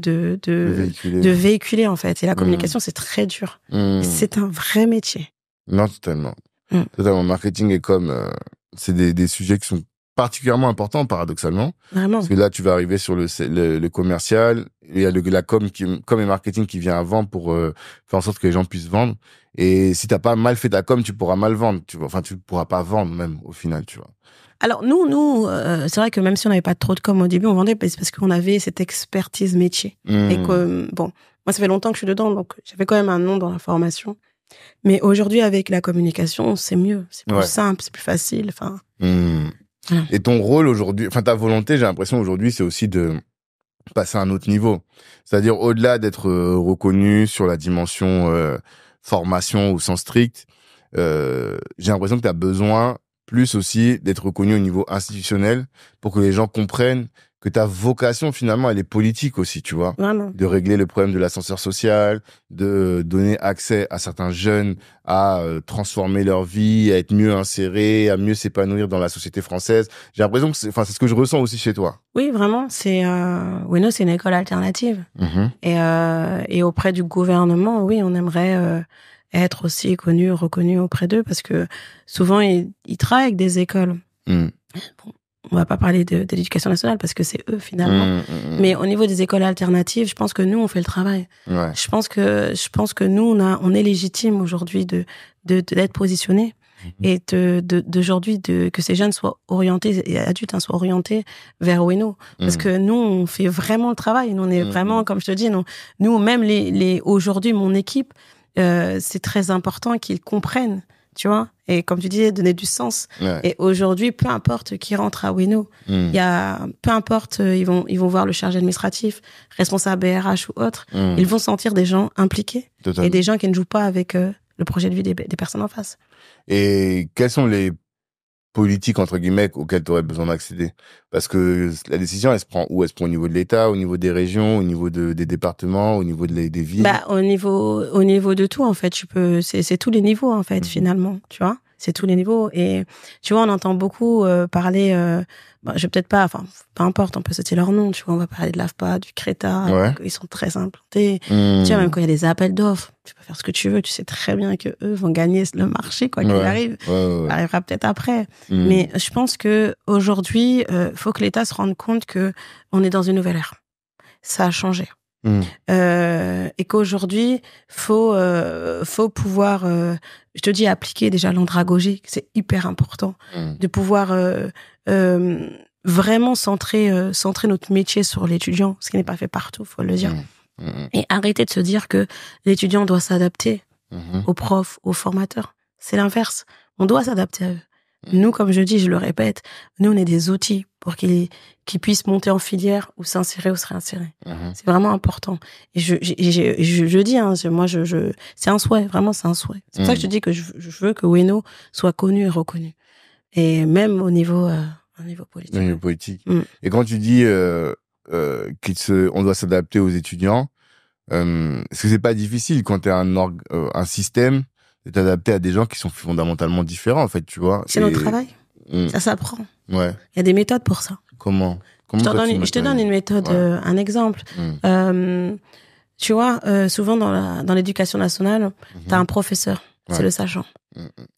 véhiculer, en fait. Et la communication, c'est très dur. Et c'est un vrai métier. Non, totalement. Totalement. Marketing et c'est des sujets qui sont particulièrement importants, paradoxalement. Vraiment. Parce que là, tu vas arriver sur le commercial. Il y a la com et marketing qui vient avant pour faire en sorte que les gens puissent vendre. Et si t'as pas mal fait ta com, tu pourras mal vendre. Tu vois. Enfin, tu pourras pas vendre même au final, tu vois. Alors nous, c'est vrai que même si on n'avait pas trop de com au début, on vendait parce qu'on avait cette expertise métier. Et que, bon, moi ça fait longtemps que je suis dedans, donc j'avais quand même un nom dans la formation. Mais aujourd'hui, avec la communication, c'est mieux, c'est plus simple, c'est plus facile. Enfin. Voilà. Et ton rôle aujourd'hui, enfin ta volonté, j'ai l'impression aujourd'hui, c'est aussi de passer à un autre niveau. C'est-à-dire au-delà d'être reconnu sur la dimension formation au sens strict, j'ai l'impression que tu as besoin plus aussi d'être reconnu au niveau institutionnel pour que les gens comprennent que ta vocation, finalement, elle est politique aussi, tu vois. Vraiment. De régler le problème de l'ascenseur social, de donner accès à certains jeunes à transformer leur vie, à être mieux insérés, à mieux s'épanouir dans la société française. J'ai l'impression que c'est ce que je ressens aussi chez toi. Oui, vraiment. Weno, c'est une école alternative. Et auprès du gouvernement, oui, on aimerait être aussi connu, reconnu auprès d'eux, parce que souvent, ils travaillent avec des écoles. Bon, on va pas parler de l'éducation nationale, parce que c'est eux, finalement. Mais au niveau des écoles alternatives, je pense que nous, on fait le travail. Ouais. Je pense que nous, on est légitime aujourd'hui d'être positionnés. Et d'aujourd'hui, que ces jeunes soient orientés, et adultes, soient orientés vers Weno. Parce que nous, on fait vraiment le travail. Nous, on est vraiment, comme je te dis, nous même aujourd'hui, mon équipe, c'est très important qu'ils comprennent, tu vois. Et comme tu disais, donner du sens. Ouais. Et aujourd'hui, peu importe qui rentre à Weno, peu importe, ils vont voir le chargé administratif, responsable RH ou autre, ils vont sentir des gens impliqués. Totalement. Et des gens qui ne jouent pas avec le projet de vie des personnes en face. Et quelles sont les politiques, entre guillemets, auxquelles tu aurais besoin d'accéder? Parce que la décision, elle se prend où? Elle se prend au niveau de l'État, au niveau des régions, au niveau des départements, au niveau des villes? Au niveau de tout, en fait. C'est tous les niveaux, en fait, finalement, tu vois. C'est tous les niveaux. Et tu vois, on entend beaucoup parler, je vais peut-être pas, enfin, peu importe, on peut citer leur nom, tu vois, on va parler de l'AFPA, du CRETA, ils sont très implantés. Tu vois, même quand il y a des appels d'offres, tu peux faire ce que tu veux, tu sais très bien que eux vont gagner le marché, quoi qu'il arrive. Ça arrivera peut-être après. Mais je pense que aujourd'hui, faut que l'État se rende compte que on est dans une nouvelle ère. Ça a changé. Et qu'aujourd'hui, faut pouvoir, je te dis, appliquer déjà l'andragogie, c'est hyper important, de pouvoir vraiment centrer notre métier sur l'étudiant, ce qui n'est pas fait partout, faut le dire. Et arrêter de se dire que l'étudiant doit s'adapter aux profs, aux formateurs. C'est l'inverse. On doit s'adapter à eux. Nous, comme je dis, je le répète, nous, on est des outils pour qu'ils puissent monter en filière ou s'insérer ou se réinsérer. C'est vraiment important. Et je dis, moi, c'est un souhait, vraiment, c'est un souhait. C'est pour ça que je te dis que je veux que Weno soit connu et reconnu. Et même au niveau politique. Au niveau politique. Et quand tu dis on doit s'adapter aux étudiants, est-ce que c'est pas difficile quand tu es un système de t'adapter à des gens qui sont fondamentalement différents, en fait, tu vois? C'est notre travail. Ça s'apprend. Ouais. Il y a des méthodes pour ça. Comment je te donne une méthode, un exemple. Tu vois, souvent dans l'éducation nationale, t'as un professeur, c'est le sachant.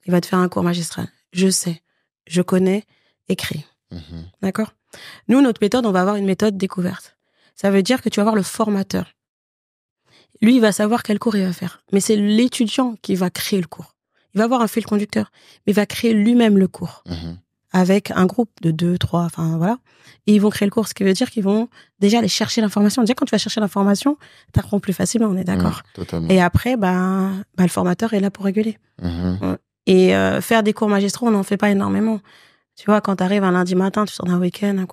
Il va te faire un cours magistral. Je sais, je connais, écris. D'accord? Nous, notre méthode, on va avoir une méthode découverte. Ça veut dire que tu vas avoir le formateur. Lui, il va savoir quel cours il va faire. Mais c'est l'étudiant qui va créer le cours. Il va avoir un fil conducteur, mais il va créer lui-même le cours. Avec un groupe de 2, 3, enfin voilà. Et ils vont créer le cours, ce qui veut dire qu'ils vont déjà aller chercher l'information. Déjà, quand tu vas chercher l'information, t'apprends plus facilement, on est d'accord. Et après, le formateur est là pour réguler. Et faire des cours magistraux, on n'en fait pas énormément. Tu vois, quand t'arrives un lundi matin, tu sors d'un week-end, un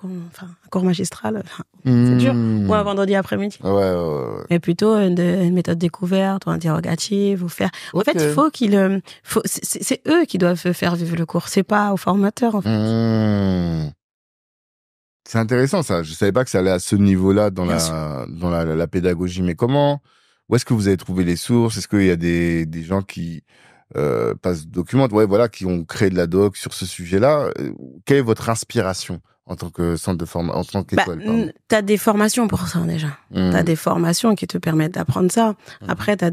cours magistral, c'est dur. Ou un vendredi après-midi. Mais plutôt une méthode découverte ou interrogative, ou faire. En fait, c'est eux qui doivent faire vivre le cours. C'est pas aux formateurs, en fait. C'est intéressant, ça. Je savais pas que ça allait à ce niveau-là dans la pédagogie. Mais où est-ce que vous avez trouvé les sources? Est-ce qu'il y a des gens qui documentent, qui ont créé de la doc sur ce sujet-là? Quelle est votre inspiration en tant que centre de formation, en tant qu'école? T'as des formations pour ça, déjà. T'as des formations qui te permettent d'apprendre ça. Après, t'as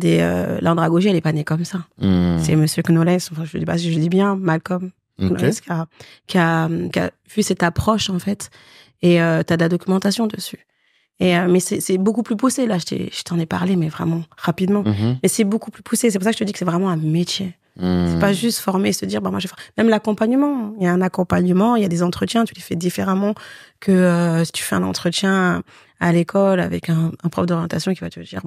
l'andragogie, elle est pas née comme ça. C'est Monsieur Knowles, enfin, je dis pas si je dis bien, Malcolm Knowles, qui a vu cette approche, en fait. Et t'as de la documentation dessus. Mais c'est beaucoup plus poussé. Là, je t'en ai parlé, mais vraiment rapidement. Mais c'est beaucoup plus poussé. C'est pour ça que je te dis que c'est vraiment un métier. C'est pas juste former et se dire, moi, même l'accompagnement. Il y a un accompagnement, il y a des entretiens, tu les fais différemment que si tu fais un entretien à l'école avec un prof d'orientation qui va te dire,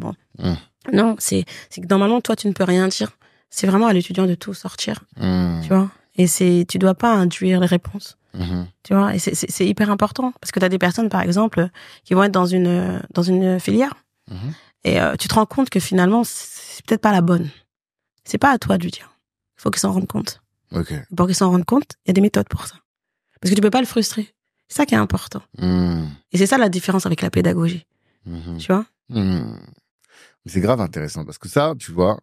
non, c'est que normalement, toi, tu ne peux rien dire. C'est vraiment à l'étudiant de tout sortir. Tu vois? Et tu dois pas induire les réponses. Tu vois? Et c'est hyper important. Parce que t'as des personnes, par exemple, qui vont être dans une filière. Et tu te rends compte que finalement, c'est peut-être pas la bonne. C'est pas à toi de lui dire. Il faut qu'ils s'en rendent compte. Pour qu'ils s'en rendent compte, il y a des méthodes pour ça. Parce que tu peux pas le frustrer. C'est ça qui est important. Et c'est ça la différence avec la pédagogie. Tu vois? C'est grave intéressant parce que ça, tu vois,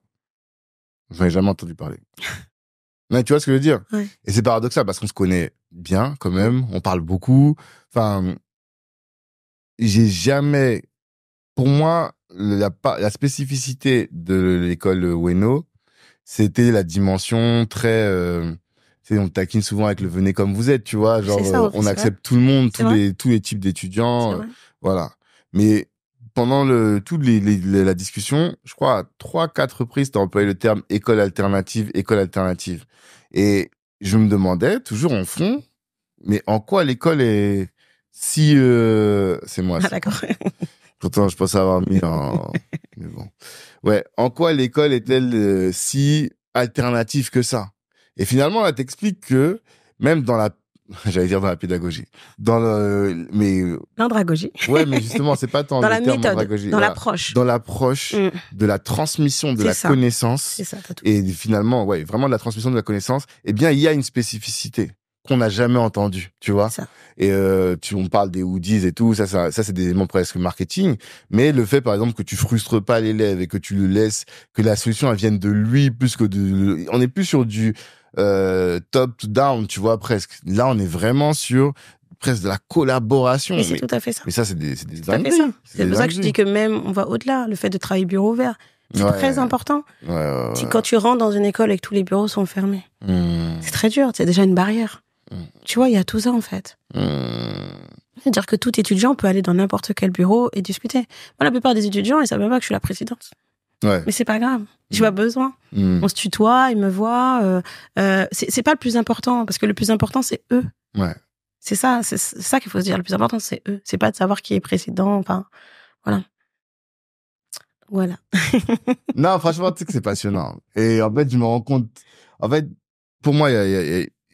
j'en ai jamais entendu parler. Mais tu vois ce que je veux dire? Ouais. Et c'est paradoxal parce qu'on se connaît bien quand même, on parle beaucoup. Enfin, j'ai jamais... Pour moi, la spécificité de l'école Ueno, c'était la dimension très... on taquine souvent avec le venez comme vous êtes, tu vois. Genre, ça, on accepte tout le monde, tous les types d'étudiants. Voilà. Mais pendant la discussion, je crois à 3-4 reprises, tu as employé le terme école alternative. Et je me demandais, toujours en fond, mais en quoi l'école est si... c'est moi. Ah, d'accord. Pourtant, je pense avoir mis en... Mais bon. Ouais, en quoi l'école est-elle si alternative que ça? Et finalement, là, t'expliques que même dans la... J'allais dire dans la pédagogie. L'andragogie. Ouais, mais justement, c'est pas tant dans le la terme méthode, andragogie. dans l'approche. Dans l'approche de la transmission de la connaissance. C'est ça, t'as tout. Et finalement, ouais, vraiment de la transmission de la connaissance. Eh bien, il y a une spécificité qu'on n'a jamais entendue, tu vois. Ça. Et on parle des hoodies et tout, ça c'est des éléments presque marketing. Mais le fait, par exemple, que tu frustres pas l'élève et que tu le laisses, que la solution elle vienne de lui plus que on n'est plus sur du top to down, tu vois, presque. Là, on est vraiment sur presque de la collaboration. Mais c'est tout à fait ça. Mais ça, c'est des dingueries. C'est pour ça que je dis que même on va au-delà. Le fait de travailler bureau ouvert, c'est très important. Quand tu rentres dans une école et que tous les bureaux sont fermés, c'est très dur. C'est déjà une barrière. Tu vois, il y a tout ça en fait. C'est-à-dire que tout étudiant peut aller dans n'importe quel bureau et discuter. Moi, la plupart des étudiants, ils savent même pas que je suis la présidente. Ouais. Mais c'est pas grave. J'ai pas besoin. On se tutoie, ils me voient. C'est pas le plus important parce que le plus important c'est eux. Ouais. C'est ça qu'il faut se dire. Le plus important c'est eux. C'est pas de savoir qui est président. Enfin, voilà. Non, franchement, tu sais que c'est passionnant. Et en fait, je me rends compte. En fait, pour moi,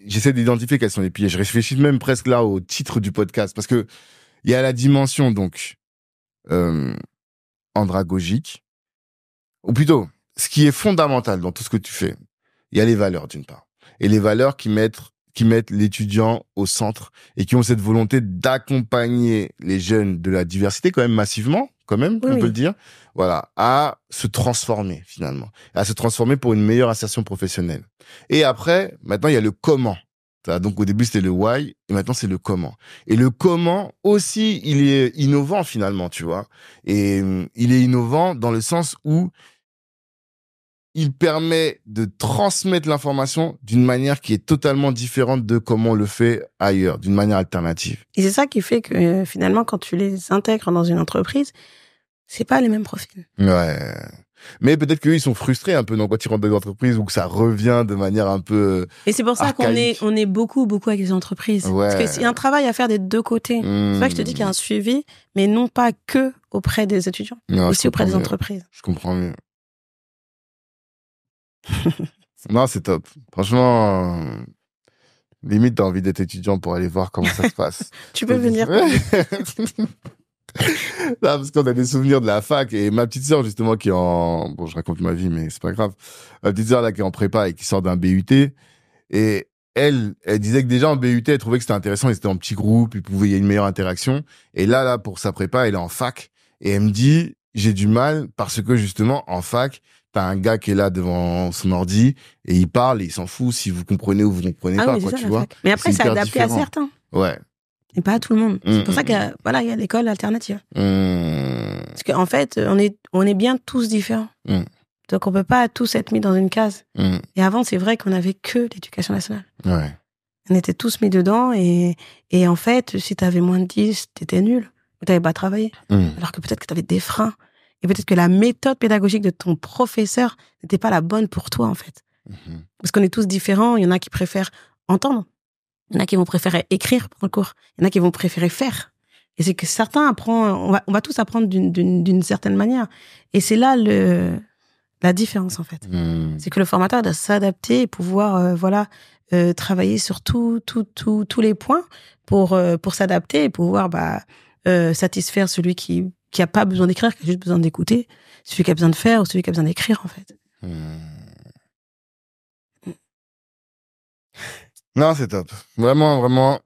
j'essaie d'identifier quels sont les pièges. Je réfléchis même presque là au titre du podcast parce que il y a la dimension donc andragogique, ou plutôt ce qui est fondamental dans tout ce que tu fais. Il y a les valeurs d'une part, et les valeurs qui mettent l'étudiant au centre et qui ont cette volonté d'accompagner les jeunes de la diversité quand même massivement, on peut le dire, voilà, à se transformer finalement, à se transformer pour une meilleure insertion professionnelle. Et après, maintenant il y a le comment. Donc au début c'était le why et maintenant c'est le comment. Et le comment aussi, il est innovant finalement, tu vois. Et il est innovant dans le sens où il permet de transmettre l'information d'une manière qui est totalement différente de comment on le fait ailleurs, d'une manière alternative. Et c'est ça qui fait que finalement, quand tu les intègres dans une entreprise, c'est pas les mêmes profils. Ouais. Mais peut-être qu'eux, ils sont frustrés un peu quand ils rentrent dans des entreprises ou que ça revient de manière un peu Et c'est pour ça archaïque. qu'on est beaucoup avec les entreprises. Ouais. Parce qu'il y a un travail à faire des deux côtés. C'est pour ça que je te dis qu'il y a un suivi, mais non pas que auprès des étudiants, aussi auprès des entreprises. Je comprends mieux. Non, c'est top. Franchement, limite, t'as envie d'être étudiant pour aller voir comment ça se passe. Tu peux venir. Là, parce qu'on a des souvenirs de la fac et ma petite sœur, justement, qui est en... Bon, je raconte ma vie, mais c'est pas grave. Ma petite sœur, là, qui est en prépa et qui sort d'un BUT. Et elle disait que déjà en BUT, elle trouvait que c'était intéressant, ils étaient en petits groupes, il y a une meilleure interaction. Et là, pour sa prépa, elle est en fac. Et elle me dit, j'ai du mal parce que, justement, en fac, t'as un gars qui est là devant son ordi et il parle et il s'en fout si vous comprenez ou vous ne comprenez pas, oui, quoi, ça, tu vois. Mais après, c'est adapté à certains. Ouais. Et pas à tout le monde. C'est pour ça qu'il y a, voilà, il y a l'école alternative. Parce qu'en fait, on est bien tous différents. Donc, on peut pas tous être mis dans une case. Et avant, c'est vrai qu'on avait que l'éducation nationale. Ouais. On était tous mis dedans et en fait, si t'avais moins de 10, t'étais nul. Ou t'avais pas travaillé. Alors que peut-être que t'avais des freins. Et peut-être que la méthode pédagogique de ton professeur n'était pas la bonne pour toi, en fait. Parce qu'on est tous différents. Il y en a qui préfèrent entendre. Il y en a qui vont préférer écrire pour le cours. Il y en a qui vont préférer faire. Et c'est que certains apprennent, on va tous apprendre d'une certaine manière. Et c'est là la différence, en fait. C'est que le formateur doit s'adapter et pouvoir, travailler sur tous les points pour s'adapter et pouvoir, satisfaire celui qui a pas besoin d'écrire, qui a juste besoin d'écouter, celui qui a besoin de faire ou celui qui a besoin d'écrire, en fait. Non, c'est top. Vraiment, vraiment,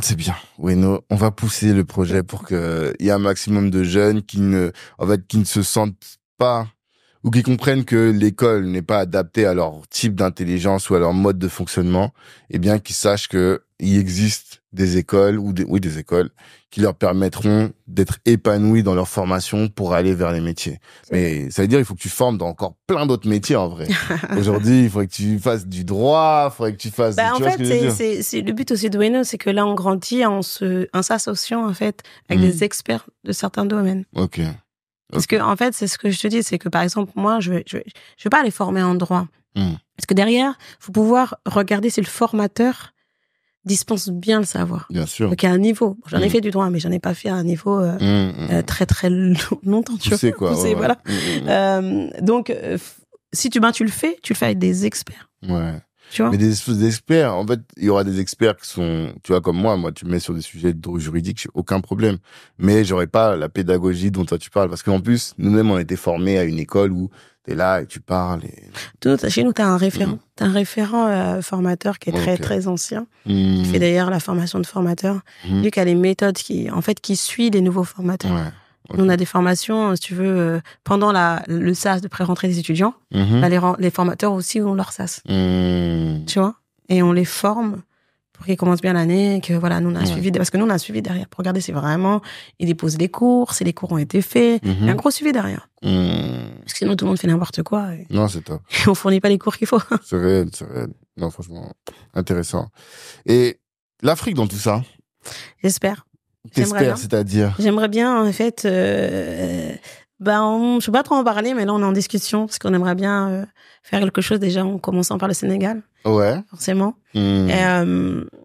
c'est bien. Ueno, on va pousser le projet pour qu'il y ait un maximum de jeunes qui ne se sentent pas ou qui comprennent que l'école n'est pas adaptée à leur type d'intelligence ou à leur mode de fonctionnement, et bien qu'ils sachent que il existe des écoles des écoles qui leur permettront d'être épanouis dans leur formation pour aller vers les métiers. Mais ça veut dire il faut que tu formes dans encore plein d'autres métiers en vrai. Aujourd'hui, il faudrait que tu fasses du droit, il faudrait que tu fasses en fait, c'est le but aussi de Ueno, c'est que là on grandit en s'associant en fait avec des experts de certains domaines. OK. Parce que en fait, c'est ce que je te dis, c'est que par exemple, moi je vais pas les former en droit. Parce que derrière, faut pouvoir regarder si le formateur dispense bien le savoir. Bien sûr. Donc, il y a un niveau. J'en ai fait du droit, mais j'en ai pas fait à un niveau très, très longtemps. Tu sais quoi. Poussé, voilà. Donc, si tu le fais avec des experts. Ouais. Tu vois? Mais des experts, en fait, il y aura des experts qui sont, tu vois, comme moi, tu me mets sur des sujets de droit juridique, j'ai aucun problème. Mais j'aurais pas la pédagogie dont toi tu parles. Parce qu'en plus, nous-mêmes, on a été formés à une école où t'es là et tu parles. Chez nous, t'as un référent. T'as un référent formateur qui est très, très ancien. Qui fait d'ailleurs la formation de formateur. Lui qui a les méthodes qui suit les nouveaux formateurs. Ouais. Okay. Nous, on a des formations, si tu veux, pendant le SAS de pré-rentrée des étudiants. Les formateurs aussi ont leur SAS. Tu vois? Et on les forme pour qu'ils commencent bien l'année, que voilà, nous on a suivi, parce que nous on a suivi derrière pour regarder si vraiment ils déposent les cours, si les cours ont été faits. Il y a un gros suivi derrière. Parce que sinon tout le monde fait n'importe quoi. Non, c'est top. Et on fournit pas les cours qu'il faut. C'est réel. Non, franchement, intéressant. Et l'Afrique dans tout ça? J'espère. T'espères, c'est-à-dire? J'aimerais bien, en fait, je peux pas trop en parler, mais là, on est en discussion, parce qu'on aimerait bien faire quelque chose, déjà, en commençant par le Sénégal. Ouais. Forcément.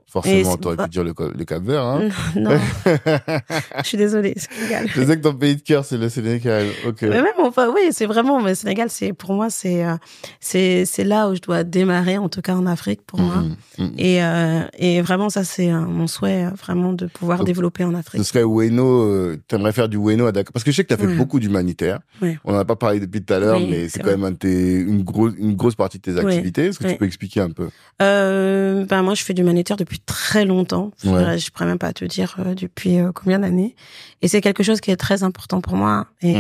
Forcément, t'aurais pu dire le Cap-Vert, hein? Non. Je suis désolée, Sénégal. Je sais que ton pays de cœur, c'est le Sénégal. Ok. Mais même, oui, c'est vraiment, le Sénégal, pour moi, c'est là où je dois démarrer, en tout cas en Afrique, pour moi. Et vraiment, ça, c'est mon souhait, vraiment, de pouvoir développer en Afrique. Ce serait Ueno, t'aimerais faire du Ueno à Dakar? Parce que je sais que t'as fait beaucoup d'humanitaire. Ouais. On n'en a pas parlé depuis tout à l'heure, mais c'est quand même une grosse partie de tes activités. Est-ce que tu peux expliquer un peu? Moi, je fais de l'humanitaire depuis très longtemps. Je pourrais même pas te dire depuis combien d'années. Et c'est quelque chose qui est très important pour moi. Et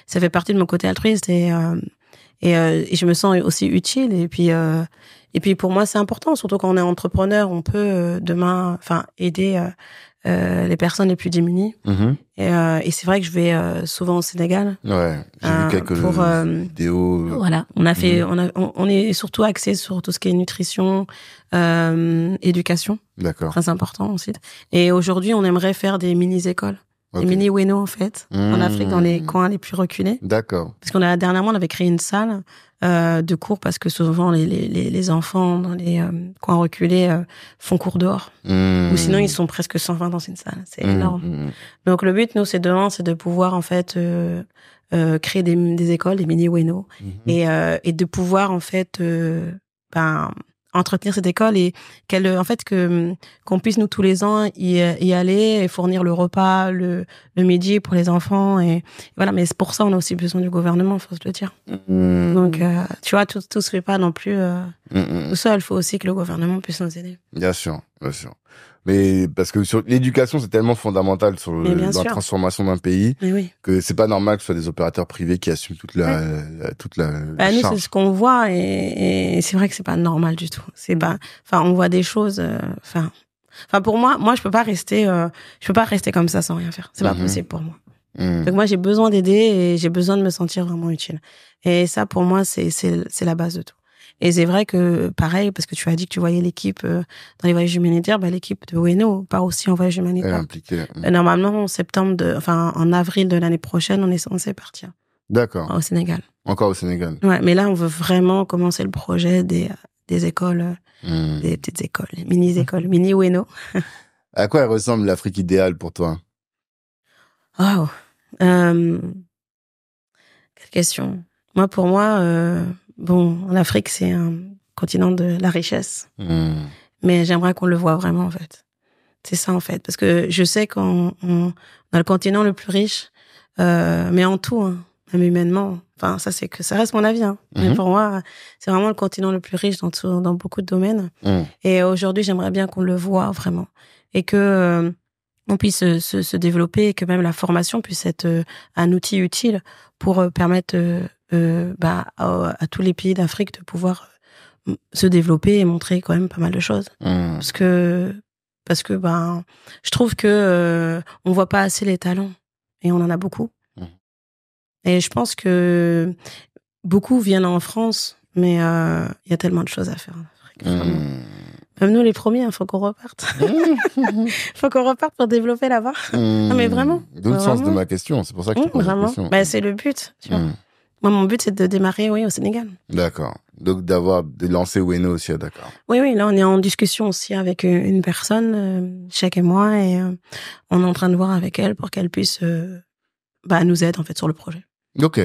ça fait partie de mon côté altruiste. Et je me sens aussi utile. Et puis pour moi, c'est important. Surtout quand on est entrepreneur, on peut demain, aider les personnes les plus démunies. Et c'est vrai que je vais souvent au Sénégal. Ouais, j'ai vu quelques vidéos. Voilà, on a fait, on est surtout axé sur tout ce qui est nutrition, éducation. D'accord. Très important aussi. Et aujourd'hui, on aimerait faire des mini-écoles. Des mini Ueno, en fait, en Afrique, dans les coins les plus reculés. D'accord. Parce dernièrement, on avait créé une salle de cours parce que souvent, les enfants dans les coins reculés font cours dehors. Ou sinon, ils sont presque 120 dans une salle. C'est énorme. Donc, le but, nous, c'est de pouvoir, en fait, créer des écoles, des mini Ueno, et de pouvoir, en fait, entretenir cette école et qu'on puisse nous tous les ans y aller et fournir le repas le midi pour les enfants et voilà. Mais pour ça on a aussi besoin du gouvernement, faut se le dire. Donc tu vois, tout se fait pas non plus tout seul. Il faut aussi que le gouvernement puisse nous aider. Bien sûr. Mais parce que sur l'éducation, c'est tellement fondamental dans la transformation d'un pays que c'est pas normal que ce soit des opérateurs privés qui assument toute la nous, c'est ce qu'on voit et c'est vrai que c'est pas normal du tout. On voit des choses, Enfin, pour moi, je peux pas rester comme ça sans rien faire. C'est pas possible pour moi. Donc moi, j'ai besoin d'aider et j'ai besoin de me sentir vraiment utile. Et ça, pour moi, c'est la base de tout. Et c'est vrai que, pareil, parce que tu as dit que tu voyais l'équipe dans les voyages humanitaires, l'équipe de Ueno part aussi en voyage humanitaire. Elle est impliquée. Et normalement, en avril de l'année prochaine, on est censé partir. D'accord. Au Sénégal. Encore au Sénégal. Ouais, mais là, on veut vraiment commencer le projet des écoles, des petites écoles, les mini-écoles, mini Ueno. À quoi elle ressemble l'Afrique idéale pour toi? Wow. Quelle question. Pour moi, l'Afrique, c'est un continent de la richesse. Mais j'aimerais qu'on le voit vraiment, en fait. C'est ça, en fait. Parce que je sais qu'on a le continent le plus riche, mais en tout, hein, même humainement. Enfin, ça reste mon avis, hein. Mais pour moi, c'est vraiment le continent le plus riche dans beaucoup de domaines. Et aujourd'hui, j'aimerais bien qu'on le voit vraiment. Et que on puisse se développer et que même la formation puisse être un outil utile pour permettre à tous les pays d'Afrique de pouvoir se développer et montrer quand même pas mal de choses. Parce que je trouve que on voit pas assez les talents et on en a beaucoup. Et je pense que beaucoup viennent en France, mais il y a tellement de choses à faire en Afrique. Même nous, les premiers, il faut qu'on reparte. Faut qu'on reparte pour développer là-bas. Non, mais vraiment. D'où le sens de ma question. C'est pour ça que je te pose la question. C'est le but. Tu vois. Moi, mon but, c'est de démarrer, au Sénégal. D'accord. Donc, de lancer Ueno aussi, d'accord. Oui, là, on est en discussion aussi avec une personne, chaque mois, et on est en train de voir avec elle pour qu'elle puisse nous aider, en fait, sur le projet. Ok.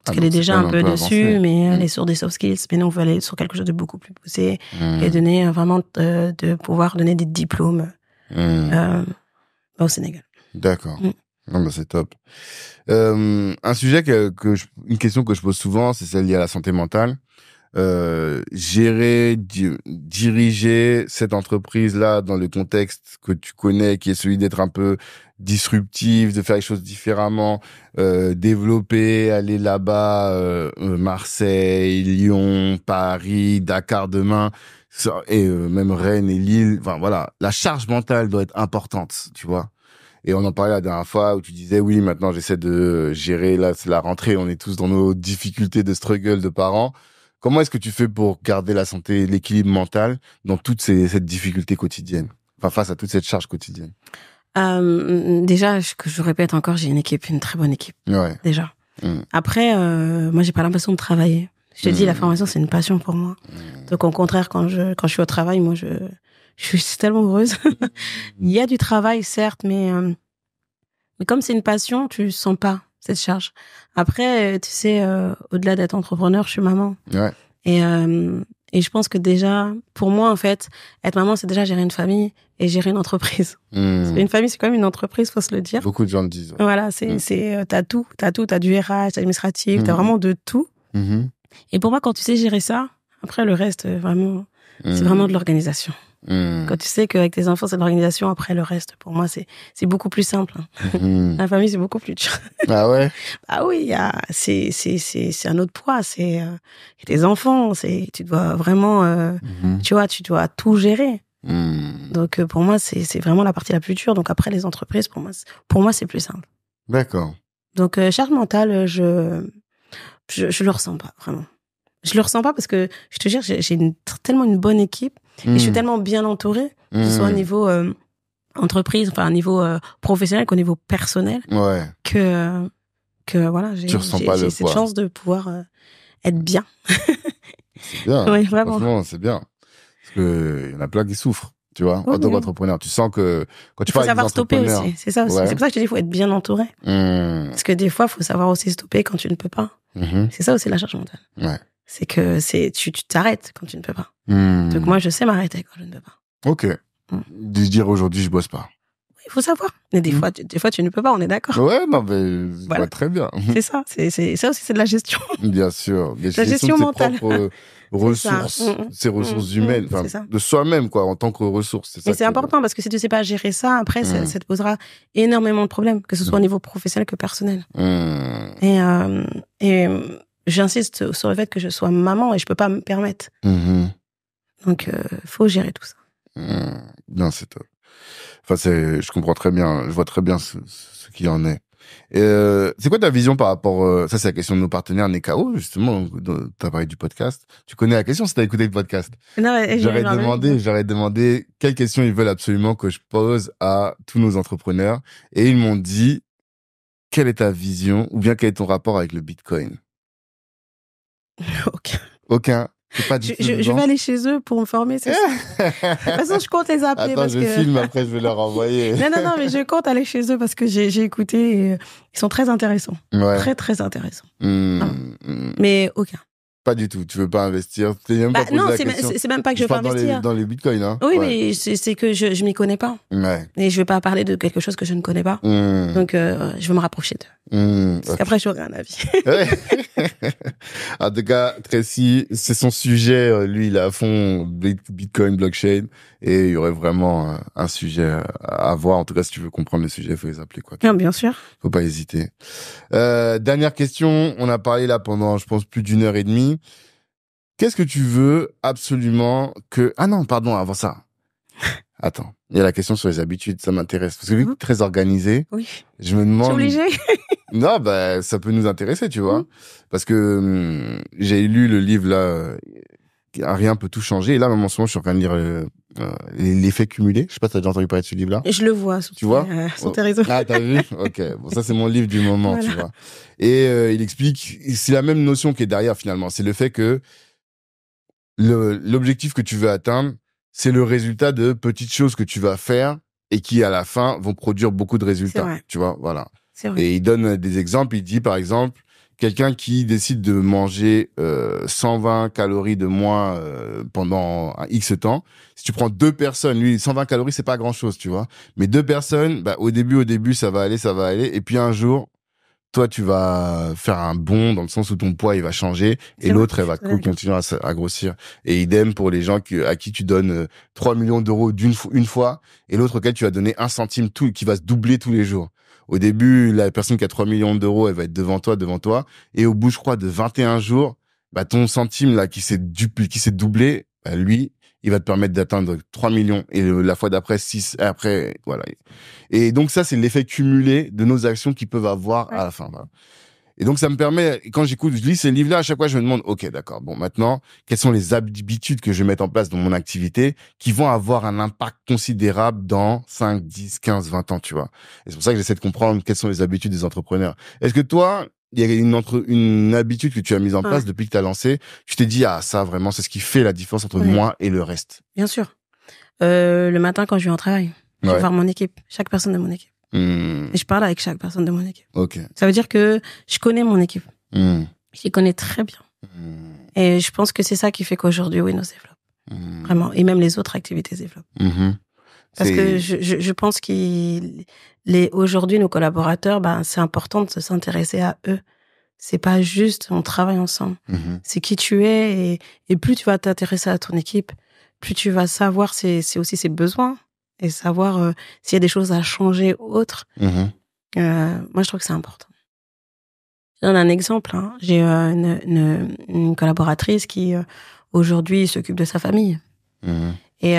Parce qu'elle est déjà un peu dessus, mais elle est sur des soft skills. Mais nous, on veut aller sur quelque chose de beaucoup plus poussé et donner vraiment de pouvoir donner des diplômes au Sénégal. D'accord. Non, c'est top. Un sujet une question que je pose souvent, c'est celle liée à la santé mentale. Gérer, diriger cette entreprise-là dans le contexte que tu connais, qui est celui d'être un peu disruptif, de faire les choses différemment, développer, aller là-bas, Marseille, Lyon, Paris, Dakar demain, et même Rennes et Lille. Enfin voilà, la charge mentale doit être importante, tu vois. Et on en parlait la dernière fois où tu disais oui, maintenant j'essaie de gérer, là c'est la rentrée, on est tous dans nos difficultés de struggle de parents. Comment est-ce que tu fais pour garder la santé, l'équilibre mental dans toute cette difficulté quotidienne, enfin face à toute cette charge quotidienne? Déjà, que je répète encore, j'ai une très bonne équipe. Ouais. Déjà. Après, moi, j'ai pas l'impression de travailler. Je te dis, la formation, c'est une passion pour moi. Donc, au contraire, quand je suis au travail, moi, je suis tellement heureuse. Il y a du travail, certes, mais comme c'est une passion, tu sens pas cette charge. Après, tu sais, au-delà d'être entrepreneur, je suis maman. Ouais. Et je pense que déjà, pour moi, en fait, être maman, c'est déjà gérer une famille et gérer une entreprise. Une famille, c'est quand même une entreprise, faut se le dire. Beaucoup de gens le disent. Ouais. Voilà, t'as tout, t'as du RH, t'as l'administratif, t'as vraiment de tout. Et pour moi, quand tu sais gérer ça, après, le reste, vraiment, c'est vraiment de l'organisation. Quand tu sais qu'avec tes enfants, c'est de l'organisation, après le reste, pour moi, c'est beaucoup plus simple. La famille, c'est beaucoup plus dur. Ah ouais? Ah oui, c'est un autre poids. C'est tes enfants, tu dois vraiment, tu vois, tu dois tout gérer. Donc pour moi, c'est vraiment la partie la plus dure. Donc après, les entreprises, pour moi, c'est plus simple. D'accord. Donc charge mentale, je le ressens pas vraiment. Je le ressens pas parce que je te jure, j'ai tellement une bonne équipe et je suis tellement bien entourée, que ce soit au niveau entreprise, enfin au niveau professionnel qu'au niveau personnel, que voilà, j'ai cette chance de pouvoir être bien. C'est bien. Oui, vraiment. Franchement, c'est bien. Parce que y en a plein qui souffrent, tu vois, en tant qu'entrepreneur. Tu sens que quand tu parles avec des entrepreneurs... Il faut savoir stopper aussi, c'est ça aussi. Ouais. C'est pour ça que je te dis, il faut être bien entouré. Parce que des fois, il faut savoir aussi stopper quand tu ne peux pas. C'est ça aussi la charge mentale. Ouais. C'est que tu t'arrêtes quand tu ne peux pas. Donc moi, je sais m'arrêter quand je ne peux pas. Ok. De dire aujourd'hui, je bosse pas. Il faut savoir. Mais des fois, tu ne peux pas, on est d'accord. Ouais, non, mais voilà. Très bien. C'est ça. Ça aussi, c'est de la gestion. Bien sûr. La gestion mentale. Ses propres ressources, ses ressources humaines, de soi-même, quoi, en tant que ressources. Mais c'est important parce que si tu sais pas gérer ça, après, ça te posera énormément de problèmes, que ce soit au niveau professionnel que personnel. Et j'insiste sur le fait que je sois maman et je peux pas me permettre. Donc, faut gérer tout ça. Non, c'est top. Enfin, je comprends très bien, je vois très bien ce qu'il en est. C'est quoi ta vision par rapport, ça c'est la question de nos partenaires Nekao, justement, t'as parlé du podcast. Tu connais la question si t'as écouté le podcast? Non, j'aurais demandé quelles questions ils veulent absolument que je pose à tous nos entrepreneurs. Et ils m'ont dit, quelle est ta vision, ou bien quel est ton rapport avec le Bitcoin? Aucun. Je vais aller chez eux pour me former, c'est ça. De toute façon, je compte les appeler. Attends, filme, après je vais leur envoyer. Non, mais je compte aller chez eux parce que j'ai écouté et ils sont très intéressants. Ouais. Très, très intéressants. Mais aucun. Pas du tout. Tu veux pas investir? Non, c'est même pas que je veux pas investir. Dans les bitcoins, hein. Oui, mais c'est que je m'y connais pas. Ouais. Et je veux pas parler de quelque chose que je ne connais pas. Donc, je veux me rapprocher d'eux. Parce qu'après, j'aurai un avis. En tout cas, Tracy, c'est son sujet. Lui, il est à fond Bitcoin, blockchain. Et il y aurait vraiment un sujet à voir. En tout cas, si tu veux comprendre le sujet, il faut les appeler, quoi. Non, bien sûr. Faut pas hésiter. Dernière question. On a parlé là pendant, je pense, plus d'1h30. Qu'est-ce que tu veux absolument que... Ah non, pardon, avant ça. Attends. Il y a la question sur les habitudes. Ça m'intéresse. Parce que vu que tu es très organisé, oui. Je me demande... Je suis obligée. Non, bah, ça peut nous intéresser, tu vois. Parce que j'ai lu le livre, là, Rien peut tout changer. Et là, même en ce moment, je suis en train de lire l'effet cumulé. Je sais pas si t'as déjà entendu parler de ce livre-là. Je le vois. Tu vois sur tes réseaux. Ah, t'as vu? Ok. Bon, ça, c'est mon livre du moment, voilà. Tu vois. Et il explique, c'est la même notion qui est derrière, finalement. C'est le fait que l'objectif que tu veux atteindre, c'est le résultat de petites choses que tu vas faire et qui, à la fin, vont produire beaucoup de résultats. Tu vois, voilà. C'est vrai. Et il donne des exemples. Il dit, par exemple, quelqu'un qui décide de manger 120 calories de moins pendant un X temps. Si tu prends 2 personnes, lui, 120 calories, c'est pas grand-chose, tu vois. Mais 2 personnes, bah, au début, ça va aller. Et puis un jour, toi, tu vas faire un bond dans le sens où ton poids, il va changer et l'autre, elle va continuer à grossir. Et idem pour les gens à qui tu donnes 3 millions d'euros une fois et l'autre auquel tu vas donner 1 centime qui va se doubler tous les jours. Au début, la personne qui a 3 millions d'euros, elle va être devant toi. Et au bout, je crois, de 21 jours, bah, ton centime, là, qui s'est doublé, bah, lui, il va te permettre d'atteindre 3 millions. Et la fois d'après, 6, après, voilà. Et donc, ça, c'est l'effet cumulé de nos actions qu'ils peuvent avoir à la fin. Voilà. Et donc, ça me permet, quand je lis ces livres-là, à chaque fois, je me demande, OK, d'accord. Bon, maintenant, quelles sont les habitudes que je vais mettre en place dans mon activité qui vont avoir un impact considérable dans 5, 10, 15, 20 ans, tu vois. Et c'est pour ça que j'essaie de comprendre quelles sont les habitudes des entrepreneurs. Est-ce que toi, il y a une habitude que tu as mise en place depuis que tu as lancé, tu t'es dit, ah, ça, vraiment, c'est ce qui fait la différence entre moi et le reste? Bien sûr. Le matin, quand je vais en travail, je vais voir mon équipe, chaque personne de mon équipe. Et je parle avec chaque personne de mon équipe. Okay. Ça veut dire que je connais mon équipe. Je les connais très bien. Et je pense que c'est ça qui fait qu'aujourd'hui, Winos développe. Vraiment. Et même les autres activités développent. Parce que je pense qu'aujourd'hui, nos collaborateurs, c'est important de s'intéresser à eux. C'est pas juste on travaille ensemble. C'est qui tu es. Et plus tu vas t'intéresser à ton équipe, plus tu vas savoir c'est aussi ses besoins. Et savoir s'il y a des choses à changer ou autres. Moi, je trouve que c'est important. Je donne un exemple. J'ai une collaboratrice qui, aujourd'hui, s'occupe de sa famille. Et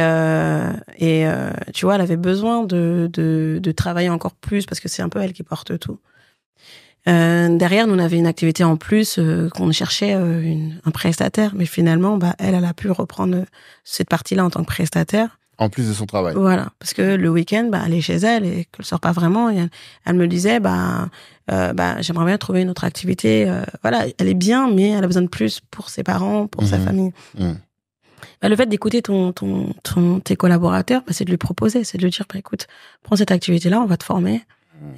tu vois, elle avait besoin de travailler encore plus parce que c'est un peu elle qui porte tout. Derrière, nous, on avait une activité en plus qu'on cherchait un prestataire. Mais finalement, elle a pu reprendre cette partie-là en tant que prestataire. En plus de son travail. Voilà, parce que le week-end, elle est chez elle et qu'elle sort pas vraiment. Et elle me disait, j'aimerais bien trouver une autre activité. Voilà, elle est bien, mais elle a besoin de plus pour ses parents, pour sa famille. Le fait d'écouter tes collaborateurs, c'est de lui proposer, c'est de lui dire, écoute, prends cette activité-là, on va te former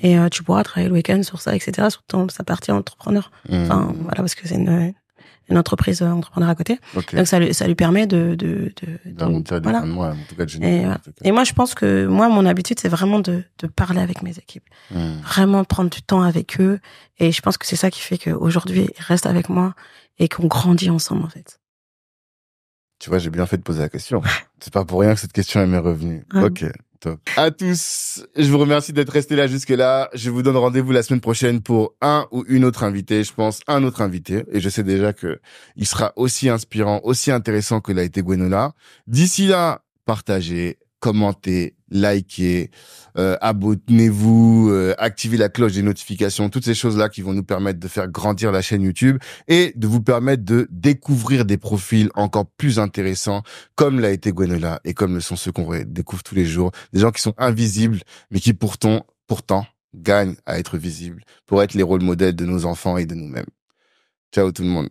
et tu pourras travailler le week-end sur ça, etc., sur sa partie entrepreneur. Enfin, voilà, parce que c'est une entreprise entrepreneur à côté. Okay. Donc ça lui permet de voilà. En tout cas, de et moi je pense que mon habitude c'est vraiment de parler avec mes équipes. Vraiment prendre du temps avec eux et je pense que c'est ça qui fait qu'aujourd'hui ils restent avec moi et qu'on grandit ensemble en fait. Tu vois, j'ai bien fait de poser la question. C'est pas pour rien que cette question m'est revenue. OK. Top. À tous, je vous remercie d'être restés là jusque-là. Je vous donne rendez-vous la semaine prochaine pour un ou une autre invitée. Je pense un autre invité. Et je sais déjà que il sera aussi inspirant, aussi intéressant que l'a été Gwenola. D'ici là, partagez, commentez, likez, abonnez-vous, activez la cloche des notifications, toutes ces choses-là qui vont nous permettre de faire grandir la chaîne YouTube et de vous permettre de découvrir des profils encore plus intéressants comme l'a été Gwenola et comme le sont ceux qu'on découvre tous les jours. Des gens qui sont invisibles mais qui pourtant gagnent à être visibles pour être les rôles modèles de nos enfants et de nous-mêmes. Ciao tout le monde.